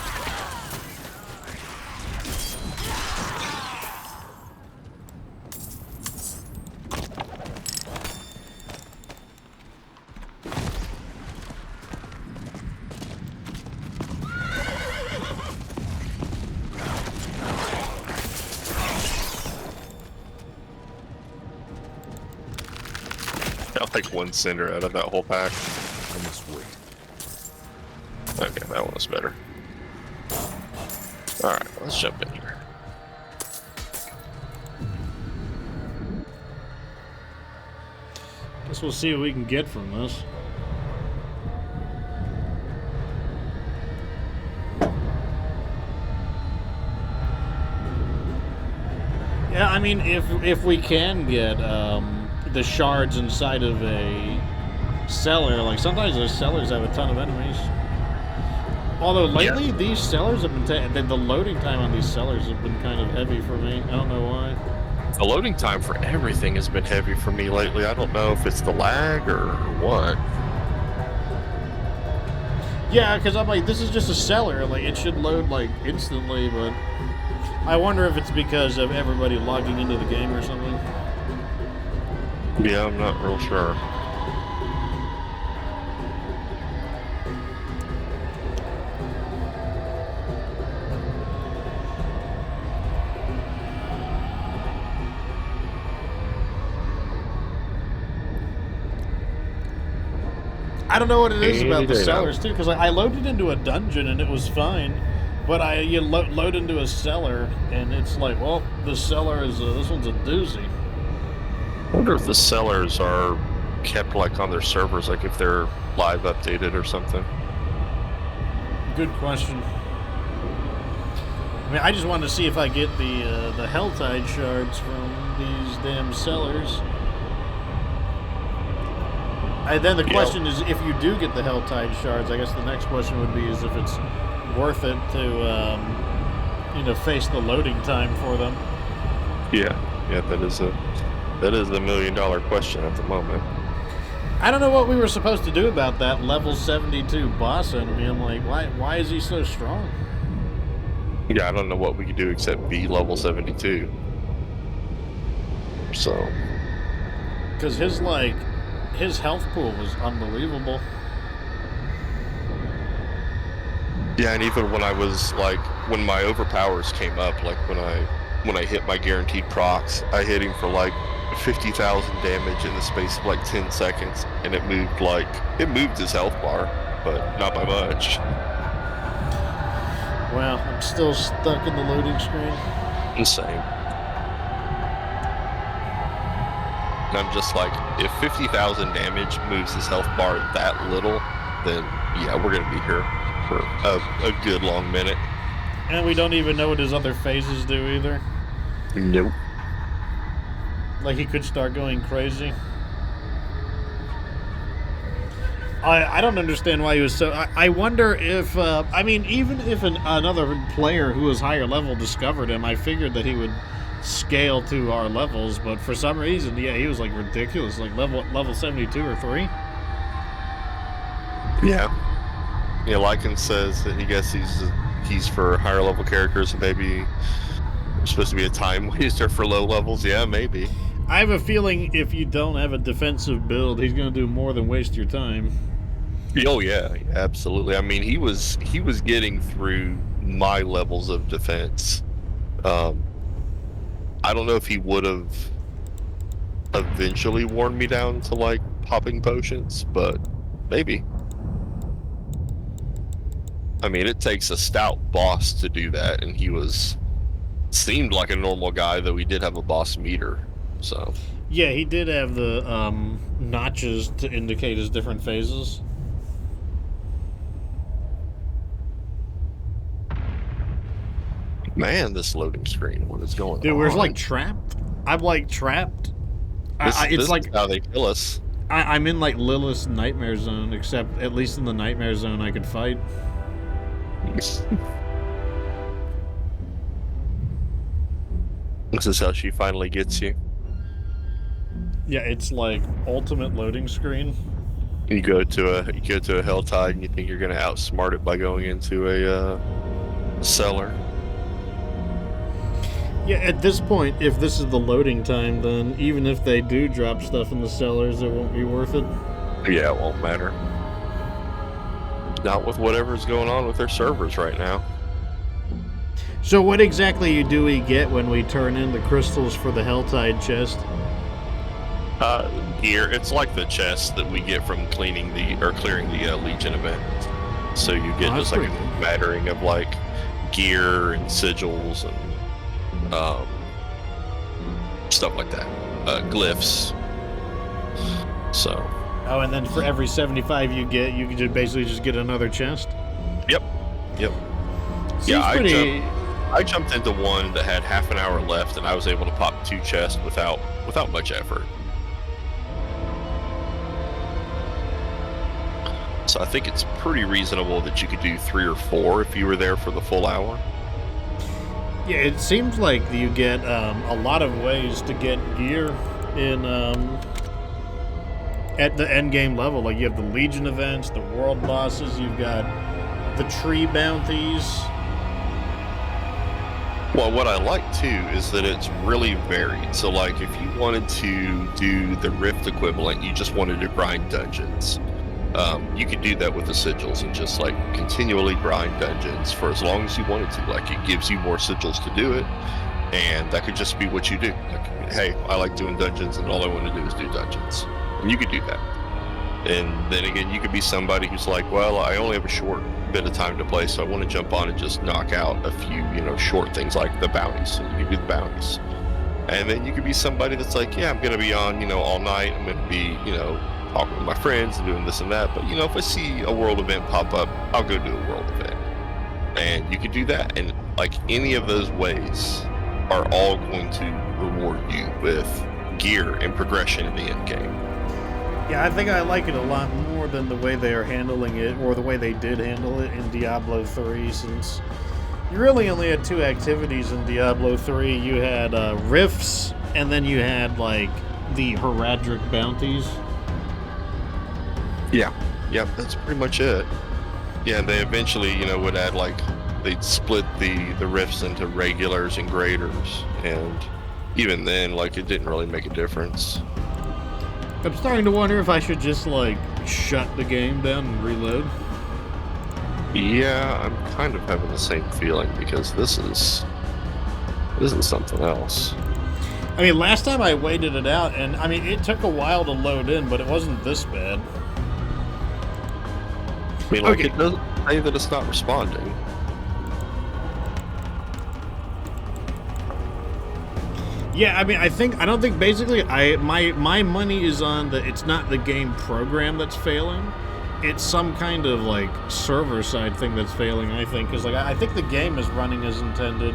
Got like one cinder out of that whole pack. I must wait. Okay, that one was better. Alright, let's jump in here. Guess we'll see what we can get from this. Yeah, I mean, if we can get the shards inside of a cellar, like sometimes those cellars have a ton of enemies. Although lately these cellars have been the loading time on these cellars have been kind of heavy for me. I don't know why. The loading time for everything has been heavy for me lately. I don't know if it's the lag or what. Yeah, because I'm like, this is just a cellar. Like, it should load like instantly, but I wonder if it's because of everybody logging into the game or something. Yeah, I'm not real sure. I don't know what it is about the cellars too, because I loaded into a dungeon and it was fine, but you load into a cellar and it's like, well, the cellar is this one's a doozy. I wonder if the cellars are kept like on their servers, like if they're live updated or something. Good question. I mean, I just wanted to see if I get the Helltide shards from these damn cellars. And then the question is, if you do get the Helltide shards, I guess the next question would be is if it's worth it to, face the loading time for them. Yeah, that is the $1 million question at the moment. I don't know what we were supposed to do about that level 72 boss enemy. I'm like, why is he so strong? Yeah, I don't know what we could do except be level 72. So. Because his health pool was unbelievable. Yeah, and even when I was like, when my overpowers came up, like when I hit my guaranteed procs, I hit him for like 50,000 damage in the space of like 10 seconds, and it moved his health bar, but not by much. Well, I'm still stuck in the loading screen. Insane. And I'm just like, if 50,000 damage moves his health bar that little, then yeah, we're gonna be here for a good long minute. And we don't even know what his other phases do either. Nope. Like he could start going crazy. I don't understand why he was so... I wonder if... I mean, even if another player who was higher level discovered him, I figured that he would scale to our levels, but for some reason, yeah, he was, like, ridiculous. Like, level 72 or 3. Yeah. Yeah, Lycan says that he guess he's for higher level characters, and maybe there's supposed to be a time waster for low levels. Yeah, maybe. I have a feeling if you don't have a defensive build, he's going to do more than waste your time. Oh yeah, absolutely. I mean, he was getting through my levels of defense. I don't know if he would have eventually worn me down to like popping potions, but maybe. I mean, it takes a stout boss to do that, and he seemed like a normal guy, though he did have a boss meter. So yeah, he did have the notches to indicate his different phases. Man, this loading screen, what is going on? Dude, we're like trapped. I'm like trapped. It's like how they kill us. I'm in like Lilith's nightmare zone, except at least in the nightmare zone I could fight. This is how she finally gets you. Yeah, it's like ultimate loading screen. You go to a Helltide and you think you're gonna outsmart it by going into a cellar. Yeah, at this point, if this is the loading time, then even if they do drop stuff in the cellars, it won't be worth it. Yeah, it won't matter. Not with whatever's going on with their servers right now. So what exactly do we get when we turn in the crystals for the Helltide chest? Gear. It's like the chest that we get from clearing the Legion event. So you get just like a mattering of like gear and sigils and stuff like that. Glyphs. So. Oh, and then for every 75 you get, you can just basically just get another chest? Yep. Seems yeah, pretty... I jumped into one that had half an hour left, and I was able to pop 2 chests without much effort. So I think it's pretty reasonable that you could do 3 or 4 if you were there for the full hour. Yeah, it seems like you get a lot of ways to get gear in at the end game level. Like you have the Legion events, the world bosses, you've got the tree bounties. Well, what I like too is that it's really varied. So like if you wanted to do the Rift equivalent, you just wanted to grind dungeons. You could do that with the sigils and just like continually grind dungeons for as long as you wanted to. Like it gives you more sigils to do it, and that could just be what you do. Like, hey, I like doing dungeons, and all I want to do is do dungeons. And you could do that. And then again, you could be somebody who's like, well, I only have a short bit of time to play, so I want to jump on and just knock out a few, short things like the bounties. So you can do the bounties. And then you could be somebody that's like, yeah, I'm going to be on, all night. I'm going to be, talking with my friends and doing this and that. But, if I see a world event pop up, I'll go do a world event. And you could do that. And, like, any of those ways are all going to reward you with gear and progression in the end game. Yeah, I think I like it a lot more than the way they are handling it, or the way they did handle it in Diablo 3, since you really only had 2 activities in Diablo 3. You had rifts, and then you had, like, the Heraldric bounties. Yeah, that's pretty much it. Yeah, they eventually, would add, like, they'd split the rifts into regulars and graders, and even then, like, it didn't really make a difference. I'm starting to wonder if I should just, like, shut the game down and reload. Yeah, I'm kind of having the same feeling, because this is something else. I mean, last time I waited it out, and, I mean, it took a while to load in, but it wasn't this bad. I mean, like, It doesn't say that it's not responding. Yeah, I mean, I don't think basically my money is on it's not the game program that's failing. It's some kind of like server side thing that's failing, I think, because like I think the game is running as intended,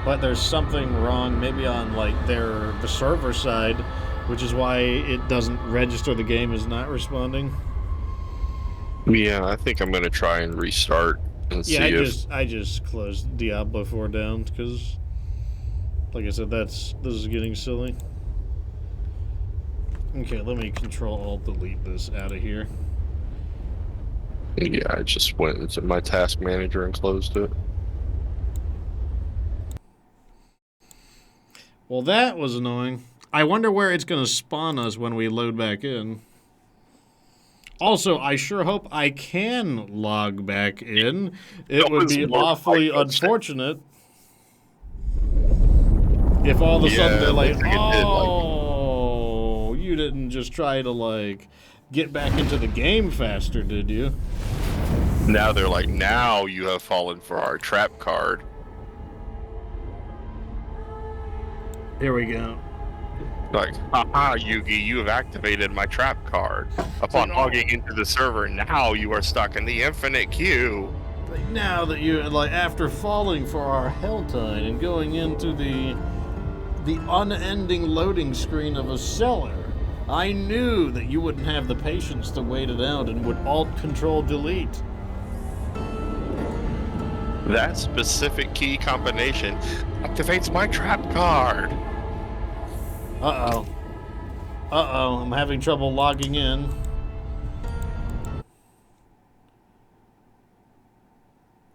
but there's something wrong maybe on like the server side, which is why it doesn't register the game is not responding. Yeah, I think I'm gonna try and restart and see if. I just closed Diablo 4 down because, like I said, this is getting silly. Okay, let me Control-Alt-Delete this out of here. Yeah, I just went into my task manager and closed it. Well, that was annoying. I wonder where it's going to spawn us when we load back in. Also, I sure hope I can log back in. It would be awfully unfortunate if all of a sudden they're like, oh, you didn't just try to, like, get back into the game faster, did you? Now they're like, now you have fallen for our trap card. Here we go. Like, haha, Yugi, you have activated my trap card. Upon logging into the server, now you are stuck in the infinite queue. Like now that you, like, after falling for our Helltide and going into the unending loading screen of a cellar, I knew that you wouldn't have the patience to wait it out and would Alt-Control-Delete. That specific key combination activates my trap card. Uh-oh. Uh-oh, I'm having trouble logging in.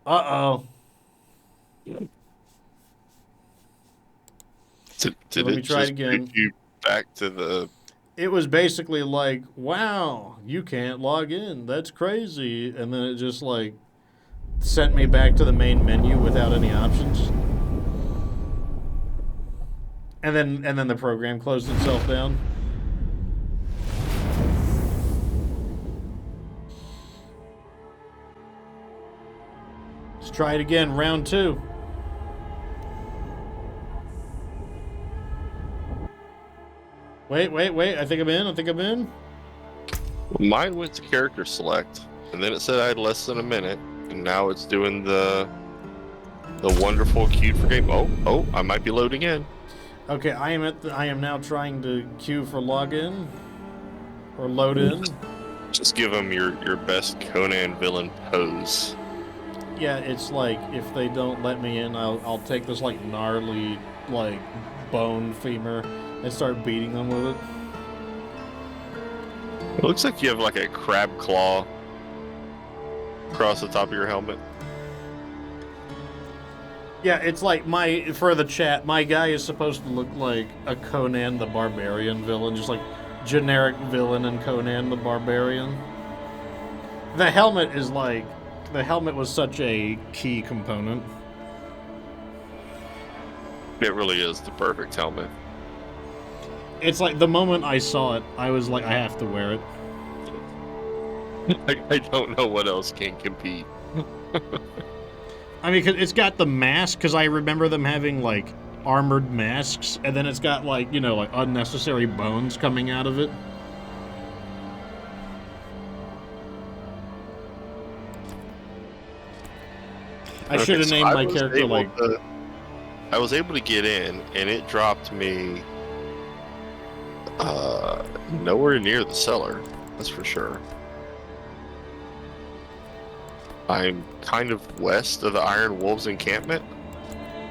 Uh-oh. Did let me try it again. You back to the... It was basically like, wow, you can't log in. That's crazy. And then it just, like, sent me back to the main menu without any options. And then the program closed itself down. Let's try it again, round 2. Wait, I think I'm in. Mine went to character select, and then it said I had less than a minute, and now it's doing the wonderful queue for game. Oh, I might be loading in. Okay, I am now trying to queue for login or load in. Just give them your best Conan villain pose. Yeah, it's like if they don't let me in, I'll take this like gnarly like bone femur and start beating them with it. It looks like you have like a crab claw across the top of your helmet. Yeah, it's like for the chat, my guy is supposed to look like a Conan the Barbarian villain, just like generic villain in Conan the Barbarian. The helmet was such a key component. It really is the perfect helmet. It's like the moment I saw it, I was like, I have to wear it. I don't know what else can compete. I mean, 'cause it's got the mask, because I remember them having, like, armored masks, and then it's got, like, you know, like, unnecessary bones coming out of it. I should have named my character, like... I was able to get in, and it dropped me nowhere near the cellar, that's for sure. I'm kind of west of the Iron Wolves encampment,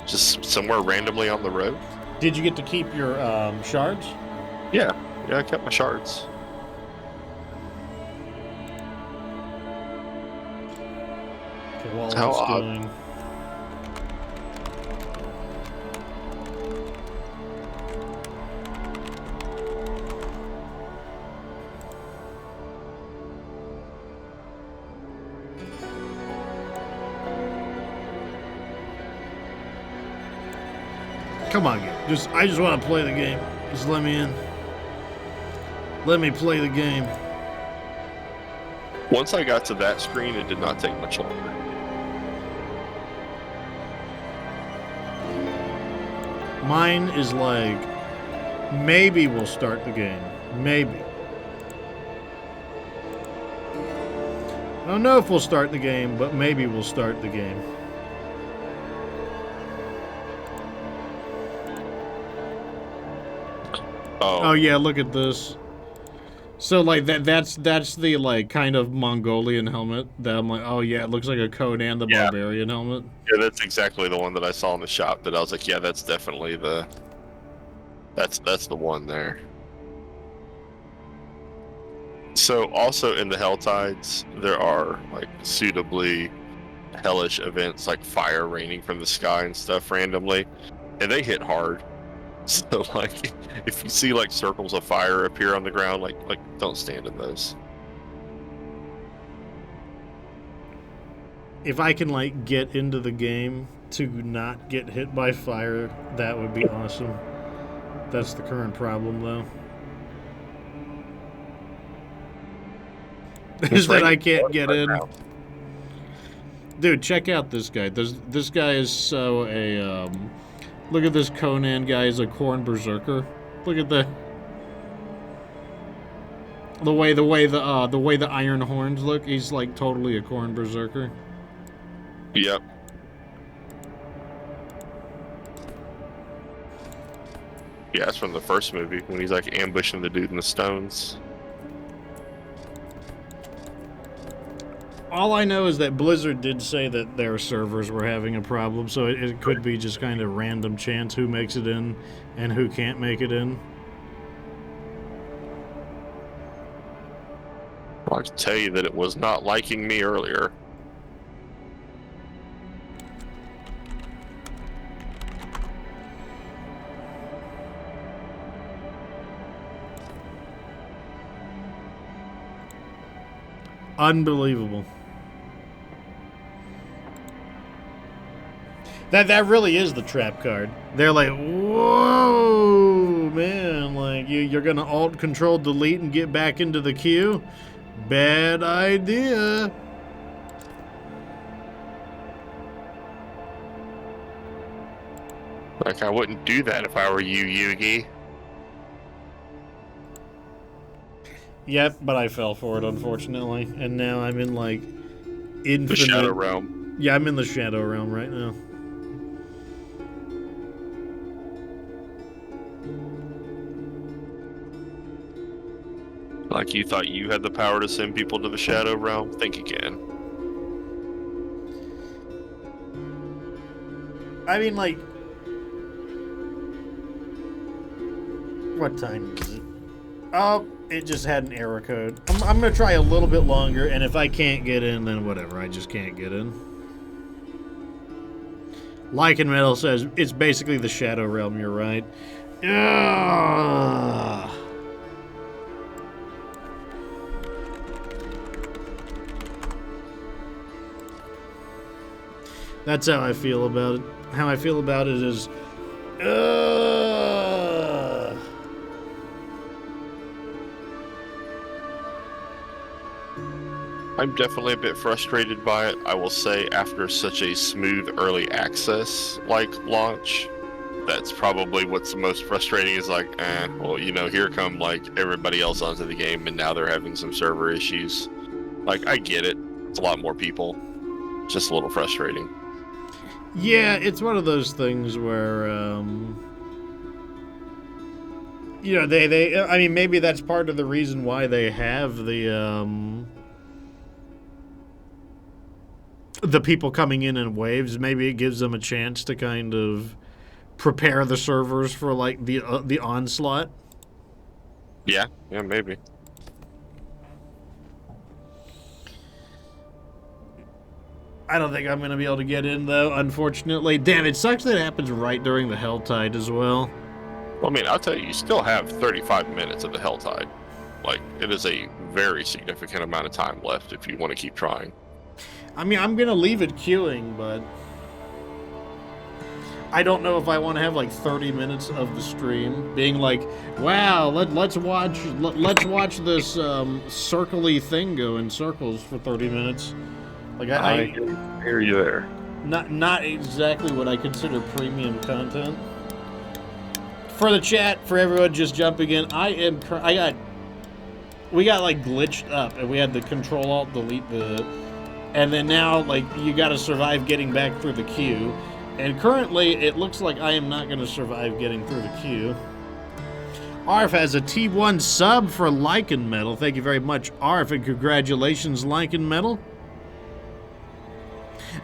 just somewhere randomly on the road. Did you get to keep your shards? Yeah, I kept my shards. Okay, while How it's odd. doing... Come on, I just want to play the game. Just let me in. Let me play the game. Once I got to that screen, it did not take much longer. Mine is like, maybe we'll start the game. Maybe. I don't know if we'll start the game, but maybe we'll start the game. Oh yeah, look at this. So like that's the like kind of Mongolian helmet that I'm like, oh yeah, it looks like a Conan the Barbarian helmet. Yeah, that's exactly the one that I saw in the shop. That I was like, yeah, that's definitely that's the one there. So also in the Helltides, there are like suitably hellish events like fire raining from the sky and stuff randomly, and they hit hard. So like, if you see like circles of fire appear on the ground, like don't stand in those. If I can like get into the game to not get hit by fire, that would be awesome. That's the current problem though. Is that I can't get in. Dude, check out this guy. This guy is so a look at this Conan guy. He's a Khorne berserker. Look at the way the iron horns look. He's like totally a Khorne berserker. Yep. Yeah, it's from the first movie when he's like ambushing the dude in the stones. All I know is that Blizzard did say that their servers were having a problem, so it could be just kind of random chance who makes it in and who can't make it in. Well, I can tell you that it was not liking me earlier. Unbelievable. That really is the trap card. They're like, whoa, man, like you're gonna Alt Control Delete and get back into the queue? Bad idea. Like I wouldn't do that if I were you, Yugi. Yep, but I fell for it, unfortunately. And now I'm in, like, infinite... The Shadow Realm. Yeah, I'm in the Shadow Realm right now. Like you thought you had the power to send people to the Shadow Realm? Think again. I mean, like... What time is it? Oh... It just had an error code. I'm going to try a little bit longer, and if I can't get in, then whatever. I just can't get in. Lycan Metal says, it's basically the Shadow Realm, you're right. Ugh. That's how I feel about it. How I feel about it is... I'm definitely a bit frustrated by it. I will say after such a smooth early access like launch, that's probably what's the most frustrating is like, well, you know, here come like everybody else onto the game and now they're having some server issues. Like, I get it. It's a lot more people. It's just a little frustrating. Yeah, it's one of those things where, you know, they I mean, maybe that's part of the reason why they have the people coming in waves. Maybe it gives them a chance to kind of prepare the servers for like the onslaught. Yeah, maybe. I don't think I'm going to be able to get in, though, unfortunately. Damn, it sucks that it happens right during the Helltide as well. Well, I mean, I'll tell you, you still have 35 minutes of the Helltide. Like, it is a very significant amount of time left if you want to keep trying. I mean, I'm going to leave it queuing, but I don't know if I want to have, like, 30 minutes of the stream being like, wow, let's watch this circle-y thing go in circles for 30 minutes. Like, I hear you there. Not exactly what I consider premium content. For the chat, for everyone just jumping in, we got like glitched up and we had to Control-Alt-Delete and then now like you got to survive getting back through the queue. And currently it looks like I am not going to survive getting through the queue. Arf has a T1 sub for Lycan Metal. Thank you very much, Arf, and congratulations, Lycan Metal.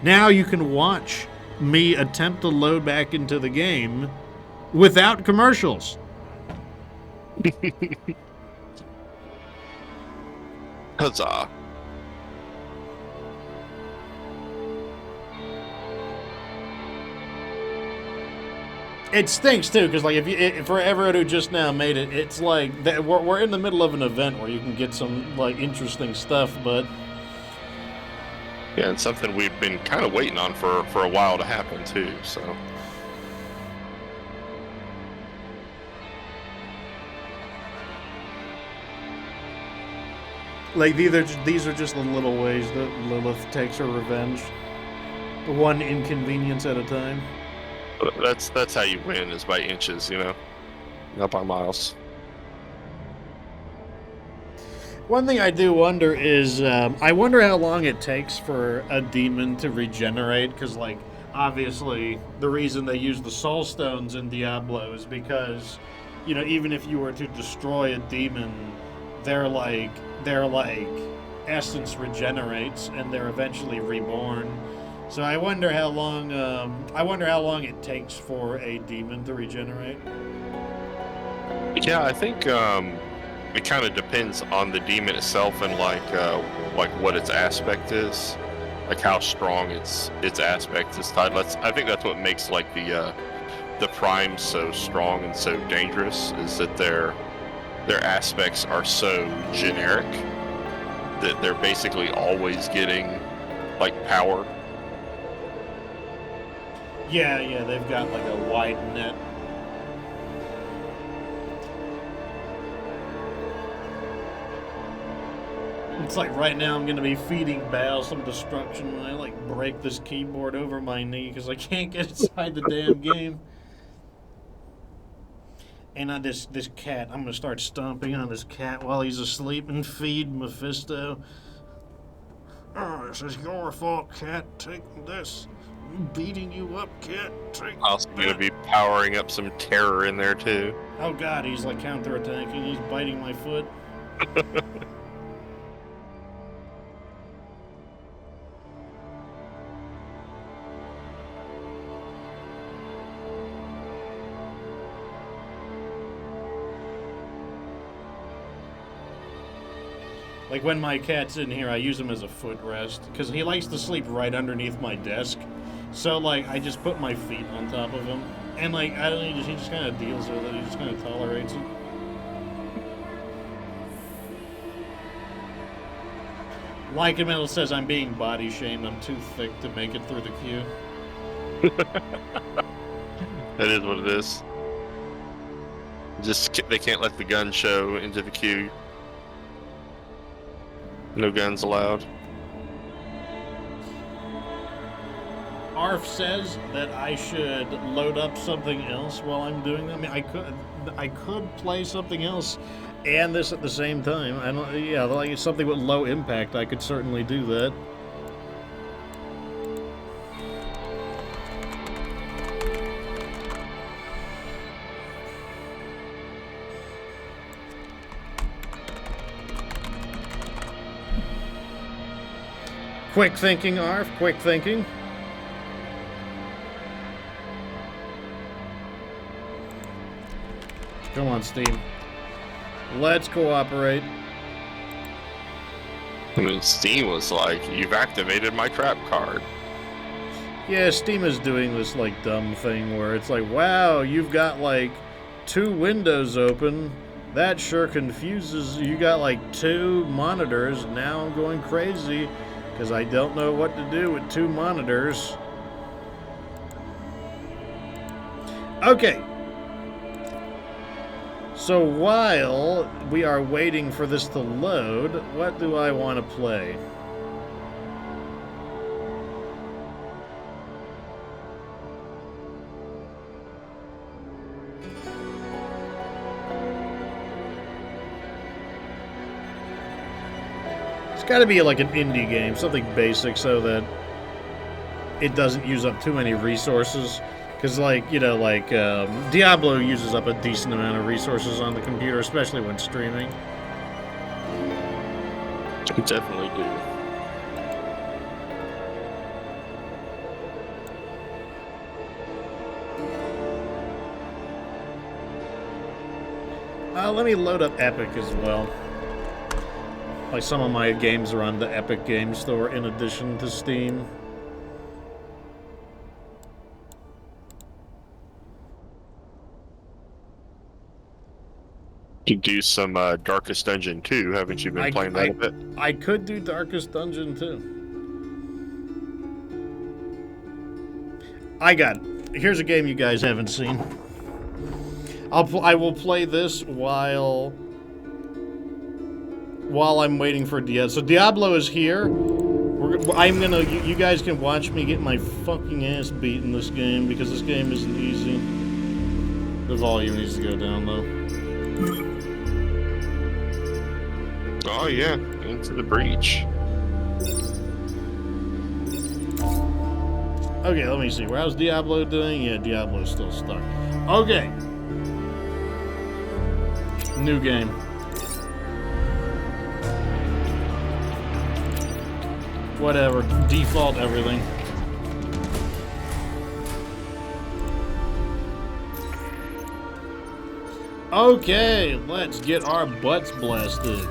Now you can watch me attempt to load back into the game without commercials. Huzzah. It stinks too, because like for everyone who just now made it, it's like we're in the middle of an event where you can get some like interesting stuff, but yeah, it's something we've been kind of waiting on for a while to happen too. So like these are just the little ways that Lilith takes her revenge, one inconvenience at a time. That's how you win, is by inches, you know, not by miles. One thing I do wonder is, I wonder how long it takes for a demon to regenerate, because, like, obviously, the reason they use the soul stones in Diablo is because, you know, even if you were to destroy a demon, their essence regenerates, and they're eventually reborn. So I wonder how long it takes for a demon to regenerate. Yeah, I think it kind of depends on the demon itself and like what its aspect is, like how strong its aspect is tied. I think that's what makes like the primes so strong and so dangerous, is that their aspects are so generic that they're basically always getting like power. Yeah, they've got like a wide net. It's like right now I'm going to be feeding Baal some destruction and I like break this keyboard over my knee because I can't get inside the damn game. And this cat, I'm going to start stomping on this cat while he's asleep and feed Mephisto. Oh, this is your fault, cat. Take this. I'm beating you up, cat. Take Also going to be powering up some terror in there too. Oh god, he's like counterattacking. He's biting my foot. Like when my cat's in here, I use him as a footrest because he likes to sleep right underneath my desk. So like I just put my feet on top of him, and like I don't know, he just kind of deals with it. He just kind of tolerates it. Lycan Metal says I'm being body shamed. I'm too thick to make it through the queue. That is what it is. Just they can't let the gun show into the queue. No guns allowed. Arf says that I should load up something else while I'm doing that. I mean, I could play something else and this at the same time. I don't. Yeah, like something with low impact. I could certainly do that. Quick thinking, Arf. Quick thinking. Come on, Steam. Let's cooperate. I mean, Steam was like, you've activated my trap card. Yeah, Steam is doing this, like, dumb thing where it's like, wow, you've got, like, 2 windows open. That sure confuses. You got, like, 2 monitors. Now I'm going crazy because I don't know what to do with 2 monitors. Okay. So while we are waiting for this to load, what do I want to play? It's got to be like an indie game, something basic so that it doesn't use up too many resources. Because, like, you know, like, Diablo uses up a decent amount of resources on the computer, especially when streaming. I definitely do. Let me load up Epic as well. Like, some of my games are on the Epic Game Store in addition to Steam. You do some Darkest Dungeon too, haven't you been playing that a bit? I could do Darkest Dungeon too. Here's a game you guys haven't seen. I will play this while I'm waiting for Diablo. So Diablo is here. You guys can watch me get my fucking ass beat in this game because this game isn't easy. The volume needs to go down though. Oh yeah, Into the Breach. Okay, let me see. How's Diablo doing? Yeah, Diablo's still stuck. Okay. New game. Whatever. Default everything. Okay, let's get our butts blasted.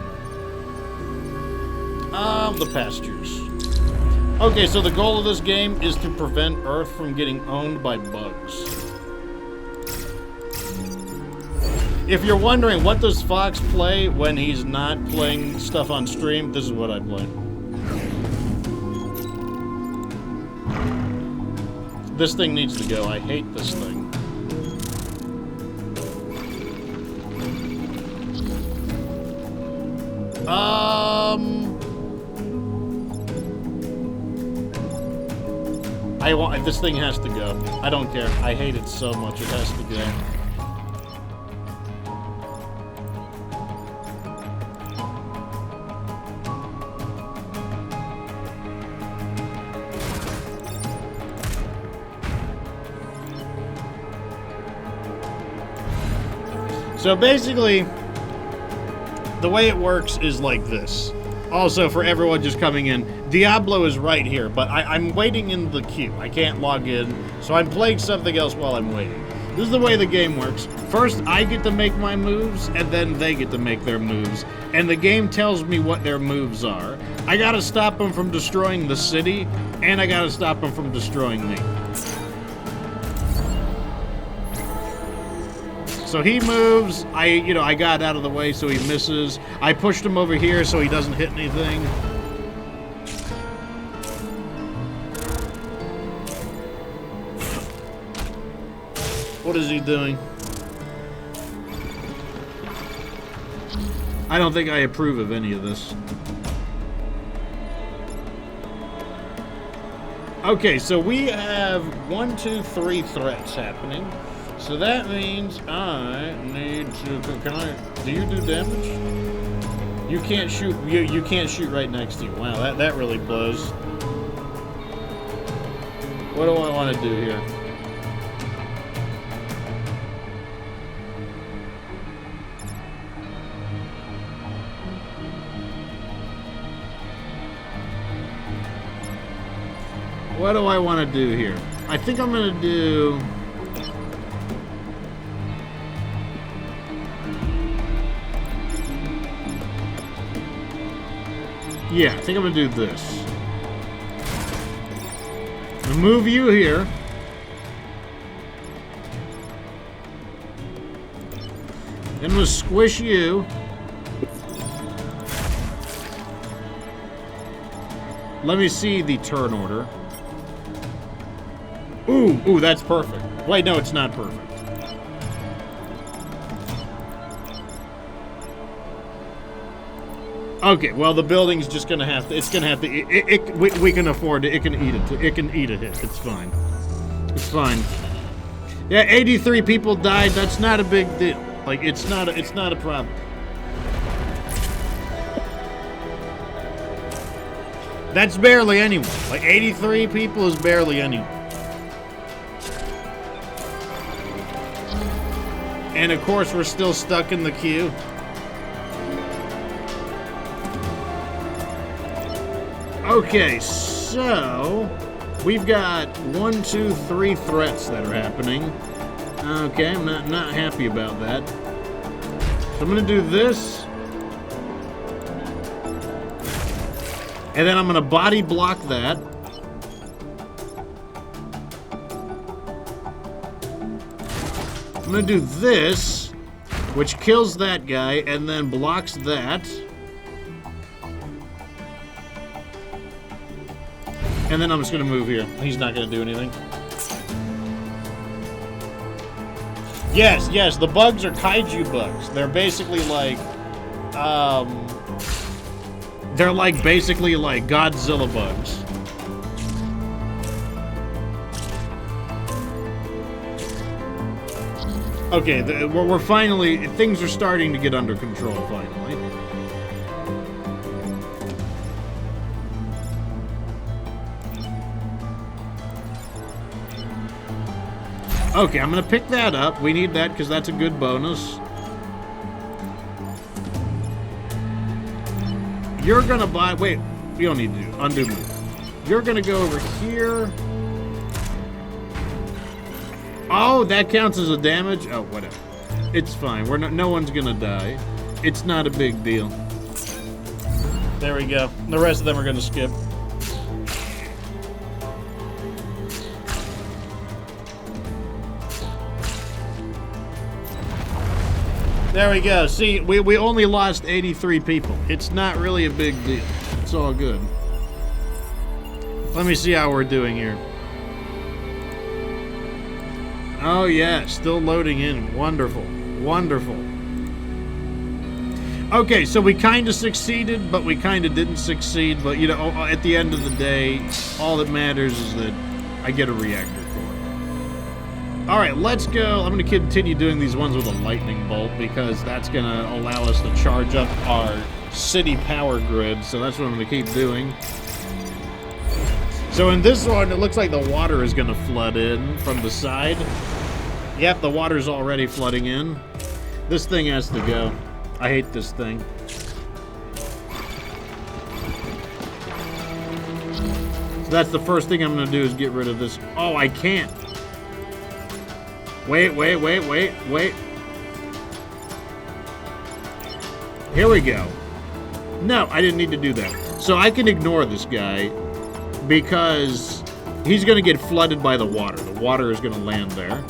The pastures. Okay, so the goal of this game is to prevent Earth from getting owned by bugs. If you're wondering, what does Fox play when he's not playing stuff on stream? This is what I play. This thing needs to go. I hate this thing. This thing has to go. I don't care. I hate it so much. It has to go. So basically, the way it works is like this. Also, for everyone just coming in, Diablo is right here, but I'm waiting in the queue. I can't log in, so I'm playing something else while I'm waiting. This is the way the game works. First, I get to make my moves, and then they get to make their moves. And the game tells me what their moves are. I gotta stop them from destroying the city, and I gotta stop them from destroying me. So he moves, I got out of the way so he misses. I pushed him over here so he doesn't hit anything. What is he doing? I don't think I approve of any of this. Okay, so we have 1, 2, 3 threats happening. So that means I need to. Do you do damage? You can't shoot. You can't shoot right next to you. Wow, that really blows. What do I want to do here? What do I want to do here? I think I'm gonna do. Yeah, I think I'm gonna do this. I'm gonna move you here. Then we'll squish you. Let me see the turn order. Ooh, that's perfect. Wait, no, it's not perfect. Okay, well, the building's just gonna have to. It's gonna have to. We can afford it. It can eat it. It can eat a hit. It's fine. It's fine. Yeah, 83 people died. That's not a big deal. Like, it's not a problem. That's barely anyone. Like, 83 people is barely anyone. And of course, we're still stuck in the queue. Okay, so we've got 1, 2, 3 threats that are happening. Okay, I'm not happy about that. So I'm gonna do this. And then I'm gonna body block that. I'm gonna do this, which kills that guy and then blocks that. And then I'm just gonna move here. He's not gonna do anything. Yes, the bugs are kaiju bugs. They're basically like, they're like basically like Godzilla bugs. Okay, we're finally, things are starting to get under control finally. Okay, I'm gonna pick that up. We need that because that's a good bonus. You're gonna buy, wait, you don't need to do, undo move. You're gonna go over here. Oh, that counts as a damage? Oh, whatever. It's fine. We're not, no one's gonna die. It's not a big deal. There we go. The rest of them are gonna skip. There we go. See, we only lost 83 people. It's not really a big deal. It's all good. Let me see how we're doing here. Oh yeah, still loading in. Wonderful. Wonderful. Okay, so we kind of succeeded, but we kind of didn't succeed. But, you know, at the end of the day, all that matters is that I get a reactor core. All right, let's go. I'm going to continue doing these ones with a lightning bolt because that's going to allow us to charge up our city power grid. So that's what I'm going to keep doing. So in this one, it looks like the water is going to flood in from the side. Yep, the water's already flooding in. This thing has to go. I hate this thing. So that's the first thing I'm going to do is get rid of this. Oh, I can't. Wait. Here we go. No, I didn't need to do that. So I can ignore this guy because he's going to get flooded by the water. The water is going to land there.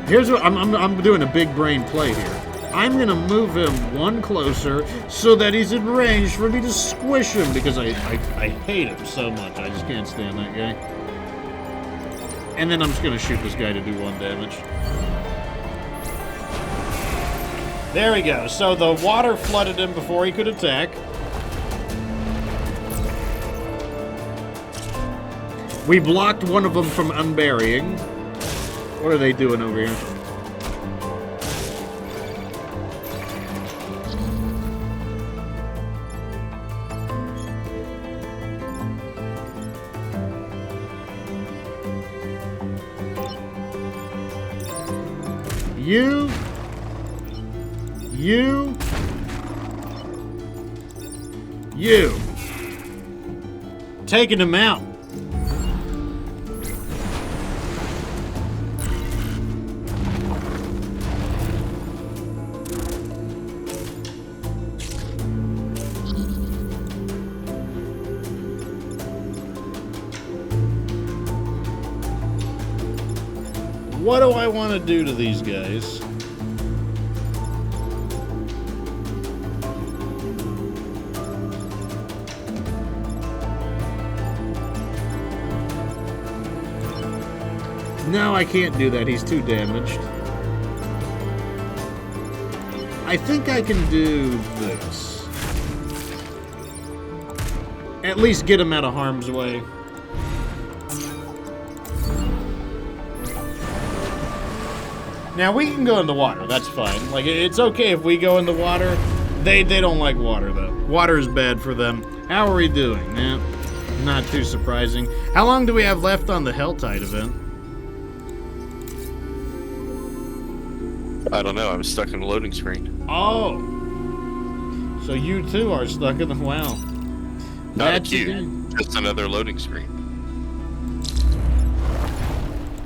Here's what I'm doing a big brain play here. I'm gonna move him one closer so that he's in range for me to squish him because I hate him so much. I just can't stand that guy. And then I'm just gonna shoot this guy to do 1 damage. There we go. So the water flooded him before he could attack. We blocked one of them from unburying. What are they doing over here? You. Taking him out. What do I want to do to these guys? No, I can't do that. He's too damaged. I think I can do this. At least get him out of harm's way. Now, we can go in the water. That's fine. Like, it's okay if we go in the water. They don't like water, though. Water is bad for them. How are we doing? Yeah. Not too surprising. How long do we have left on the Helltide event? I don't know. I'm stuck in the loading screen. Oh. So you too are stuck in the... Wow. Not a queue. Just another loading screen.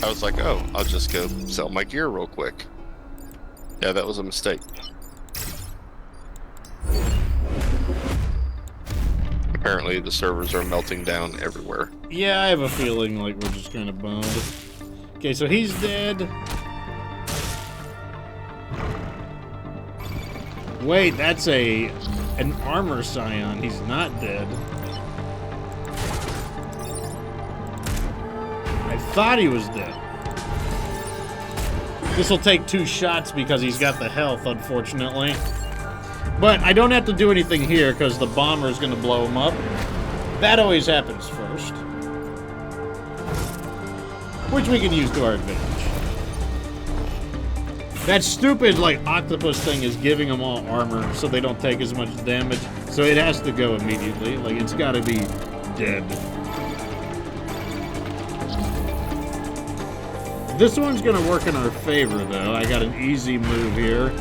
I was like, oh, I'll just go sell my gear real quick. Yeah, that was a mistake. Apparently the servers are melting down everywhere. Yeah, I have a feeling like we're just kind of boned. Okay, so he's dead. Wait, that's an armor scion. He's not dead. I thought he was dead. This will take 2 shots because he's got the health, unfortunately. But I don't have to do anything here because the bomber's going to blow him up. That always happens first. Which we can use to our advantage. That stupid, like, octopus thing is giving them all armor so they don't take as much damage. So it has to go immediately. Like, it's got to be dead. This one's going to work in our favor, though. I got an easy move here.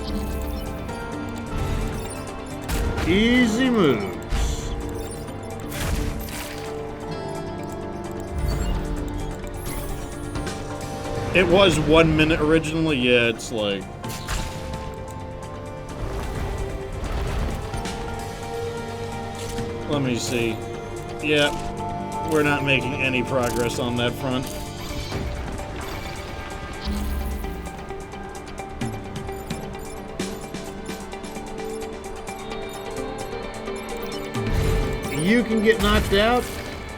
Easy moves. It was 1 minute originally. Yeah, it's like... Let me see. Yeah, we're not making any progress on that front. You can get knocked out.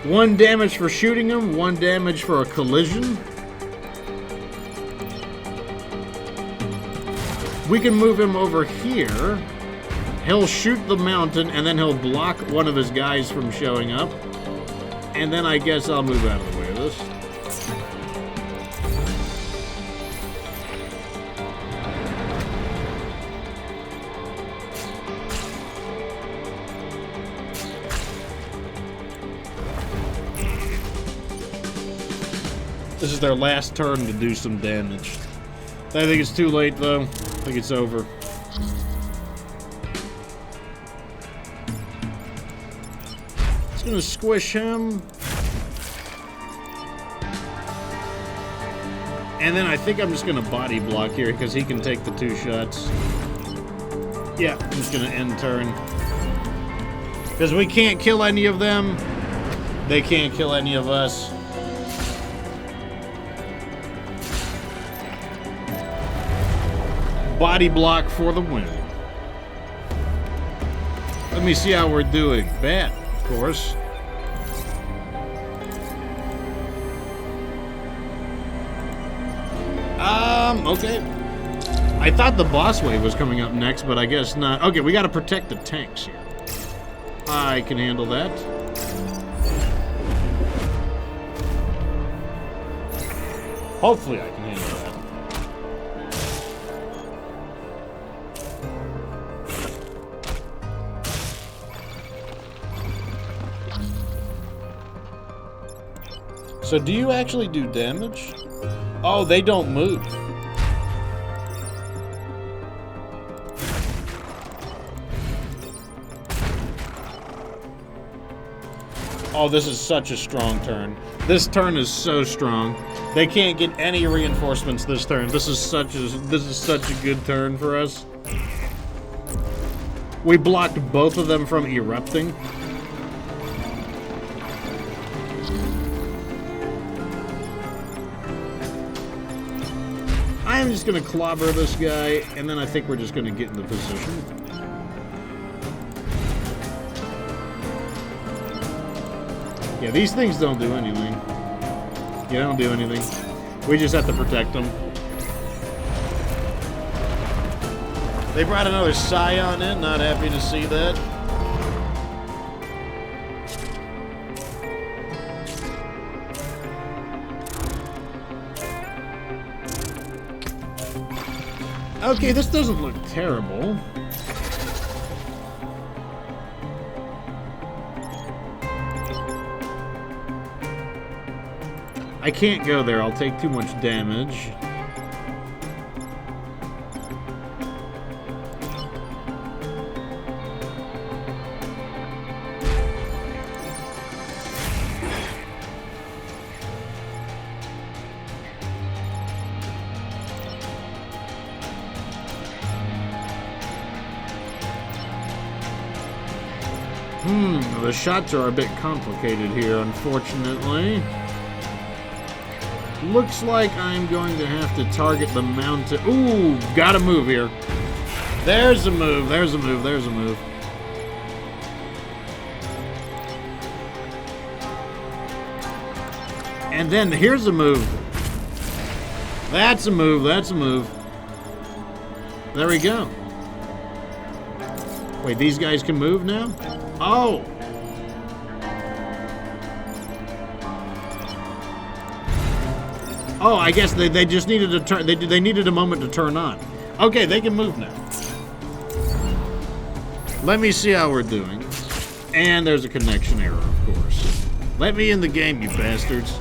1 damage for shooting him, 1 damage for a collision. We can move him over here. He'll shoot the mountain, and then he'll block one of his guys from showing up. And then I guess I'll move out of the way of this. This is their last turn to do some damage. I think it's too late, though. I think it's over. Just gonna squish him. And then I think I'm just gonna body block here because he can take the 2 shots. Yeah, I'm just gonna end turn. Because we can't kill any of them. They can't kill any of us. Body block for the win. Let me see how we're doing. Bad, of course. Okay. I thought the boss wave was coming up next, but I guess not. Okay, we gotta protect the tanks here. I can handle that. Hopefully I can handle that. So do you actually do damage? Oh, they don't move. Oh, this is such a strong turn. This turn is so strong. They can't get any reinforcements this turn. This is such a good turn for us. We blocked both of them from erupting. I'm just gonna clobber this guy, and then I think we're just gonna get in the position. Yeah, these things don't do anything. Yeah, they don't do anything. We just have to protect them. They brought another Scion in, not happy to see that. Okay, this doesn't look terrible. I can't go there. I'll take too much damage. The shots are a bit complicated here, unfortunately. Looks like I'm going to have to target the mountain. Ooh, gotta move here. There's a move, there's a move, there's a move. And then here's a move. That's a move, that's a move. There we go. Wait, these guys can move now? Oh! Oh, I guess they just needed to turn. They needed a moment to turn on. Okay, they can move now. Let me see how we're doing. And there's a connection error, of course. Let me in the game, you bastards.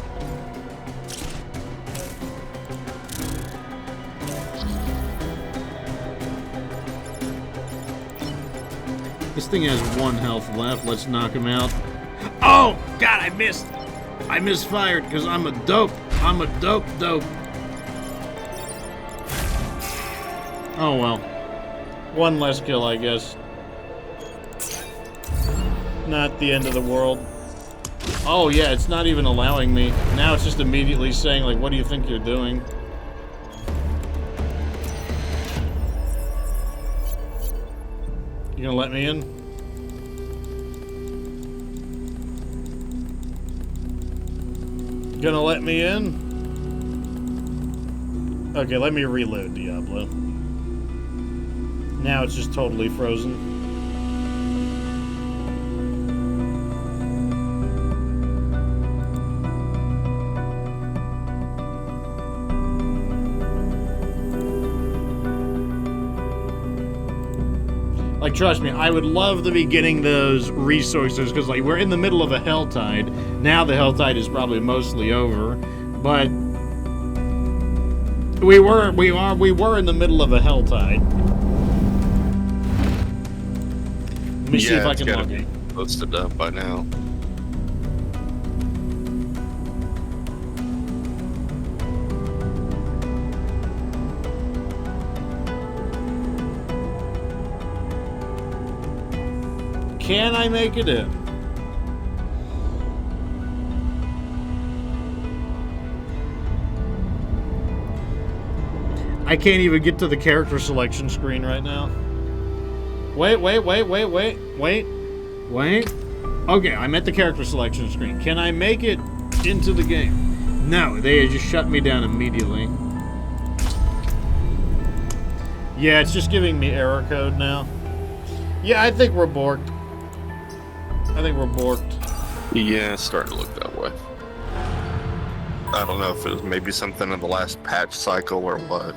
This thing has 1 health left. Let's knock him out. Oh, God, I missed. I misfired because I'm a dope. I'm a dope. Oh, well. 1 less kill, I guess. Not the end of the world. Oh, yeah, it's not even allowing me. Now it's just immediately saying, like, what do you think you're doing? You gonna let me in? Gonna let me in? Okay, let me reload Diablo. Now it's just totally frozen. Like, trust me, I would love to be getting those resources, because, like, we're in the middle of a Helltide. Now the Helltide is probably mostly over, but we were in the middle of a Helltide. Let me see if I can log in. Posted up by now. Can I make it in? I can't even get to the character selection screen right now. Wait. Okay, I'm at the character selection screen. Can I make it into the game? No, they just shut me down immediately. Yeah, it's just giving me error code now. Yeah, I think we're borked. Yeah, it's starting to look that way. I don't know if it was maybe something in the last patch cycle or what.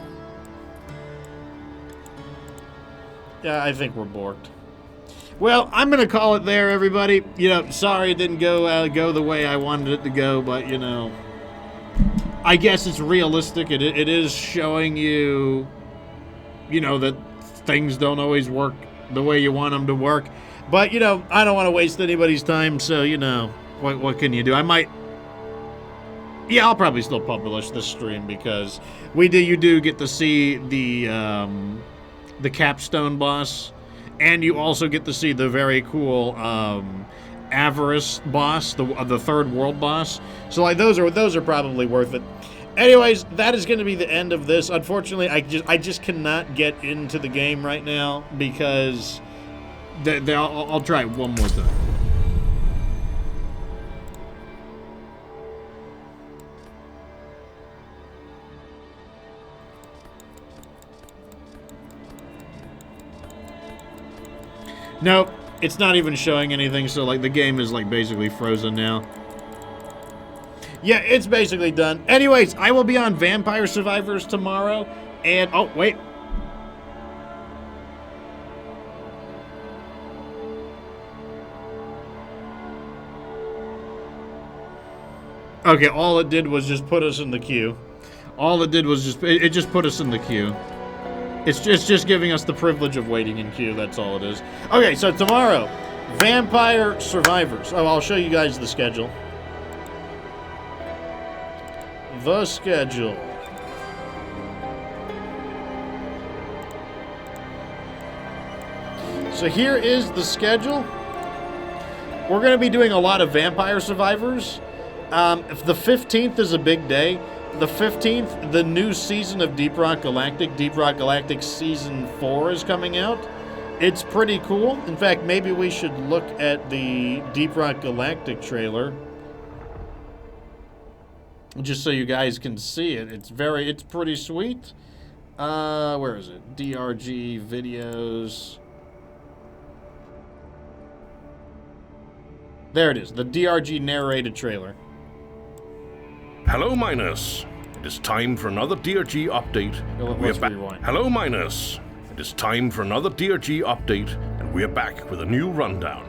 Yeah, I think we're borked. Well, I'm gonna call it there, everybody. You know, sorry it didn't go the way I wanted it to go, but you know, I guess it's realistic. It is showing you, you know, that things don't always work the way you want them to work. But, you know, I don't want to waste anybody's time, so, you know, what can you do? I might... Yeah, I'll probably still publish this stream, because you do get to see the Capstone boss, and you also get to see the very cool Avarice boss, the third world boss. So, like, those are probably worth it. Anyways, that is going to be the end of this. Unfortunately, I just cannot get into the game right now, because... I'll try it one more time. Nope, it's not even showing anything, so like the game is like basically frozen now. Yeah, it's basically done. Anyways, I will be on Vampire Survivors tomorrow, and oh wait. Okay, all it did was just put us in the queue. All it did was it just put us in the queue. It's just giving us the privilege of waiting in queue, that's all it is. Okay, so tomorrow, Vampire Survivors. Oh, I'll show you guys the schedule. The schedule. So here is the schedule. We're going to be doing a lot of Vampire Survivors. If the 15th is a big day. The 15th, the new season of Deep Rock Galactic, Deep Rock Galactic Season 4 is coming out. It's pretty cool. In fact, maybe we should look at the Deep Rock Galactic trailer. Just so you guys can see it. It's pretty sweet. Where is it? DRG videos. There it is, the DRG narrated trailer. Hello, miners. It is time for another DRG update. Let's rewind. Hello, miners. It is time for another DRG update, and we are back with a new rundown.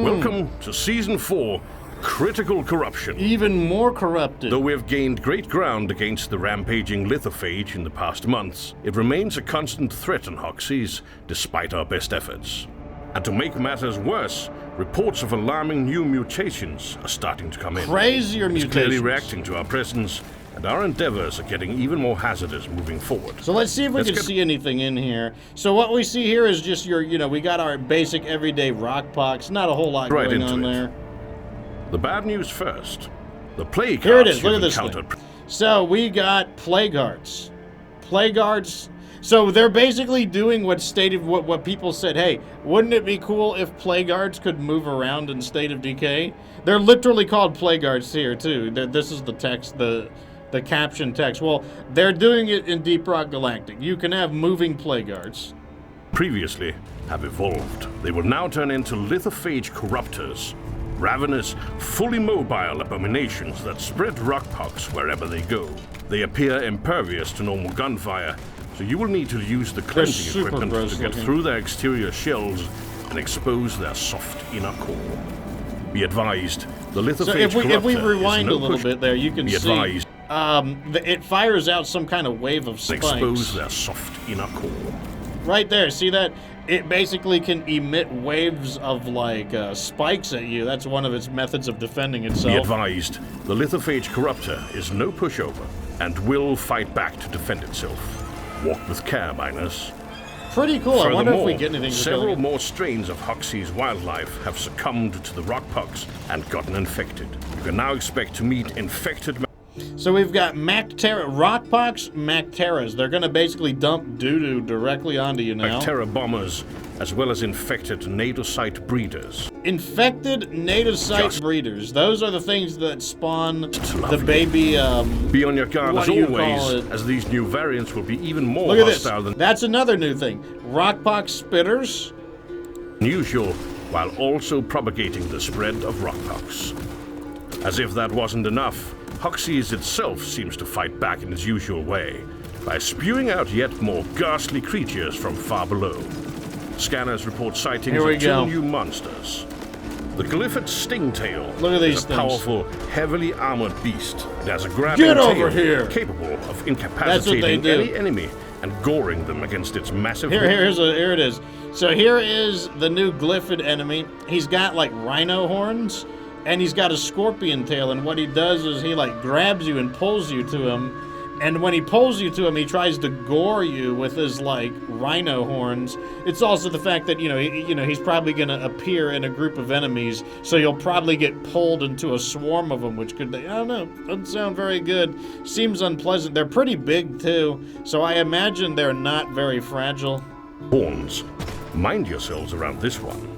Welcome to Season 4, Critical Corruption. Even more corrupted. Though we have gained great ground against the rampaging lithophage in the past months, it remains a constant threat on Hoxie's, despite our best efforts. And to make matters worse, reports of alarming new mutations are starting to come in. Crazier it's mutations. Clearly reacting to our presence, and our endeavors are getting even more hazardous moving forward. So let's see if we can see anything in here. So what we see here is just we got our basic everyday rock pox. Not a whole lot going on there. The bad news first. The plague Here it is. hearts Look at you've this encountered. So we got plague hearts. Plague hearts. So they're basically doing what people said, hey, wouldn't it be cool if plague hearts could move around in State of Decay? They're literally called plague hearts here, too. This is the text, the caption text. Well, they're doing it in Deep Rock Galactic. You can have moving plague hearts. Previously have evolved. They will now turn into lithophage corruptors. Ravenous, fully mobile abominations that spread rockpox wherever they go. They appear impervious to normal gunfire, so you will need to use the cleansing equipment to get through their exterior shells and expose their soft inner core. Be advised, the lithophage so if we corruptor rewind is a little bit there, you can see it fires out some kind of wave of spikes. Expose their soft inner core. Right there, see that? It basically can emit waves of spikes at you. That's one of its methods of defending itself. Be advised, the lithophage corruptor is no pushover and will fight back to defend itself. Walk with care, miners. Pretty cool. I wonder if we get anything. Several more strains of Hoxie's wildlife have succumbed to the rockpox and gotten infected. You can now expect to meet infected. So we've got rockpox Macteras. They're going to basically dump doo-doo directly onto you now. Mactera bombers, as well as infected nadocyte breeders. Infected nadocyte breeders. Those are the things that spawn the baby. Be on your guard as always, as these new variants will be even more hostile than. That's another new thing. Rockpox spitters. Usual, while also propagating the spread of rockpox. As if that wasn't enough, Hoxie's itself seems to fight back in its usual way, by spewing out yet more ghastly creatures from far below. Scanners report sightings of two new monsters. The Glyphid Stingtail is a powerful, heavily armored beast. It has a grabbing tail capable of incapacitating any enemy and goring them against its massive here it is. So here is the new Glyphid enemy. He's got rhino horns. And he's got a scorpion tail, and what he does is he grabs you and pulls you to him, and when he pulls you to him, he tries to gore you with his rhino horns. It's also the fact that he's probably going to appear in a group of enemies, so you'll probably get pulled into a swarm of them, which could, I don't know, doesn't sound very good. Seems unpleasant. They're pretty big too, so I imagine they're not very fragile. Horns. Mind yourselves around this one.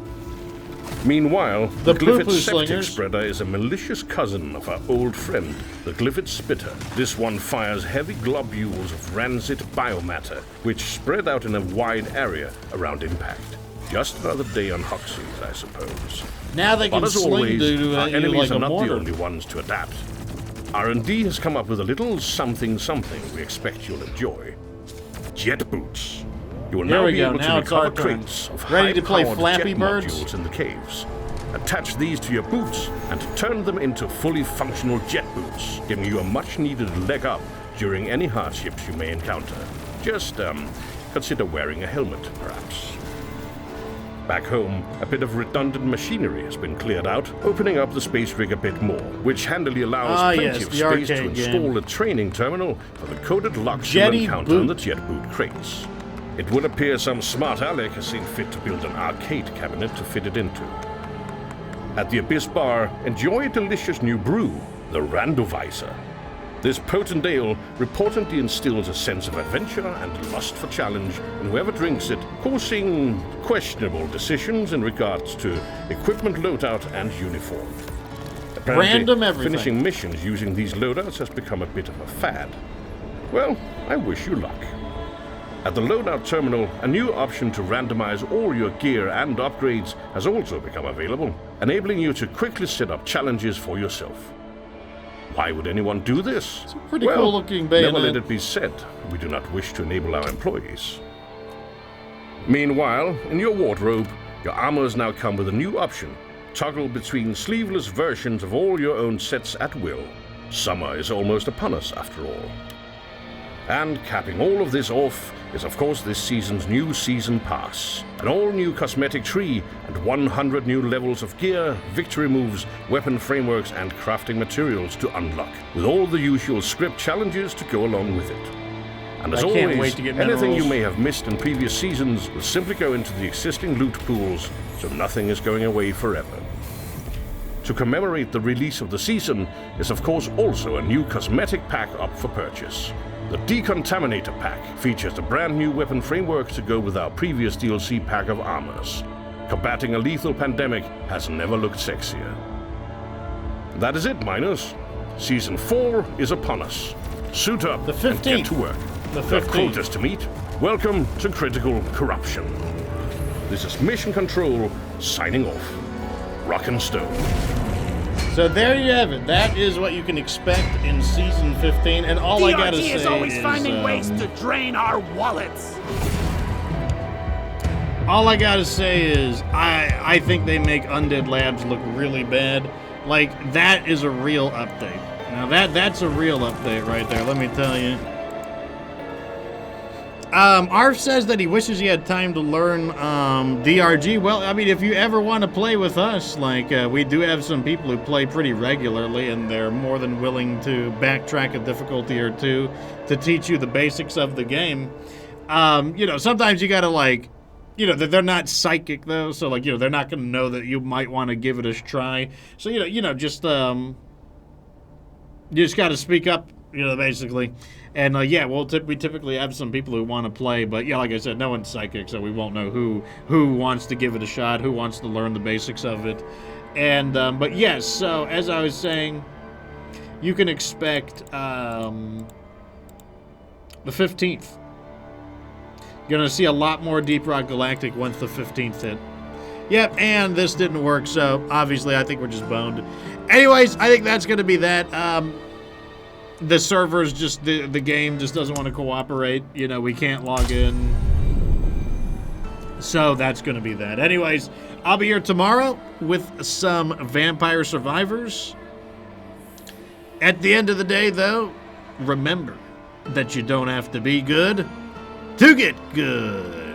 Meanwhile, the Glyphid Septic Spreader is a malicious cousin of our old friend, the Glyphid Spitter. This one fires heavy globules of rancid biomatter, which spread out in a wide area around impact. Just another day on Hoxie's, I suppose. Now they can sling doo-doo at you enemies like are a not mortar. the only ones to adapt. R&D has come up with a little something we expect you'll enjoy. Jet boots. You will now be able to recover crates of ready to play high-powered Flappy jet Birds modules in the caves. attach these to your boots, and turn them into fully functional jet boots, giving you a much-needed leg up during any hardships you may encounter. Just, consider wearing a helmet, perhaps. Back home, a bit of redundant machinery has been cleared out, opening up the space rig a bit more, which handily allows plenty of space to install a training terminal for the coded locks you encounter on the jet boot crates. It would appear some smart aleck has seen fit to build an arcade cabinet to fit it into. At the Abyss Bar, enjoy a delicious new brew, the Randovisor. This potent ale reportedly instills a sense of adventure and lust for challenge in whoever drinks it, causing questionable decisions in regards to equipment loadout and uniform. Apparently, Random everything. Finishing missions using these loadouts has become a bit of a fad. Well, I wish you luck. At the loadout terminal, a new option to randomize all your gear and upgrades has also become available, enabling you to quickly set up challenges for yourself. Why would anyone do this? It's a pretty cool looking bayonet. Never let it be said, we do not wish to enable our employees. Meanwhile, in your wardrobe, your armors now come with a new option. Toggle between sleeveless versions of all your own sets at will. Summer is almost upon us, after all. And capping all of this off is of course this season's new season pass. An all-new cosmetic tree and 100 new levels of gear, victory moves, weapon frameworks and crafting materials to unlock, with all the usual script challenges to go along with it. And as always, anything you may have missed in previous seasons will simply go into the existing loot pools, so nothing is going away forever. To commemorate the release of the season is of course also a new cosmetic pack up for purchase. The Decontaminator pack features a brand new weapon framework to go with our previous DLC pack of armors. Combating a lethal pandemic has never looked sexier. That is it, miners. Season 4 is upon us. Suit up and get to work. The 15th. Quotas to meet. Welcome to Critical Corruption. This is Mission Control signing off. Rock and Stone. So there you have it. That is what you can expect in Season 15. And all I gotta say is always finding ways to drain our wallets. All I gotta say is I think they make Undead Labs look really bad. Like, that is a real update. Now that's a real update right there, let me tell you. Arf says that he wishes he had time to learn DRG. Well, I mean, if you ever want to play with us, like, we do have some people who play pretty regularly, and they're more than willing to backtrack a difficulty or two to teach you the basics of the game. You know, sometimes you gotta, like, you know, they're not psychic, though, so, like, you know, they're not gonna know that you might want to give it a try. So, you know, just, you just gotta speak up, you know, basically. And, yeah, we typically have some people who want to play, but, yeah, like I said, no one's psychic, so we won't know who wants to give it a shot, who wants to learn the basics of it. And, but, yes, so, as I was saying, you can expect, the 15th. You're going to see a lot more Deep Rock Galactic once the 15th hit. Yep, and this didn't work, so, obviously, I think we're just boned. Anyways, I think that's going to be that. The servers just, the game just doesn't want to cooperate. You know, we can't log in. So that's going to be that. Anyways, I'll be here tomorrow with some Vampire Survivors. At the end of the day, though, remember that you don't have to be good to get good.